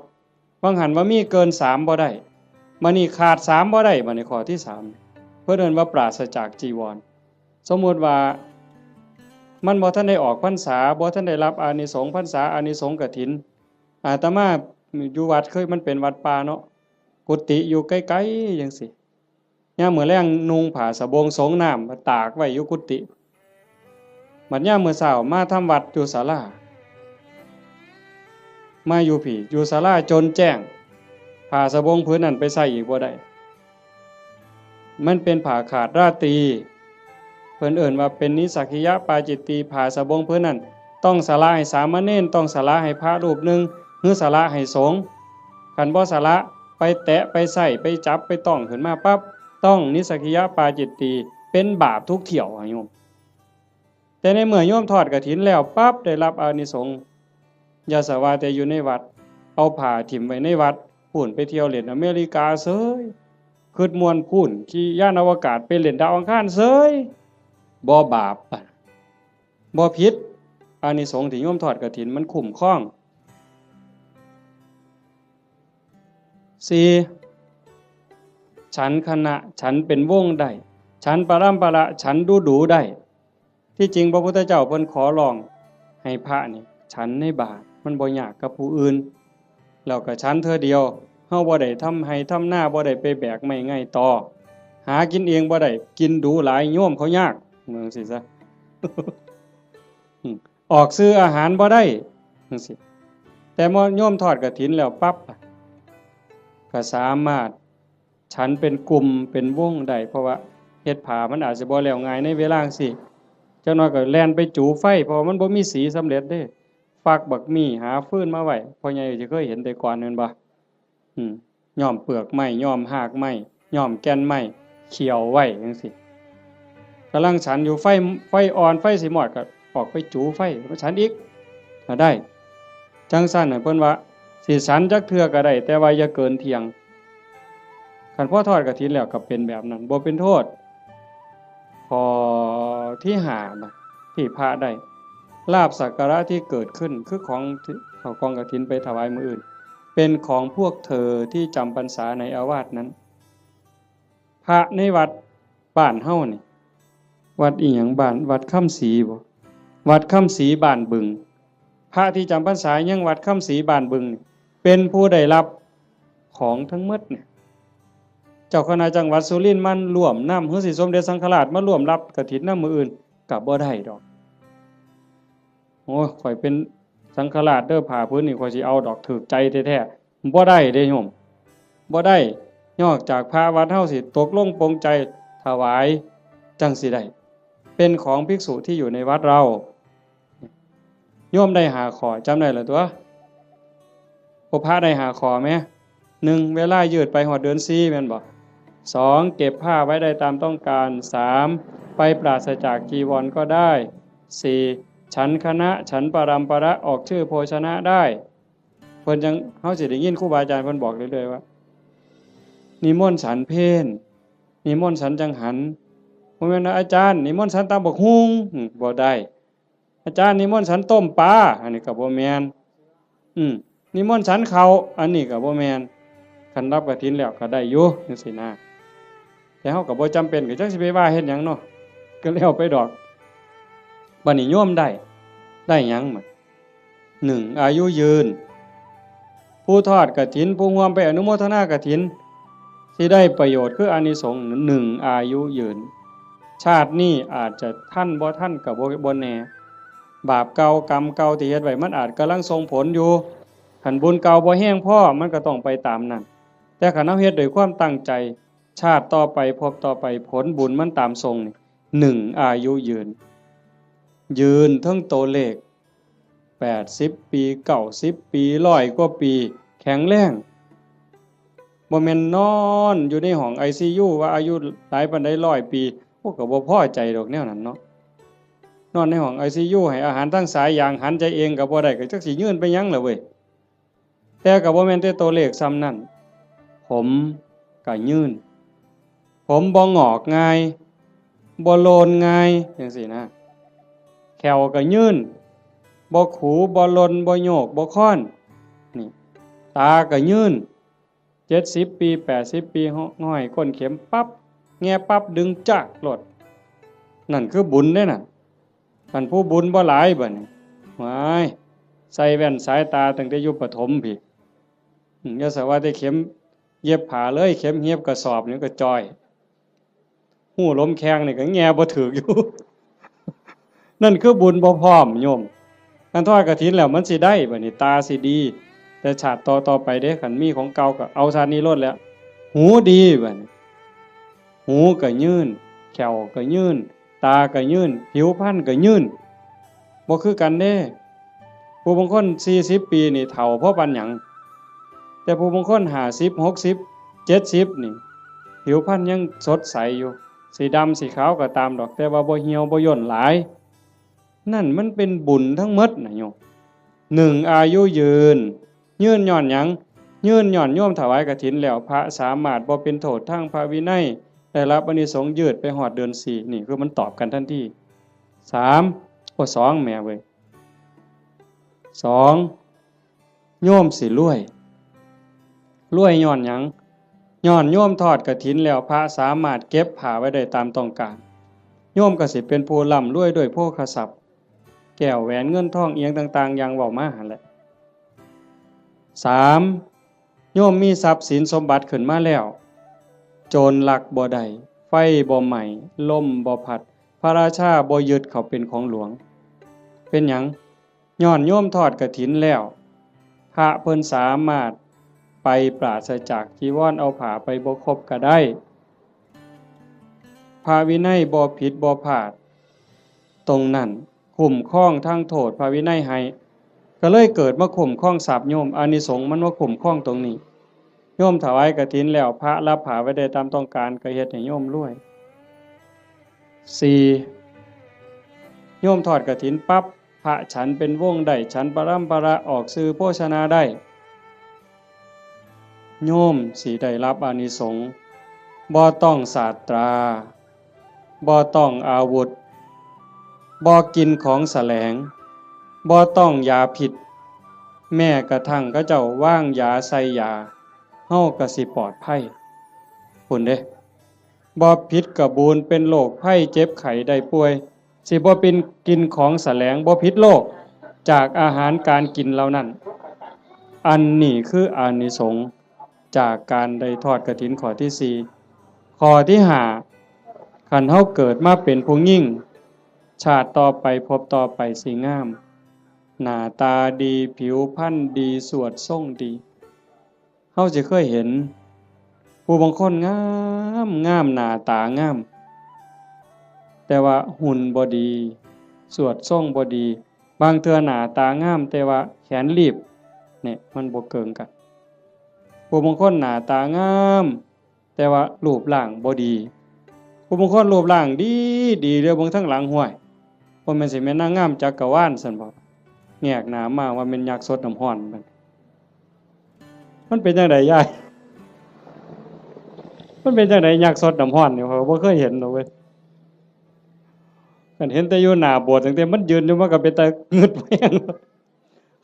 บางหันว่ามีเกิน3บ่ได้มานี่ขาด3บ่ได้มาในข้อที่3เพิ่นเอิ้นว่าปราศจากจีวรสมมุติว่ามันบ่ทันได้ออกพรรษาบ่ทันได้รับอานิสงส์พรรษาอานิสงส์กฐินอาตมาอยู่วัดเคยมันเป็นวัดป่าเนาะกุฏิอยู่ไกลๆจังซี่ยามมื้อแลงนุ่งผ้าสบงสงน้ำมาตากไว้อยู่กุฏิบัดยามมื้อเช้ามาทำวัดอยู่ศาลามาอยู่พี่อยู่ศาลาจนแจ้งผ้าสบงผืนนั้นไปใส่อีกบ่ได้มันเป็นผ้าขาดราตรีเพิ่นเอิ้นว่าเป็นนิสสักขิยปาจิตตีผ้าสบงผืนนั้นต้องสละให้สามเณรต้องสละให้พระรูปหนึงหรือสละให้สงฆ์คันบ่สละไปแตะไปใส่ไปจับไปต้องขึ้นมาปั๊บต้องนิสสักขิยปาจิตตีเป็นบาปทุกเที่ยวโยมแต่ในเมื่อโยมทอดกฐินแล้วปั๊บได้รับอานิสงส์อย่าสว่าแต่อยู่ในวัดเอาผ้าถิ่มไว้ในวัดพูนไปเที่ยวเล่นอเมริกาเสยคิดม่วนพูนขี่ยานอวกาศไปเล่นดาวอังคารเสยบ่บาปบ่ผิดอานิสงส์ที่โยมทอดกฐินมันคุ้มครอง4 ฉันคณะฉันเป็นวงได้ฉันปรัมประฉันดูได้ที่จริงพระพุทธเจ้าเพิ่นขอร้องให้พระนี่ฉันในบาตรมันบ่ยากกับผู้อื่นแล้วก็ฉันเทื่อเดียวเฮาบ่ได้ทำให้ทำหน้าบ่ได้ไปแบกไม้ไงต่อหากินเองบ่ได้กินดูหลายโยมเขายากเมืองสิซะ ออกซื้ออาหารบ่ได้จังซี่แต่เมื่อโยมทอดกฐินแล้วปั๊บก็สามารถฉันเป็นกลุ่มเป็นวงได้เพราะว่าเฮ็ดผ้ามันอาจจะบ่แล้วง่ายในเวลาจังซี่จักหน่อยก็แล่นไปจูไฟเพราะมันบ่มีสีสำเร็จเด้ฟักบักมี่หาฟืนมาไว้พ่อใหญ่สิเคยเห็นแต่ก่อนแม่นบ่ย้อมเปลือกไม้ย้อมหากไม้ย้อมแก่นไม้เขี่ยวไว้จังซี่กำลังฉันอยู่ไฟอ่อนไฟสิมอดก็ออกไปจูไฟมาฉันอีกถ้าได้จังซั่นน่ะเพิ่นว่าสิฉันจักเทื่อก็ได้แต่ว่าอย่าเกินเที่ยงคันพอทอดกฐินแล้วก็เป็นแบบนั้นบ่เป็นโทษพอที่หาน่ะที่พระได้ลาภสักการะที่เกิดขึ้นคือของเอากองกฐินไปถวายมื้ออื่นเป็นของพวกเธอที่จำพรรษาในอาวาสนั้นพระในวัดบ้านเฮานี่วัดอีหยังบ้านวัดค่ำศรีบ่วัดค่ำศรีบ้านบึงพระที่จำพรรษายังวัดค่ำศรีบ้านบึงนี่เป็นผู้ได้รับของทั้งหมดเนี่ยเจ้าคณะจังหวัดสุรินทร์มันร่วมนำคือสิสมเด็จสังฆราชมาร่วมรับกฐินนำมื้ออื่นก็บ่ได้ดอกโอ้ยข่อยเป็นสังฆราชเด้อผ้าพื้นนี่ข่อยสิเอาดอกถูกใจแท้ๆบ่ได้เด้โยมบ่ได้นอกจากพระวัดเฮาสิตกลงปรงใจถวายจังสิได้เป็นของภิกษุที่อยู่ในวัดเราโยมได้หาขอจำได้เหรอตัวพระได้หาขอไหม1เวลายืดไปหอดเดือน4แม่นบ่2เก็บผ้าไว้ได้ตามต้องการ3ไปปราศจากจีวรก็ได้4ฉันคณะฉันปรัมประออกชื่อโภชนะได้เพิ่นจังเฮาสิได้ยินครูบาอาจารย์เพิ่นบอกเรื่อยๆว่านิมนต์ฉันเพลนิมนต์ฉันจังหันบ่แม่นอาจารย์นิมนต์ฉันตำบักหุ่งบ่ได้อาจารย์นิมนต์ฉันต้มปลาอันนี้ก็บ่แม่นนิมนต์ฉันข้าวอันนี้ก็บ่แม่นคันรับกฐินแล้วก็ได้อยู่จังซี่นะแต่เฮาก็บ่จำเป็นก็จักสิไปว่าเฮ็ดหยังเนาะก็แล้วไปดอกบัดนี้โยมได้หยังบัด1อายุยืนผู้ทอดกฐินผู้ร่วมไปอนุโมทนากฐินสิได้ประโยชน์คืออานิสงส์1อายุยืนชาตินี้อาจจะท่านบ่ท่านก็บ่แน่บาปเก่ากรรมเก่าที่เฮ็ดไว้มันอาจกำลังส่งผลอยู่คันบุญเก่าบ่แห้งพอมันก็ต้องไปตามนั้นแต่คันเฮาเฮ็ดด้วยความตั้งใจชาติต่อไปพบต่อไปผลบุญมันตามทรงนี่1อายุยืนทั้งตัวเลข80ปี90ปี100กว่าปีแข็งแรงบ่แม่นนอนอยู่ในห้อง ICU ว่าอายุหลายปานใด100ปีโอ้ก็บ่พอใจดอกแนวนั้นเนาะนอนในห้อง ICU ให้อาหารทางสายยางหันใจเองก็บ่ได้ก็จักสิยืนไปหยังล่ะเว้ยแต่ก็บ่แม่นแต่ตัวเลขซ้ำนั่นผมก็ยืนผมบ่งอกง่ายบ่โลนง่ายจังซี่นะแขวก็ยืนบ่ขูบ่ลนบ่โยกบ่ค้อนนี่ตาก็ยืน70ปี80ปีห้อยก้นเข็มปั๊บแงปั๊บดึงจักรถนั่นคือบุญเด้น่ะท่านผู้บุญบ่หลายบัดนี้ว้ายใส่แว่นสายตาตั้งแต่อยู่ประถมพี่อย่าสว่าแต่เข็มเย็บผ้าเลยเข็มเย็บกระสอบนี่ก็จ้อยหู้ลมแข้งนี่ก็แงบ่ถึกอยู่ นั่นคือบุญบ่พร้อมโยมการทอดกฐินแล้วมันสิได้บัดนี้ตาสิดีแต่ชาติต่อไปเด้คันมีของเก่าก็เอาชาตินี้ลดแล้วหูดีบัดนี้หูก็ยืนแขวก็ยืนตาก็ยืนผิวพรรณก็ยืนบ่คือกันเด้ผู้บางคน40ปีนี่เฒ่าเพราะปานหยังแต่ผู้บางคน50 60 70นี่ผิวพรรณยังสดใสอยู่สีดำสีขาวก็ตามดอกแต่ว่าบ่เหี่ยวบ่ย่นหลายนั่นมันเป็นบุญทั้งหมดนะโยม1อายุยืนย้อนหยังยืนย้อนโยมถวายกฐินแล้วพระสามารถบ่เป็นโทษทางพระวินัยได้รับอานิสงส์ยืดไปฮอดเดือน4นี่คือมันตอบกันทันที2แม่เว้ย2โยมสิรวยย้อนหยัง ย้อนโยมทอดกฐินแล้วพระสามารถเก็บผ้าไว้ได้ตามต้องการโยมก็สิเป็นผู้ร่ำรวยด้วยโภคทรัพย์แก้วแหวนเงินทองเอียงต่างๆอย่างเว้ามาหั่นแหละ3โยมมีทรัพย์สินสมบัติขึ้นมาแล้วโจรลักบ่ได้ไฟบ่ไหม้ลมบ่พัดพระราชาบ่ยึดเขาเป็นของหลวงเป็นหยังย้อนโยมทอดกฐินแล้วพระเพิ่นสามารถไปปราศจากจีวรเอาผ้าไปบ่ครบก็ได้พระวินัยบ่ผิดบ่พลาดตรงนั้นคุ้มครองทั้งโทษพระวินัยให้ก็เลยเกิดมาคุ้มครองทรัพย์โยมอานิสงส์มันว่าคุ้มครองตรงนี้โยมถวายกฐินแล้วพระรับผ้าไว้ได้ตามต้องการก็เฮ็ดให้โยมรวย4โยมทอดกฐินปั๊บพระฉันเป็นวงได้ฉันปรัมปราออกสื่อโภชนาได้โยมสิได้รับอานิสงส์บ่ต้องศาสตราบ่ต้องอาวุธบ่กินของแสลงบ่ต้องยาพิษแม้กระทั่งเขาเจ้าว่างยาใส่ยาเฮาก็สิปลอดภัยพุ่นเด้บ่ผิดกระบูนเป็นโรคภัยเจ็บไข้ได้ป่วยสิบ่เป็นกินของแสลงบ่ผิดโรคจากอาหารการกินเหล่านั้นอันนี้คืออานิสงส์จากการได้ทอดกฐินข้อที่4ข้อที่5คันเฮาเกิดมาเป็นผู้หญิงชาติต่อไปพบต่อไปสิงามหน้าตาดีผิวพรรณดีสวดทรงดีเฮาสิเคยเห็นผู้บางคนงามงามหน้าตางามแต่ว่าหุ่นบ่ดีสวดทรงบ่ดีบางเทื่อหน้าตางามแต่ว่าแขนรีบเนี่ยมันบ่เกิงกันผู้บางคนหน้าตางามแต่ว่ารูปร่างบ่ดีผู้บางคนรูปร่างดีดีเด้อเบิ่งทั้งหลังห้วยบ่แม่นสิแม่นนางงามจักรวาลซั่นบ่แงกหน้ามาว่าแม่นยักษ์สดน้ำร้อนมันเป็นจังได๋ยายมันเป็นจังได๋ยักษ์สดน้ำร้อนนี่เขาบ่เคยเห็นดอกเว้ยคันเห็นแต่อยู่หน้าโบสถ์ตั้งแต่มันยืนอยู่มันก็เป็นตางึดแม่ง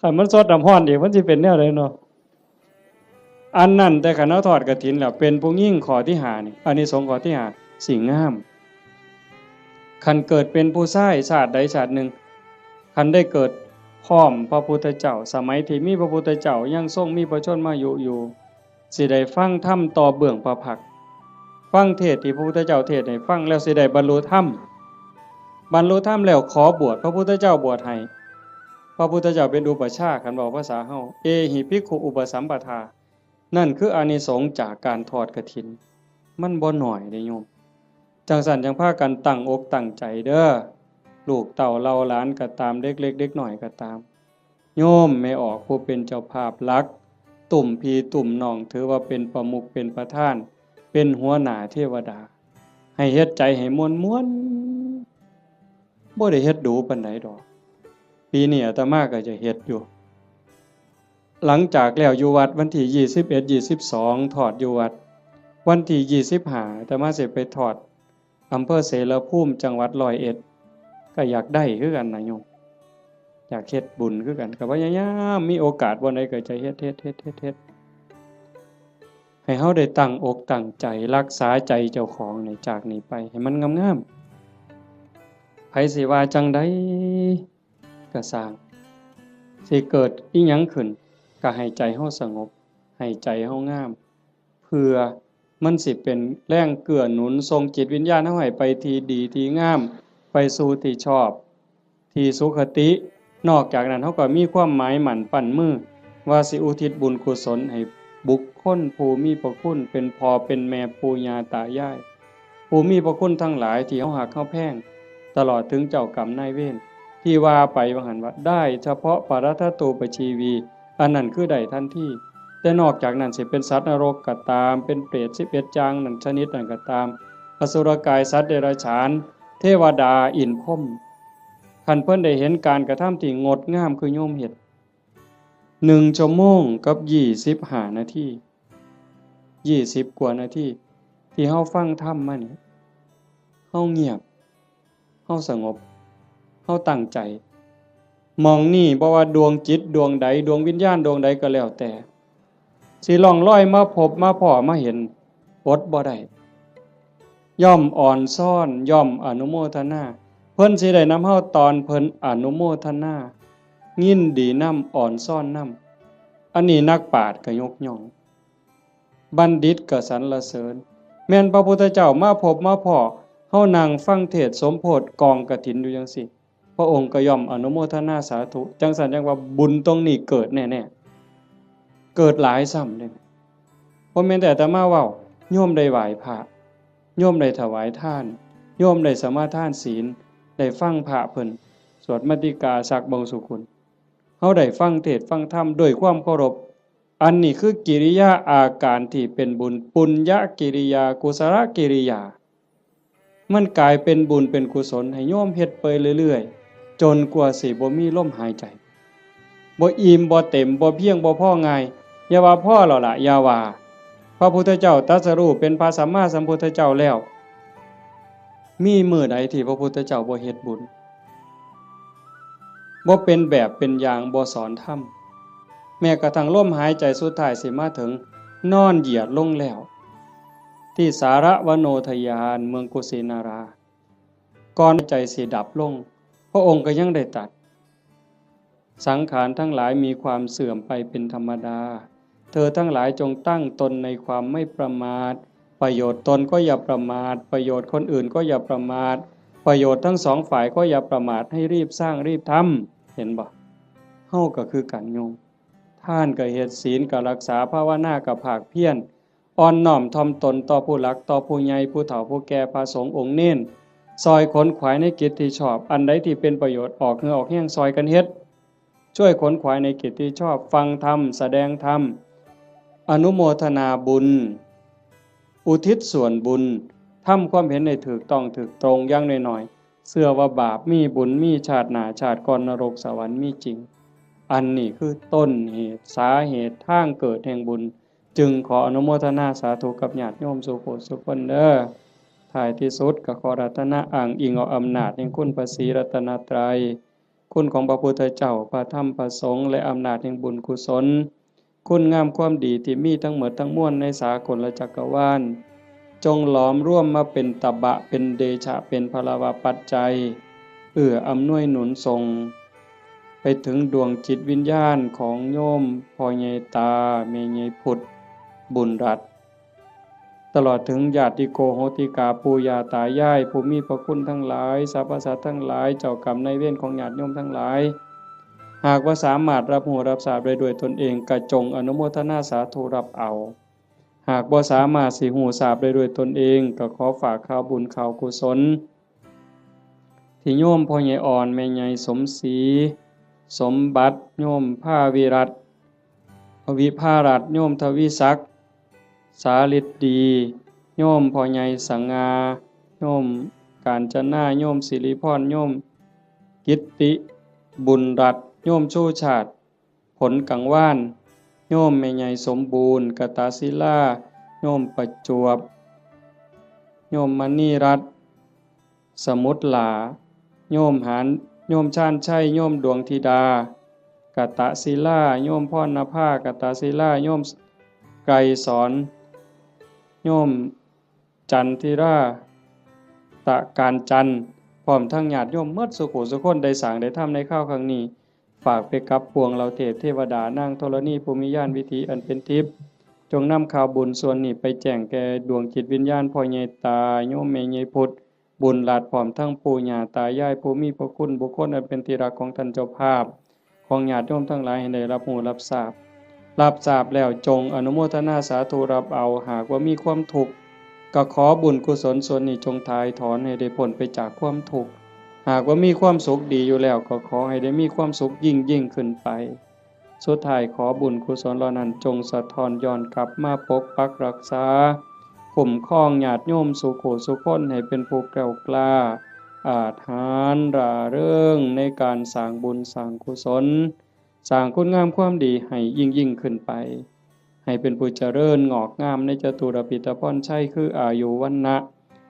คันมันสดน้ำร้อนอีกมันสิเป็นแนวใดเนาะอันนั้นแต่คันเฮาทอดกฐินแล้วเป็นผู้หญิงข้อที่5นี่อานิสงส์ข้อที่5สิงามคันเกิดเป็นผู้ชายชาติใดชาติหนึ่งคันได้เกิดพร้อมพระพุทธเจ้าสมัยที่มีพระพุทธเจ้ายังทรงมีพระชนมายุอยู่สิได้ฟังธรรมต่อเบื้องพระพักตร์ฟังเทศน์ที่พระพุทธเจ้าเทศน์ให้ฟังแล้วสิได้บรรลุธรรมแล้วขอบวชพระพุทธเจ้าบวชให้พระพุทธเจ้าเป็นอุปชฌาย์คันบอกภาษาเฮาเอหิภิกขุอุปสัมปทานั่นคืออานิสงส์จากการทอดกฐินมันบ่น้อยเด้โยมจังซั่นจังพากันตั้งอกตั้งใจเด้อลูกเต้าเราหลานก็ตามเด็กเล็กเด็กน้อยก็ตามโยมแม่ออกผู้เป็นเจ้าภาพหลักตุ่มพี่ตุ่มน้องถือว่าเป็นประมุขเป็นประธานเป็นหัวหน้าเทวดาให้เฮ็ดใจให้ม่วนๆบ่ได้เฮ็ดดูปานใดดอกปีนี้อาตมาก็จะเฮ็ดอยู่หลังจากแล้วอยู่วัดวันที่21 22ทอดอยู่วัดวันที่25อาตมาสิไปทอดอำเภอเสรภูมิจังหวัด101ก็อยากได้คือกันนะโยมอยากเฮ็ดบุญคือกันก็พยายามมีโอกาสบ่ใดก็จะเฮ็ดให้เฮาได้ตั้งอกตั้งใจรักษาใจเจ้าของนี่จากนี้ไปให้มันงามๆไผสิว่าจังได๋ก็สร้างสิเกิดอิหยังขึ้นก็ให้ใจเฮาสงบให้ใจเฮางามเพื่อมันสิเป็นแรงเกื้อหนุนส่งจิตวิญญาณเฮาให้ไปที่ดีที่งามไปสู่ที่ชอบที่สุขตินอกจากนั้นเฮาก็มีความหมายหมั่นปั้นมือว่าสิอุทิศบุญกุศลให้บุคคลผู้มีพระคุณเป็นพ่อเป็นแม่ปู่ย่าตายายผู้มีพระคุณทั้งหลายที่เฮาฮักเฮาแพงตลอดถึงเจ้ากรรมนายเวรที่ว่าไปว่าหั่นว่าได้เฉพาะปรัตถตูปชีวีอันนั้นคือได้ทันทีแต่นอกจากนั้นสิเป็นสัตว์นรกก็ตามเป็นเปรต11จางนั่นชนิดนั้นก็ตามอสุรกายสัตว์เดรัจฉานเทวดาอินทร์พรหมคันเพิ่นได้เห็นการกระทำที่งดงามคือโยมเฮ็ด1 ชั่วโมงกับ25 นาที20 กว่านาทีที่เฮาฟังธรรมมานี่เฮาเงียบเฮาสงบเฮาตั้งใจมองนี่บ่ว่าดวงจิตดวงใดดวงวิญญาณดวงใดก็แล้วแต่สิล่องลอยมาพบมาพ้อมาเห็น อดบ่ได้ย่อมอ่อนซ่อนย่อมอนุโมทนาเพิ่นสิได้นำเฮาตอนเพิ่นอนุโมทนายินดีนำอ่อนซ่อนนำอันนี้นักปราชญ์ก็ยกย่องบัณฑิตก็สรรเสริญแม่นพระพุทธเจ้ามาพบมาพ้อเฮานั่งฟังเทศน์สมโภชกองกฐินอยู่จังซี่พระองค์ก็ย่อมอนุโมทนาสาธุจังซั่นจังว่าบุญตรงนี้เกิดแน่ๆเกิดหลายซ้ำเด้บ่แม่นแต่อาตมาเว้าโยมได้ไหว้พระโยมได้ถวายทานโยมได้สมาทานศีลได้ฟังพระเพิ่นสวดมาติกาสักบงสุคุณเฮาได้ฟังเทศน์ฟังธรรมด้วยความเคารพอันนี้คือกิริยาอาการที่เป็นบุญปุญญกิริยากุศลกิริยามันกลายเป็นบุญเป็นกุศลให้โยมเฮ็ดไปเรื่อยๆจนกว่าสิบ่มีลมหายใจบ่อิ่มบ่เต็มบ่เพียงบ่พอง่ายอย่าว่าพอแล้วล่ะอย่าว่าพระพุทธเจ้าตรัสรู้เป็นพระสัมมาสัมพุทธเจ้าแล้วมีมื้อใดที่พระพุทธเจ้าบ่เฮ็ดบุญบ่เป็นแบบเป็นอย่างบ่สอนธรรมแม้กระทั่งลมหายใจสุดท้ายสิมาถึงนอนเหยียดลงแล้วที่สารวโนทยานเมืองกุสินาราก่อนใจสิดับลงพระองค์ก็ยังได้ตรัสสังขารทั้งหลายมีความเสื่อมไปเป็นธรรมดาเธอทั้งหลายจงตั้งตนในความไม่ประมาทประโยชน์ตนก็อย่าประมาทประโยชน์คนอื่นก็อย่าประมาทประโยชน์ทั้งสองฝ่ายก็อย่าประมาทให้รีบสร้างรีบทำเห็นบ่เฮาก็คือกันโยมท่านก็เฮ็ดศีลก็รักษาภาวนาก็ภาคเพียรอ่อนน้อมถ่อมตนต่อผู้หลักต่อผู้ใหญ่ผู้เฒ่าผู้แก่พระสงฆ์องค์เน้นซอยขนขวายในกิจที่ชอบอันใดที่เป็นประโยชน์ออกเหงื่อออกแห้งซอยกันเฮ็ดช่วยขนขวายในกิจที่ชอบฟังธรรมแสดงธรรมอนุโมทนาบุญอุทิศส่วนบุญทำความเห็นในถูกต้องถูกตรงอย่างน้อยๆเชื่อว่าบาปมีบุญมีชาติหน้าชาติก่อนนรกสวรรค์มีจริงอันนี้คือต้นเหตุสาเหตุทางเกิดแห่งบุญจึงขออนุโมทนาสาธุกับญาติโยมสุโขสุคนเด้อท้ายที่สุดก็ขอรัตนะอ้างอิงเอาอำนาจแห่งคุณพระศรีรัตนตรัยคุณของพระพุทธเจ้าพระธรรมพระสงฆ์และอำนาจแห่งบุญกุศลคุณงามความดีที่มีทั้งหมดทั้งมวลในสากลจักรวาลจงหลอมร่วมมาเป็นตบะเป็นเดชะเป็นพลวปัจจัยเอื้ออำนวยหนุนทรงไปถึงดวงจิตวิญญาณของโยมพ่อใหญ่ตาแม่ใหญ่พุทธบุญรัตน์ตลอดถึงญาติโกโหติกาปู่ย่าตายายผู้มีพระคุณทั้งหลายสรรพสัตว์ทั้งหลายเจ้ากรรมนายเวรของญาติโยมทั้งหลายหากว่าสามารถรับรู้รับทราบได้ด้วยตนเองกระจงอนุโมทนาสาธุรับเอาหากบ่สามารถสิรู้ทราบได้ด้วยตนเองก็ขอฝากข่าวบุญข่าวกุศลที่โยมพ่อใหญ่อ่อนแม่ใหญ่สมศรีสมบัติโยมภาวิรัตน์วิภารัตน์โยมทวีศักดิ์สาฤทธิ์ดีโยมพ่อใหญ่สังงาโยมกาญจนาโยมสิริพรโยมกิตติบุญรัตน์โยมชูชาติผลกังวานโยมแม่ใหญ่สมบูรณ์กตาศิลาโยมประจวบโยมมณีรัตน์สมุทรหลาโยมหานโยมชาญชัยโยมดวงธิดากตศิลาโยมพรณภากตศิลาโยมไกรสอนโยมจันทิราตะการจันทร์พร้อมทั้งญาติโยมหมดสุขุสุคนได้สร้างได้ทำในข้าวครั้งนี้ฝากไปกับปวงเราเทพเทวดานางธรณีภูมิญาณวิถีอันเป็นทิพย์จงนำข่าวบุญส่วนนี้ไปแจ้งแก่ดวงจิตวิญญาณพ่อใหญ่ตาโยมแม่ใหญ่พุทธบุญหลาดพร้อมทั้งปู่ย่าตายายผู้มีพระคุณบุคคลอันเป็นที่รักของท่านเจ้าภาพของญาติโยมทั้งหลายให้ได้รับรู้รับทราบแล้วจงอนุโมทนาสาธุรับเอาหากว่ามีความทุกข์ก็ขอบุญกุศลส่วนนี้จงถ่ายถอนให้ได้พ้นไปจากความทุกข์หากว่ามีความสุขดีอยู่แล้วก็ขอให้ได้มีความสุขยิ่งขึ้นไปสุดท้ายขอบุญกุศลเหล่านั้นจงสะท้อนย้อนกลับมาปกปักรักษาคุ้มครองญาติโยมสุขสุขคนให้เป็นผู้แกล้วกล้าอาถรรพ์ร่าเริงในการสร้างบุญสร้างกุศลสร้างคุณงามความดีให้ยิ่งขึ้นไปให้เป็นผู้เจริญงอกงามในจตุรปิฎพรชัยคืออายุวรรณะ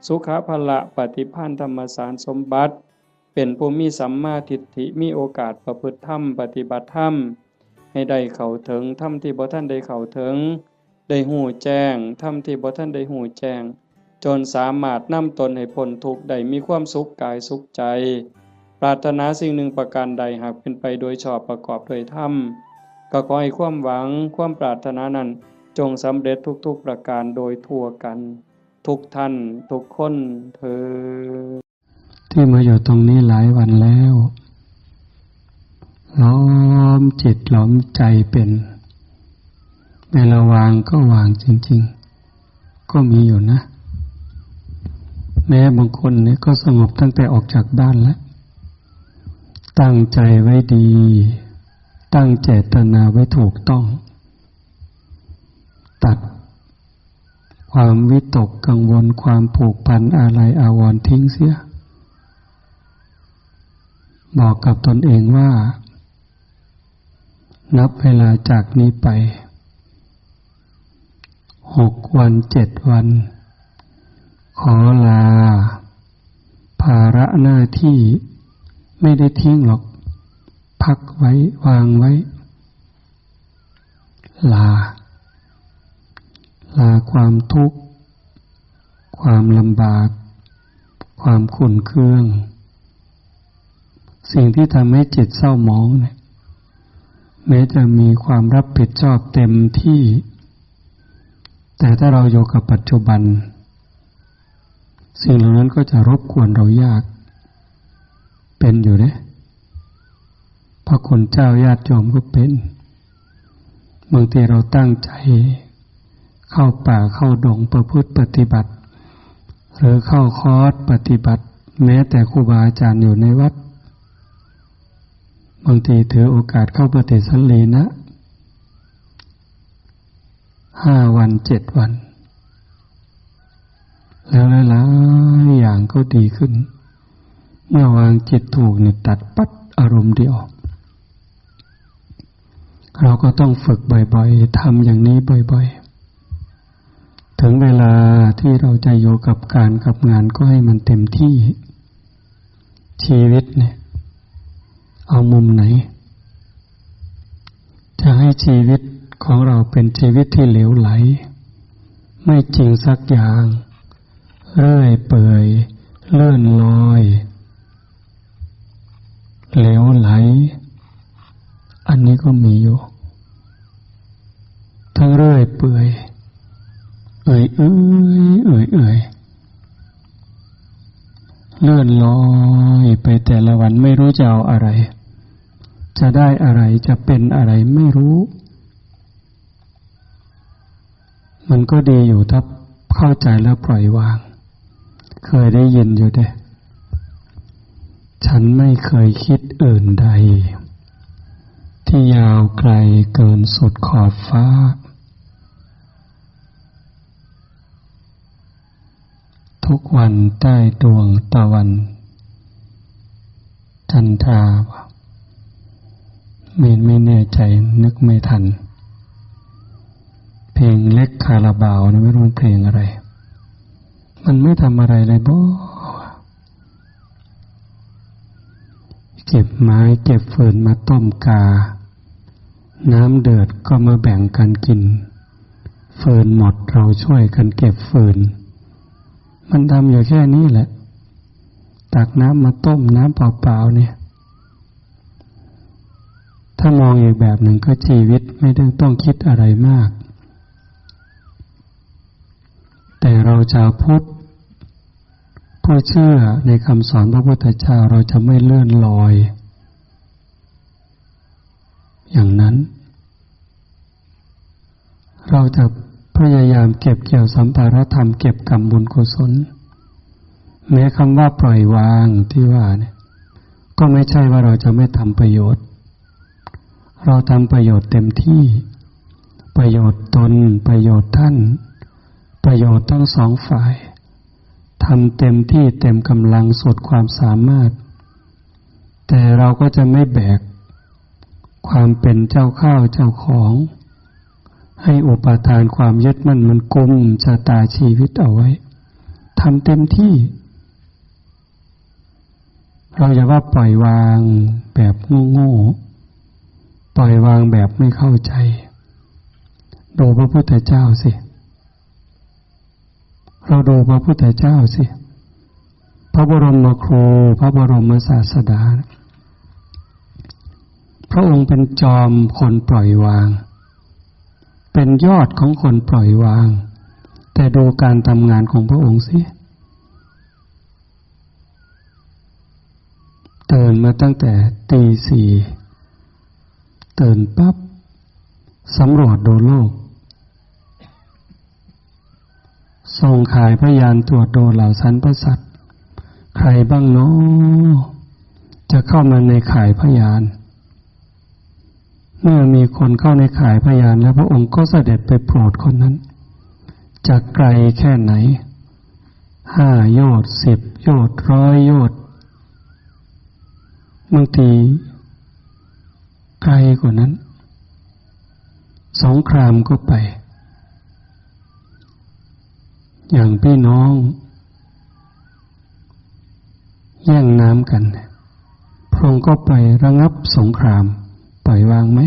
สุขภละปฏิภาณธรรมสารสมบัติเป็นผู้มีสัมมาทิฏฐิมีโอกาสประพฤติธรรมปฏิบัติธรรมให้ได้เข้าถึงธรรมที่บ่ทันได้เข้าถึง ได้หู้แจ้งธรรมที่บ่ทันได้หู้แจ้งจนสามารถนำตนให้พ้นทุกข์ได้มีความสุขกายสุขใจปรารถนาสิ่งหนึ่งประการใดหากเป็นไปโดยชอบประกอบด้วยธรรมก็ขอให้ความหวังความปรารถนานั้นจงสำเร็จทุกๆประการโดยทั่วกันทุกท่านทุกคนเทอญที่มาอยู่ตรงนี้หลายวันแล้วล้อมจิตล้อมใจเป็นเวลาวางก็วางจริงๆก็มีอยู่นะแม้บางคนเนี่ยก็สงบตั้งแต่ออกจากบ้านแล้วตั้งใจไว้ดีตั้งเจตนาไว้ถูกต้องตัดความวิตกกังวลความผูกพันอะไรอาวรณ์ทิ้งเสียบอกกับตนเองว่านับเวลาจากนี้ไป6 วัน 7 วันขอลาภาระหน้าที่ไม่ได้ทิ้งหรอกพักไว้วางไว้ลาความทุกข์ความลำบากความขุ่นเคืองสิ่งที่ทำให้จิตเศร้าหมองเนี่ยแม้จะมีความรับผิดชอบเต็มที่แต่ถ้าเราอยู่กับปัจจุบันสิ่งเหล่านั้นก็จะรบกวนเรายากเป็นอยู่เนี่ยพระคุณเจ้าญาติโยมก็เป็นบางทีเราตั้งใจเข้าป่าเข้าดงประพฤติปฏิบัติหรือเข้าคอร์สปฏิบัติแม้แต่ครูบาอาจารย์อยู่ในวัดบางทีถือโอกาสเข้าปฏิสันลีนะ5 วัน 7 วันแล้วหลายๆอย่างก็ดีขึ้นเมื่อวางจิตถูกนี่ตัดปัดอารมณ์เดียวเราก็ต้องฝึกบ่อยๆทำอย่างนี้บ่อยๆถึงเวลาที่เราจะอยู่กับการกับงานก็ให้มันเต็มที่ชีวิตเนี่ยเอามุมไหนจะให้ชีวิตของเราเป็นชีวิตที่เหลวไหลไม่จริงสักอย่างเรื่อยเปื่อยเลื่อนลอยเหลวไหลอันนี้ก็มีอยู่ทั้งเรื่อยเปื่อยเอื่อยเลื่อนลอยไปแต่ละวันไม่รู้จะเอาอะไรจะได้อะไรจะเป็นอะไรไม่รู้มันก็ดีอยู่ถ้าเข้าใจแล้วปล่อยวางเคยได้ยินอยู่เด้ฉันไม่เคยคิดอื่นใดที่ยาวไกลเกินสุดขอบฟ้าทุกวันใต้ดวงตะวันจันทราไม่แน่ใจนึกไม่ทันเพลงเล็กคาราบาวนะไม่รู้เพลงอะไรมันไม่ทำอะไรเลยบ่เก็บไม้เก็บฟืนมาต้มกาน้ำเดือดก็มาแบ่งกันกินฟืนหมดเราช่วยกันเก็บฟืนมันทำอยู่แค่นี้แหละตักน้ำมาต้มน้ำเปล่าๆเนี่ยถ้ามองอีกแบบหนึ่งก็ชีวิตไม่ต้องคิดอะไรมากแต่เราชาวพุทธผู้เชื่อในคำสอนพระพุทธเจ้าเราจะไม่เลื่อนลอยอย่างนั้นเราจะพยายามเก็บเกี่ยวสัมภารธรรมเก็บกรรมบุญกุศลแม้คำว่าปล่อยวางที่ว่าเนี่ยก็ไม่ใช่ว่าเราจะไม่ทำประโยชน์เราทำประโยชน์เต็มที่ประโยชน์ตนประโยชน์ท่านประโยชน์ทั้งสองฝ่ายทำเต็มที่เต็มกำลังสุดความสามารถแต่เราก็จะไม่แบกความเป็นเจ้าข้าวเจ้าของให้อุปทานความยึดมั่นมันกุมชะตาชีวิตเอาไว้ทำเต็มที่เราอย่าว่าปล่อยวางแบบโง่ๆปล่อยวางแบบไม่เข้าใจ ดูพระพุทธเจ้าสิเราดูพระพุทธเจ้าสิพระบรมครูพระบรมศาสดาพระองค์เป็นจอมคนปล่อยวางเป็นยอดของคนปล่อยวางแต่ดูการทำงานของพระองค์สิตื่นมาตั้งแต่ตี 4ตื่นปั๊บสำรวจดูโลกส่งข่ายพยานตรวจดูเหล่าสรรพสัตว์ใครบ้างเนาะจะเข้ามาในข่ายพยานเมื่อมีคนเข้าในข่ายพยานแล้วพระองค์ก็เสด็จไปโปรดคนนั้นจะไกลแค่ไหน5 โยชน์10 โยชน์100 โยชน์บางทีไกลกว่านั้นสงครามก็ไปอย่างพี่น้องแย่งน้ำกันพระองค์ก็ไประงับสงครามปล่อยวางไหม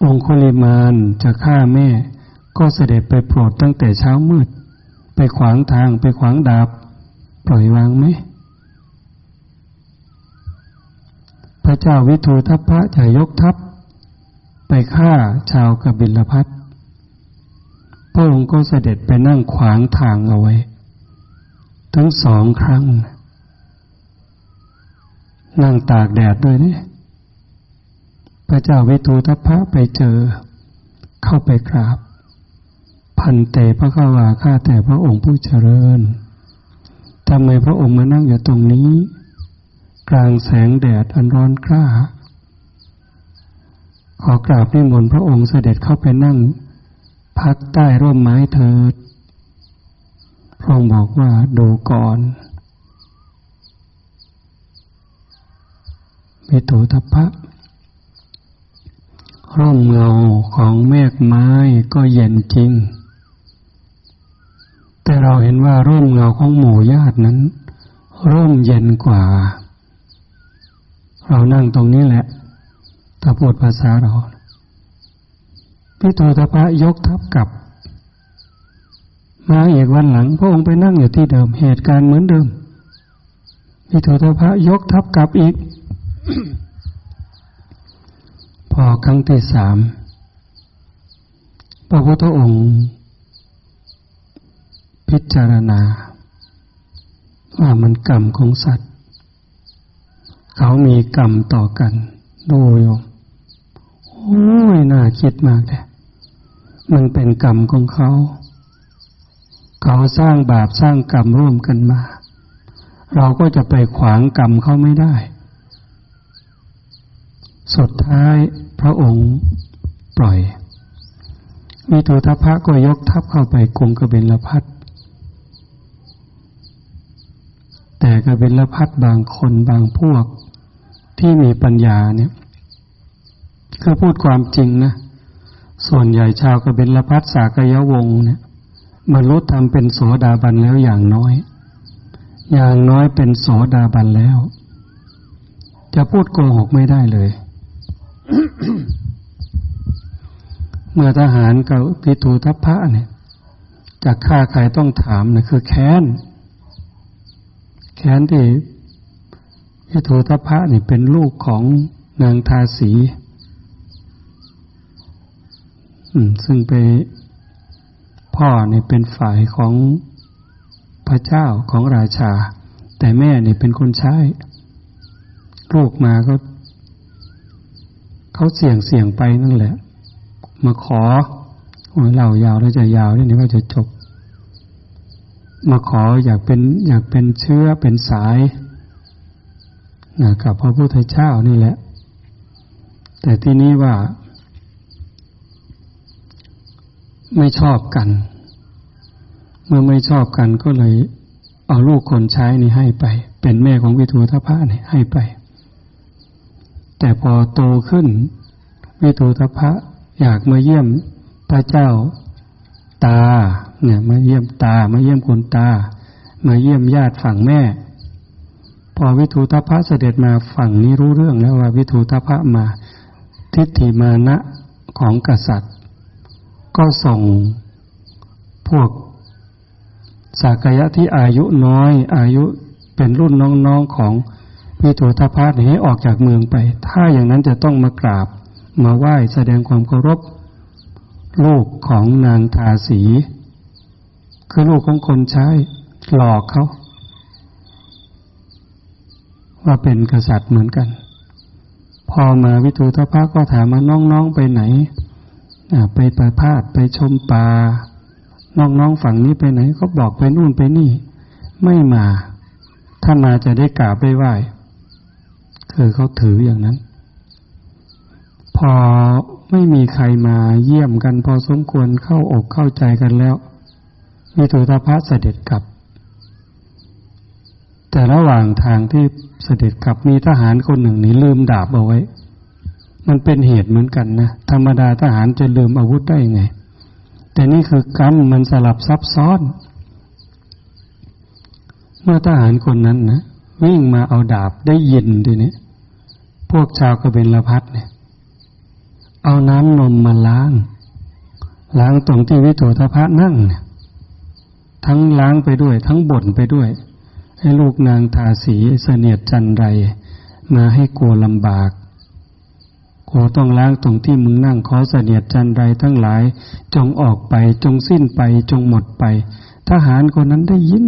องคุลิมานจะฆ่าแม่ก็เสด็จไปโปรดตั้งแต่เช้ามืดไปขวางทางไปขวางดาบปล่อยวางไหมพระเจ้าวิทูทัพพะจะยกทัพไปฆ่าชาวกบิลพัสพระองค์ก็เสด็จไปนั่งขวางทางเอาไว้ทั้ง2 ครั้งนั่งตากแดดด้วยนี่พระเจ้าวิทูทัพพะไปเจอเข้าไปกราบพันเตพระขวาข้าแต่พระองค์ผู้เจริญทำไมพระองค์มานั่งอยู่ตรงนี้กลางแสงแดดอันร้อนกล้าขอกราบนิมนต์พระองค์เสด็จเข้าไปนั่งพักใต้ร่มไม้เถิดพระองค์บอกว่าดูก่อนวิทูทัพพะร่มเงาของเมฆไม้ก็เย็นจริงแต่เราเห็นว่าร่มเงาของหมู่ญาตินั้นร่มเย็นกว่าเรานั่งตรงนี้แหละถ้าพูดภาษาเราวิทูทัพพะยกทัพกลับมาอีกวันหลังพระองค์ไปนั่งอยู่ที่เดิมเหตุการณ์เหมือนเดิมวิทูทัพพะยกทัพกลับอีก พอครั้งที่ 3พระพุทธองค์พิจารณาว่ามันกรรมของสัตว์เขามีกรรมต่อกันดูโยมโอ้ยน่าคิดมากเลยมันเป็นกรรมของเขาสร้างบาปสร้างกรรมร่วมกันมาเราก็จะไปขวางกรรมเขาไม่ได้สุดท้ายพระองค์ปล่อยวิทูทัพพะก็ยกทัพเข้าไปกรุงกบิลพัสแต่กบิลพัสบางคนบางพวกที่มีปัญญาเนี่ยคือพูดความจริงนะส่วนใหญ่ชาวกบิลพัสสากยวงศ์เนี่ยบรรลุธรรมเป็นโสดาบันแล้วอย่างน้อยเป็นโสดาบันแล้วจะพูดโกหกไม่ได้เลย เมื่อทหารกับวิทูทัพพะเนี่ยจะฆ่าใครต้องถามนะคือแค้นที่วิทูทัพพะนี่เป็นลูกของนางทาสีซึ่งไปพ่อนี่เป็นฝ่ายของพระเจ้าของราชาแต่แม่นี่เป็นคนใช้ลูกมาก็เขาเสี่ยงไปนั่นแหละมาขอเล่ายาวแล้วจะยาวนี่ก็จะจบมาขออยากเป็นเชื้อเป็นสายกับพระพุทธเจ้านี่แหละแต่ที่นี้ว่าไม่ชอบกันเมื่อไม่ชอบกันก็เลยเอาลูกคนใช้นี่ให้ไปเป็นแม่ของวิทูทัพพะนี่ให้ไปแต่พอโตขึ้นวิทูทัพพะอยากมาเยี่ยมพระเจ้าตาเนี่ยมาเยี่ยมตามาเยี่ยมคุณตามาเยี่ยมญาติฝั่งแม่พอวิทูทัพพะเสด็จมาฝั่งนี้รู้เรื่องแล้วว่าวิทูทัพพะมาทิฏฐิมานะ ของกษัตริย์ก็ส่งพวกสากยะที่อายุน้อยอายุเป็นรุ่นน้องๆของวิโธทพะให้ออกจากเมืองไปถ้าอย่างนั้นจะต้องมากราบมาไหว้แสดงความเคารพลูกของนางทาสีคือลูกของคนใช้หลอกเขาว่าเป็นกษัตริย์เหมือนกันพอมาวิโธทพะก็ถามว่าน้องๆไปไหนไปประพาสไปชมป่าน้องๆฝั่งนี้ไปไหนก็บอกไปนู่นไปนี่ไม่มาถ้ามาจะได้กราบได้ไหว้คือเขาถืออย่างนั้นพอไม่มีใครมาเยี่ยมกันพอสมควรเข้าอกเข้าใจกันแล้ววิโธทพะเสด็จกลับแต่ระหว่างทางที่เสด็จกลับมีทหารคนหนึ่งนี่ลืมดาบเอาไว้มันเป็นเหตุเหมือนกันนะธรรมดาทหารจะลืมอาวุธได้ไงแต่นี่คือกรรมมันสลับซับซ้อนเมื่อทหารคนนั้นนะวิ่งมาเอาดาบได้ยินทีนี้พวกชาวกบิลพัสเนี่ยเอาน้ำนมมาล้างตรงที่วิโธทพะนั่งเนี่ยทั้งล้างไปด้วยทั้งบ่นไปด้วยให้ลูกนางทาสีเสนียดจันไรมาให้กลัวลำบากโกต้องล้างตรงที่มึงนั่งขอเสนียดจันไรทั้งหลายจงออกไปจงสิ้นไปจงหมดไปทหารคนนั้นได้ยิน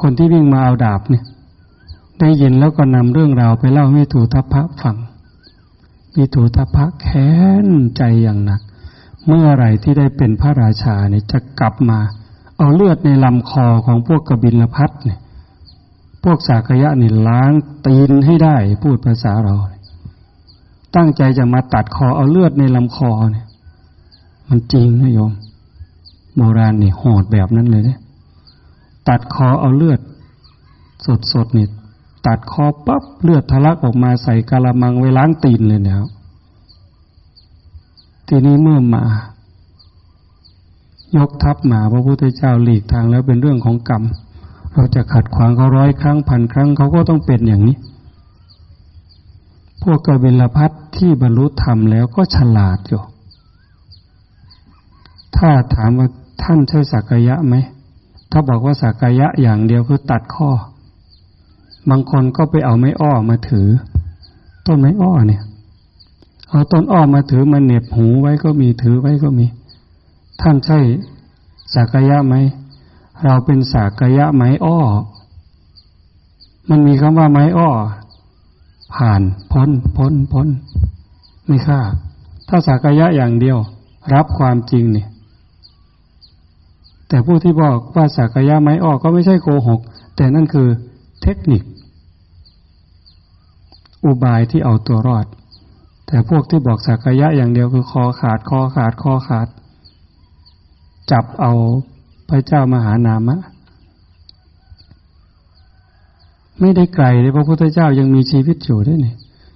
คนที่วิ่งมาเอาดาบเนี่ยได้ยินแล้วก็นำเรื่องราวไปเล่าให้วิโธทพะฟังวิโธทพะแค้นใจอย่างหนักเมื่อไหร่ที่ได้เป็นพระราชาเนี่ยจะกลับมาเอาเลือดในลำคอของพวกกบิลพัสเนี่ยพวกสากยะนี่ล้างตีนให้ได้พูดภาษาเราตั้งใจจะมาตัดคอเอาเลือดในลำคอเนี่ยมันจริงนะโยมโบราณนี่โหดแบบนั้นเลยเนี่ยตัดคอเอาเลือดสดๆนี่ตัดคอปั๊บเลือดทะลักออกมาใส่กะละมังไว้ล้างตีนเลยเนี่ยทีนี้เมื่อมายกทัพมาพระพุทธเจ้าหลีกทางแล้วเป็นเรื่องของกรรมเราจะขัดขวางเขา100 ครั้งพันครั้งเขาก็ต้องเป็นอย่างนี้พวกกบิลพัสที่บรรลุธรรมแล้วก็ฉลาดอยู่ถ้าถามว่าท่านใช่สักยะไหมถ้าบอกว่าสักยะอย่างเดียวคือตัดข้อบางคนก็ไปเอาไม้อ้อมาถือต้นไม้อ้อเนี่ยเอาต้นอ้อมาถือมาเหน็บหูไว้ก็มีถือไว้ก็มีท่านใช่สักยะไหมเราเป็นสักยะไม้อ้อมันมีคำว่าไม้อ้อผ่านพ้นไม่ฆ่าถ้าสักยะอย่างเดียวรับความจริงนี่แต่ผู้ที่บอกว่าสักยะไม้อ้อก็ไม่ใช่โกหกแต่นั่นคือเทคนิคอุบายที่เอาตัวรอดแต่พวกที่บอกสักยะอย่างเดียวคือคอขาดจับเอาพระเจ้ามหานามะไม่ได้ไกลเลยพระพุทธเจ้ายังมีชีวิตอยู่ด้วยนี่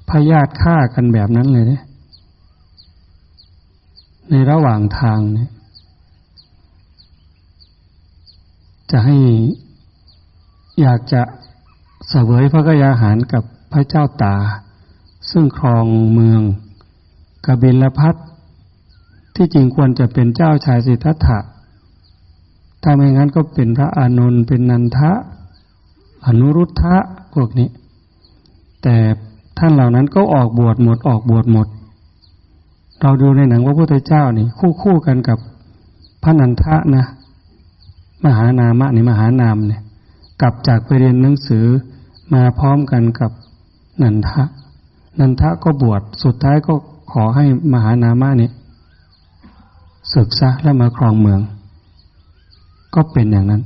พญาติฆ่ากันแบบนั้นเลยเนี่ยในระหว่างทางเนี่ยจะให้อยากจะเสวยพระกยาหารกับพระเจ้าตาซึ่งครองเมืองกบิลพัสที่จริงควรจะเป็นเจ้าชายสิทธัตถะถ้าไม่งั้นก็เป็นพระอานนท์เป็นนันทะอนุรุทธะพวกนี้แต่ท่านเหล่านั้นก็ออกบวชหมดเราดูในหนังพระพุทธเจ้านี่คู่กันกับพระนันทะนะมหานามะนี่มหานามเนี่ยกลับจากไปเรียนหนังสือมาพร้อมกันกับนันทะก็บวชสุดท้ายก็ขอให้มหานามะนี่ศึกษาแล้วมาครองเมืองก็เป็นอย่างนั้น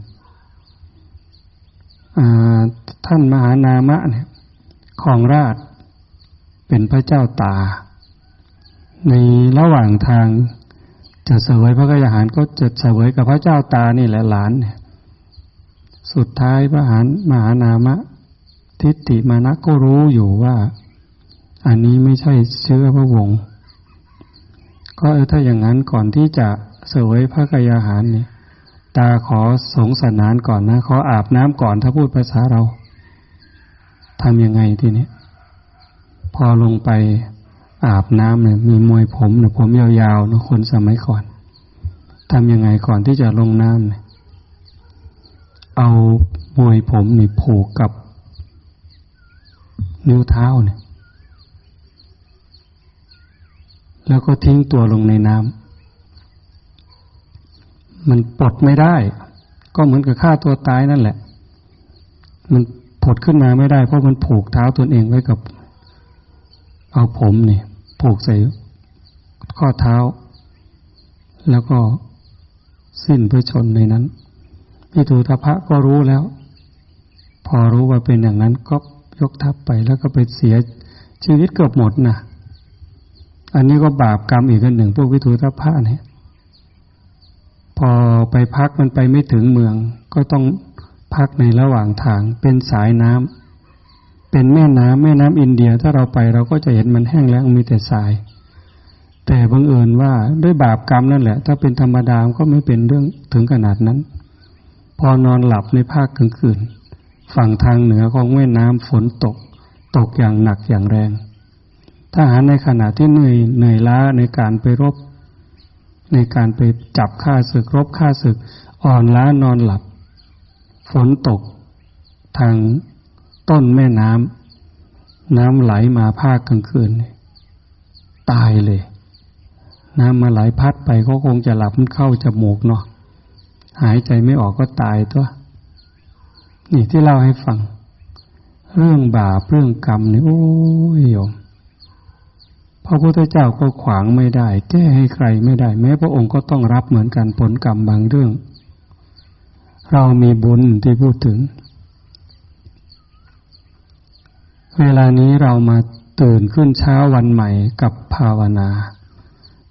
ท่านมหานามะเนี่ยครองราชเป็นพระเจ้าตาในระหว่างทางจะเสวยพระกยาหารก็จะเสวยกับพระเจ้าตานี่แหละหลานเนี่ยสุดท้ายพระมหานามะทิฏฐิมานะก็รู้อยู่ว่าอันนี้ไม่ใช่เชื้อพระวงศ์ก็ถ้าอย่างนั้นก่อนที่จะเสวยพระกยาหารนี่ตาขอสงสนานก่อนนะขออาบน้ำก่อนถ้าพูดภาษาเราทำยังไงทีนี้พอลงไป อาบน้ำเนี่ยมีมวยผมเนี่ยผมยาวๆนะคนสมัยก่อนทำยังไงก่อนที่จะลงน้ำเนี่ยเอามวยผมนี่ผูกกับนิ้วเท้าเนี่ยแล้วก็ทิ้งตัวลงในน้ำมันปลดไม่ได้ก็เหมือนกับฆ่าตัวตายนั่นแหละมันผดขึ้นมาไม่ได้เพราะมันผูกเท้าตนเองไว้กับเอาผมนี่ผูกใส่ข้อเท้าแล้วก็สิ้นพระชนในนั้นวิทูตภะก็รู้แล้วพอรู้ว่าเป็นอย่างนั้นก็ยกทัพไปแล้วก็ไปเสียชีวิตเกือบหมดนะอันนี้ก็บาปกรรมอีกอันหนึ่งพวกวิทูตภะเนี่ยพอไปพักมันไปไม่ถึงเมืองก็ต้องพักในระหว่างทางเป็นสายน้ำเป็นแม่น้ำอินเดียถ้าเราไปเราก็จะเห็นมันแห้งแล้งมีแต่ทรายแต่บังเอิญว่าด้วยบาปกรรมนั่นแหละถ้าเป็นธรรมดาก็ไม่เป็นเรื่องถึงขนาดนั้นพอนอนหลับในภาคกลางคืนฝั่งทางเหนือของแม่น้ำฝนตกอย่างหนักอย่างแรงทหารในขณะที่เหนื่อยล้าในการไปรบในการไปจับฆ่าศึกรบฆ่าศึกอ่อนล้านอนหลับฝนตกทางต้นแม่น้ำไหลมาภาคกลางคืนตายเลยน้ำมาไหลพัดไปก็คงจะหลับมันเข้าจมูกเนาะหายใจไม่ออกก็ตายตัวนี่ที่เล่าให้ฟังเรื่องบาปเรื่องกรรมนี่โอ้ยโยมพระพุทธเจ้าก็ขวางไม่ได้แก้ให้ใครไม่ได้แม้พระองค์ก็ต้องรับเหมือนกันผลกรรมบางเรื่องเรามีบุญที่พูดถึงเวลานี้เรามาตื่นขึ้นเช้าวันใหม่กับภาวนา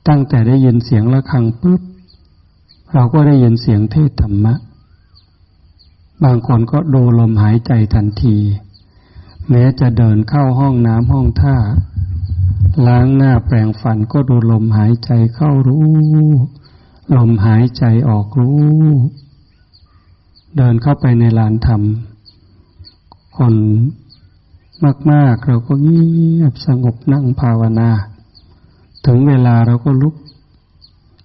ตั้งแต่ได้ยินเสียงระฆังปุ๊บเราก็ได้ยินเสียงเทศธรรมะบางคนก็ดูลมหายใจทันทีแม้จะเดินเข้าห้องน้ำห้องท่าล้างหน้าแปรงฟันก็ดูลมหายใจเข้ารู้ลมหายใจออกรู้เดินเข้าไปในลานธรรมคนมากๆเราก็เงียบสงบนั่งภาวนาถึงเวลาเราก็ลุก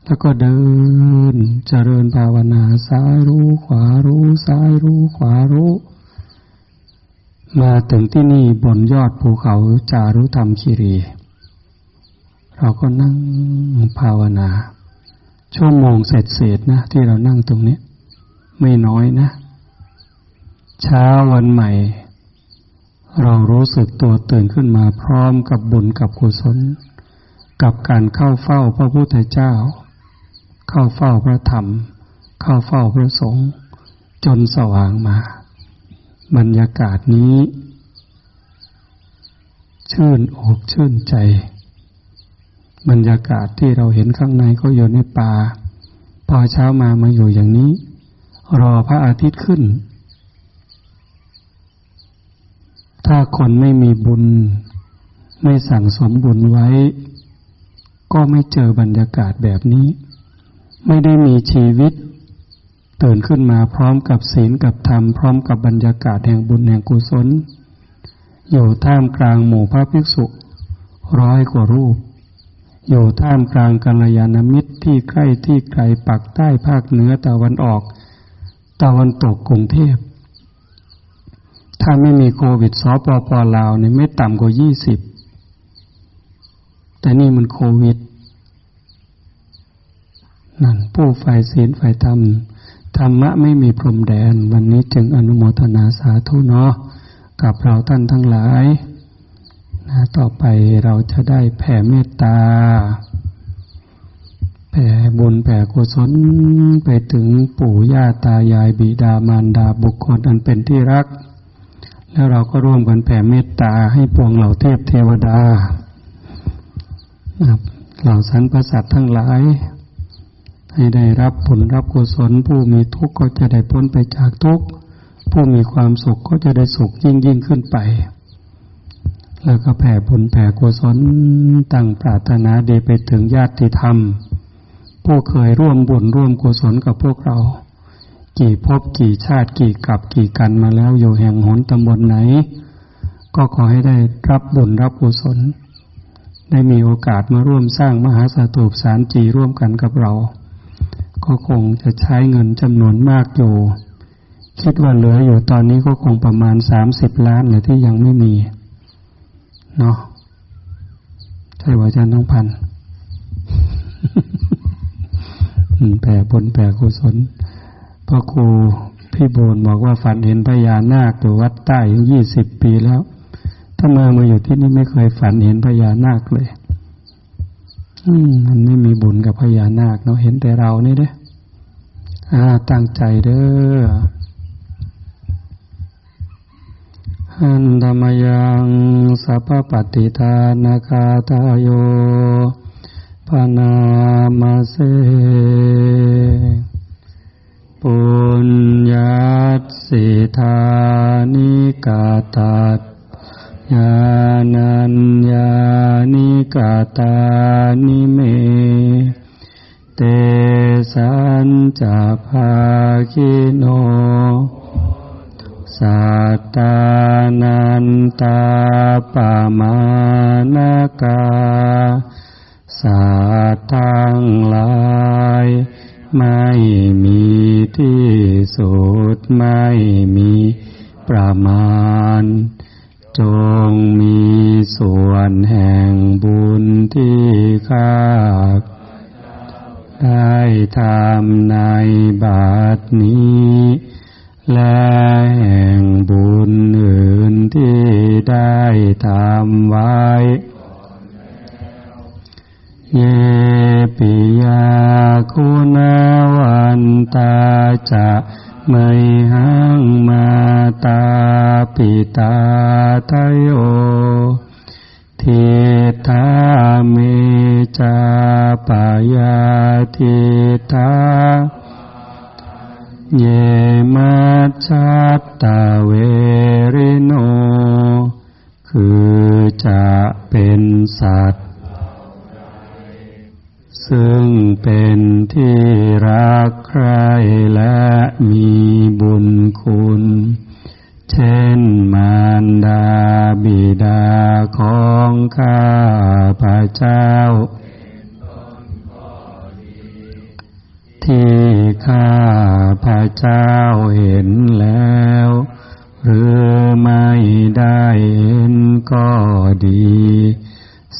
แล้วก็เดินเจริญภาวนาซ้ายรู้ขวารู้ซ้ายรู้ขวารู้มาถึงที่นี่บนยอดภูเขาจารุธรรมคีรีเราก็นั่งภาวนาชั่วโมงเสร็จนะที่เรานั่งตรงนี้ไม่น้อยนะเช้าวันใหม่เรารู้สึกตัวตื่นขึ้นมาพร้อมกับบุญกับกุศลกับการเข้าเฝ้าพระพุทธเจ้าเข้าเฝ้าพระธรรมเข้าเฝ้าพระสงฆ์จนสว่างมาบรรยากาศนี้ชื่นอกชื่นใจบรรยากาศที่เราเห็นข้างในก็อยู่ในป่าพอเช้ามาอยู่อย่างนี้รอพระอาทิตย์ขึ้นถ้าคนไม่มีบุญไม่สั่งสมบุญไว้ก็ไม่เจอบรรยากาศแบบนี้ไม่ได้มีชีวิตตื่นขึ้นมาพร้อมกับศีลกับธรรมพร้อมกับบรรยากาศแห่งบุญแห่งกุศลอยู่ท่ามกลางหมู่พระภิกษุ100 กว่ารูปอยู่ท่ามกลางกัลยาณมิตรที่ใกล้ที่ไกลปากใต้ภาคเหนือตะวันออกตะวันตกกรุงเทพถ้าไม่มีโควิดสปป.ลาวเนี่ยไม่ต่ำกว่า20แต่นี่มันโควิดนั่นผู้ฝ่ายศีลฝ่ายธรรมธรรมะไม่มีพรมแดนวันนี้จึงอนุโมทนาสาธุเนาะกับเราท่านทั้งหลายนะต่อไปเราจะได้แผ่เมตตาแผ่บุญแผ่กุศลไปถึงปู่ย่าตายายบิดามารดาบุคคลอันเป็นที่รักแล้วเราก็ร่วมกันแผ่เมตตาให้พวงเหล่าเทพเทวดาเหล่าสรรพสัตว์ทั้งหลายให้ได้รับผลรับกุศลผู้มีทุกข์ก็จะได้พ้นไปจากทุกข์ผู้มีความสุขก็จะได้สุขยิ่งขึ้นไปแล้วก็แผ่บุญแผ่กุศลตั้งปรารถนาดีไปถึงญาติธรรมผู้เคยร่วมบุญร่วมกุศลกับพวกเรากี่ภพกี่ชาติกี่กับกี่กันมาแล้วอยู่แห่งหนตำบลไหนก็ขอให้ได้รับบุญรับกุศล ได้มีโอกาสมาร่วมสร้างมหาสถูปสารจีร่วมกันกับเราก็คงจะใช้เงินจำนวนมากอยู่คิดว่าเหลืออยู่ตอนนี้ก็คงประมาณ30 ล้านเลยที่ยังไม่มีเนาะใช่ว่าอาจารย์น้องพัน แผ่บุญแผ่กุศลพระครูพี่โบนบอกว่าฝันเห็นพญานาคอยู่วัดใต้อยู่20 ปีแล้วถ้ามาอยู่ที่นี่ไม่เคยฝันเห็นพญานาคเลยมันไม่มีบุญกับพญานาคเนาะเห็นแต่เรานี่เด้ตั้งใจเด้อหันธรรมยังสัพพปฏิทานาคาทายโยปนามาเสปุญญาสิทานิกาตัสญาณัญญานิกาตานิเมเตสัญจภาคิโนสัตตานันตาปามานกาสัตว์ทั้งหลายไม่มีที่สุดไม่มีประมาณจงมีส่วนแห่งบุญที่ข้าได้ทำในบัดนี้และแห่งบุญอื่นที่ได้ทำไว้เยปิยาคุณาวันตาจะไม่หังมาตาปิตาทะโยทิฏฐาเมจาปายาทิฏฐาเยมัจฉัตตะเวริโนคือจะเป็นสัตว์ซึ่งเป็นที่รักใคร่และมีบุญคุณเช่นมารดาบิดาของข้าพระเจ้าที่ข้าพระเจ้าเห็นแล้วหรือไม่ได้เห็นก็ดี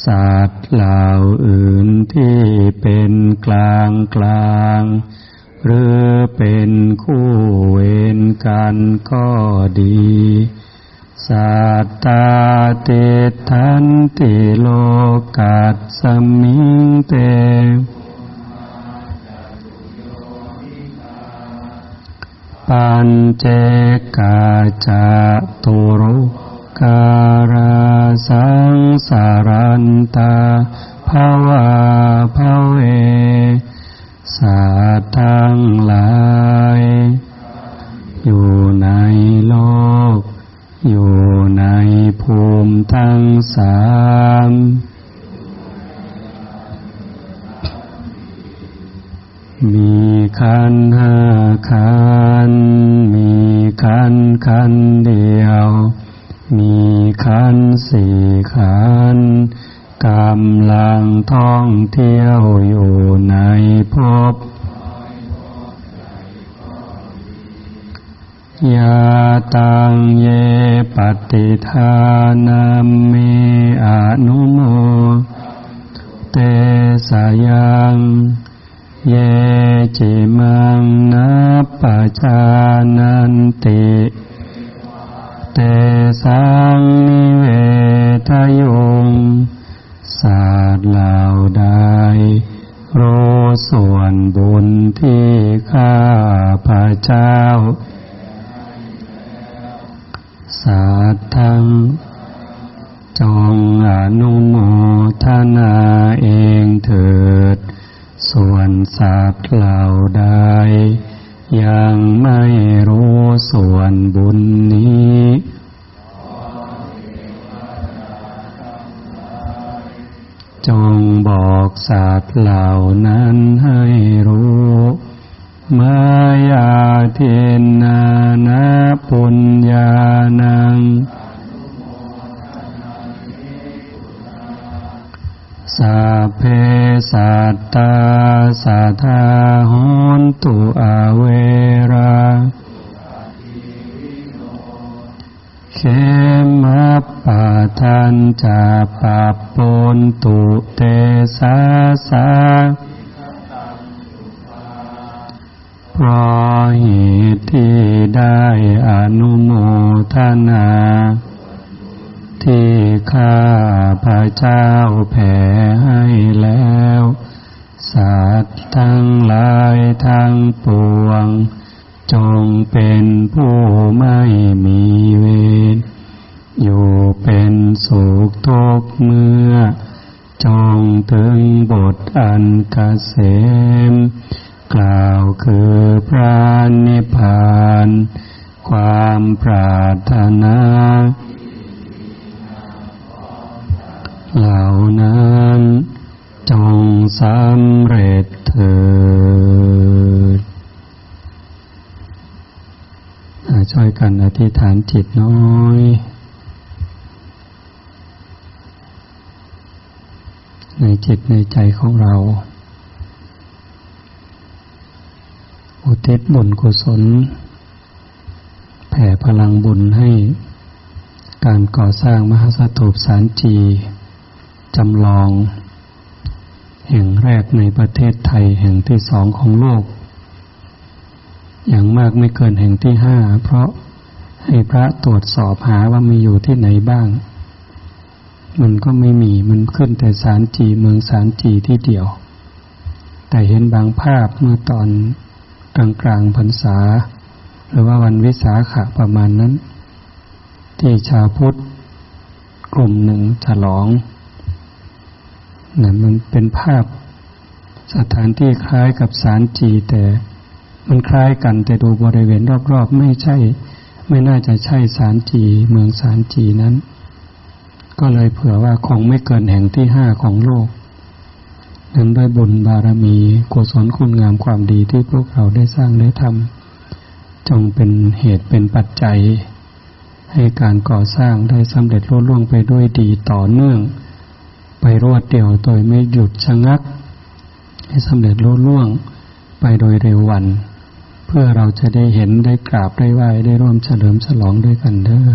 สัตว์เหล่าอื่นที่เป็นกลางหรือเป็นคู่เวรกันก็ดีสัตตาติทันติโลกัสสมิงเตปัญเจกาจตุรุการาสังสารันตาภวาภเวสัตว์ทั้งหลายอยู่ในโลกอยู่ในภูมิทั้งสามมีขันธ์ห้าขันธ์มีขันธ์เดียวมีขันธ์สี่ขันธ์กำลังท่องเที่ยวอยู่ในภพยาตังเยปฏิทานามิอนุโมเตสยังเยจิมังนัปปชานันติเตสังนิเวทโยงสัตว์เหล่าใดรู้ส่วนบุญที่ข้าพระเจ้าสัตว์ทั้งจงอนุโมทนาเองเถิดส่วนสัตว์เหล่าใดยังไม่รู้ส่วนบุญนี้จงบอกสัตว์เหล่านั้นให้รู้มายาทินนานะปุญญานัง สัพเพสัตตาสัทธาโหนตุอาเวราเขมัปปะทันจะปัปปนตุเตสาสาเพราะเหตุที่ได้อนุโมทนาที่ข้าพระเจ้าแผ่ให้แล้วสัตว์ทั้งหลายทั้งปวงจงเป็นผู้ไม่มีเวรอยู่เป็นสุขทุกเมื่อจงถึงบทอันเกษมกล่าวคือพระนิพพานความปรารถนาเหล่านั้นจงสำเร็จเถิดช่วยกันอธิษฐานจิตน้อยในจิตในใจของเราอุทิศบุญกุศลแผ่พลังบุญให้การก่อสร้างมหาสถูปสารจีจำลองแห่งแรกในประเทศไทยแห่งที่2ของโลกอย่างมากไม่เกินแห่งที่5เพราะให้พระตรวจสอบหาว่ามีอยู่ที่ไหนบ้างมันก็ไม่มีมันขึ้นแต่สารจีเมืองสารจีที่เดียวแต่เห็นบางภาพเมื่อตอนกลางพรรษาหรือว่าวันวิสาขะประมาณนั้นที่ชาวพุทธกลุ่มหนึ่งฉลองนั่นมันเป็นภาพสถานที่คล้ายกับสารจีแต่มันคล้ายกันแต่ดูบริเวณรอบๆไม่น่าจะใช่สารจีเมืองสารจีนั้นก็เลยเผื่อว่าคงไม่เกินแห่งที่5ของโลกนั้นด้วยบุญบารมีกุศลคุณงามความดีที่พวกเราได้สร้างได้ทำจงเป็นเหตุเป็นปัจจัยให้การก่อสร้างได้สำเร็จรุ่ล่วงไปด้วยดีต่อเนื่องไปรวดเดียวโดยไม่หยุดชะงักให้สำเร็จรุ่ล่วงไปโดยเร็ววันเพื่อเราจะได้เห็นได้กราบได้ไหว้ได้ร่วมเฉลิมฉลองด้วยกันเด้อ